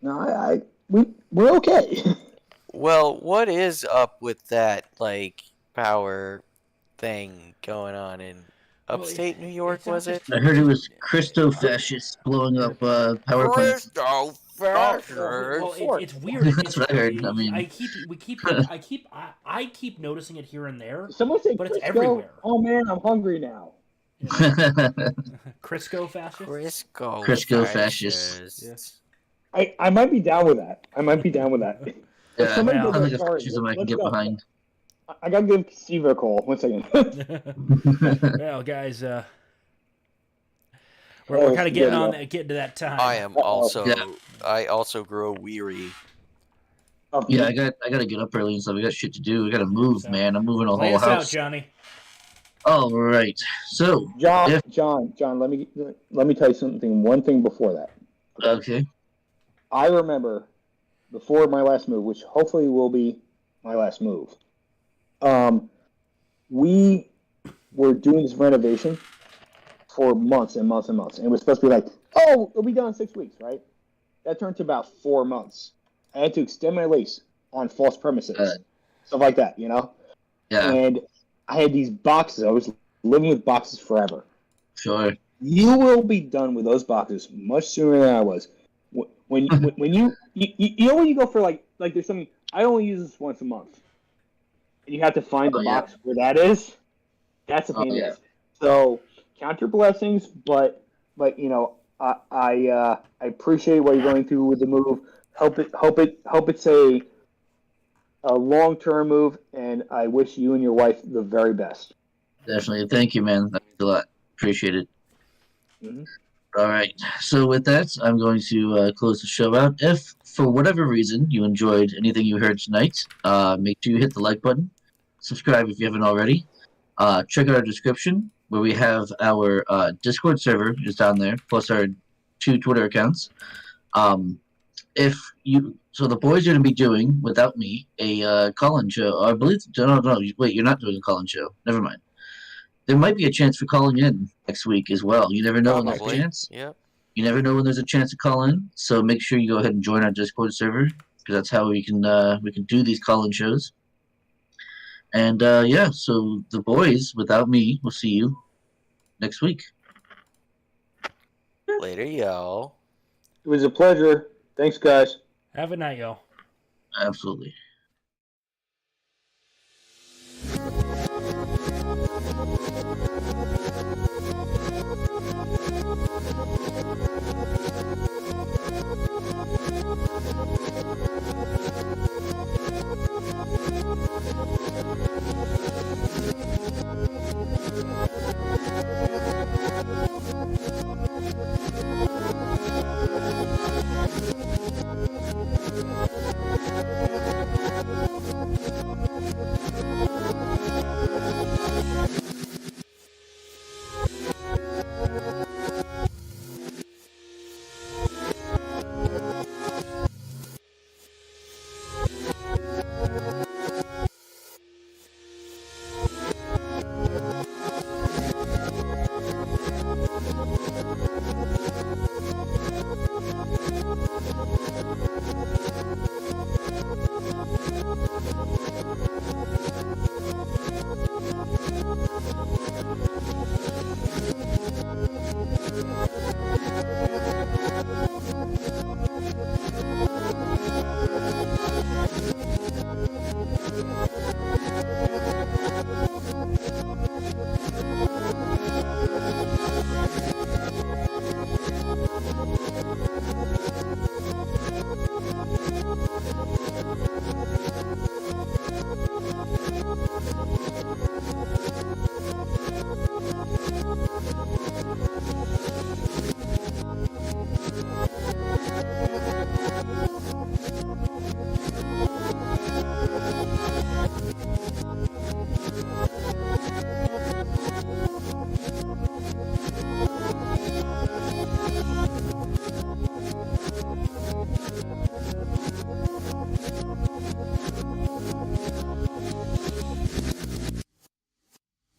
no, we're okay. Well, what is up with that power thing going on in upstate New York? Was it? I heard it was Christo fascists blowing up power plants. Crystal Well, Fascist. it's weird. That's what I heard. I mean, I keep noticing it here and there. Someone say But it's Crisco. everywhere. Oh man, I'm hungry now. Crisco fascists. Crisco fascists. Yes. I might be down with that. If somebody yeah. does I that, think it's sorry, fascism I can let's get go. behind. I gotta give Steve a call. 1 second. Well, guys, we're kind of getting to that time. I am also. Yeah. I also grow weary. Yeah, I got to get up early and stuff. I got shit to do. I got to move, man. I'm moving a Play whole us out, house. Johnny. All right. So, John, let me tell you something. One thing before that. okay. I remember before my last move, which hopefully will be my last move. We were doing this renovation for months and months and months, and it was supposed to be like, oh, it'll be done in 6 weeks, right? That turned to about 4 months. I had to extend my lease on false premises, stuff like that, Yeah. And I had these boxes. I was living with boxes forever. Sure. You will be done with those boxes much sooner than I was. When you when you go for like there's something, I only use this once a month, and you have to find the box where that is. That's a pain in the ass. So count your blessings, but I appreciate what you're going through with the move. Hope it's a long-term move, and I wish you and your wife the very best. Definitely. Thank you, man. That means a lot. Appreciate it. Mm-hmm. All right. So with that, I'm going to close the show out. If for whatever reason you enjoyed anything you heard tonight, make sure you hit the like button. Subscribe if you haven't already. Check out our description where we have our Discord server is down there, plus our 2 Twitter accounts. So the boys are going to be doing, without me, a call-in show. I believe. No, wait, you're not doing a call-in show. Never mind. There might be a chance for calling in next week as well. You never know when there's a chance. Yep. You never know when there's a chance to call in. So make sure you go ahead and join our Discord server because that's how we can do these call-in shows. And so the boys, without me, will see you next week. Later, y'all. It was a pleasure. Thanks, guys. Have a night, y'all. Absolutely.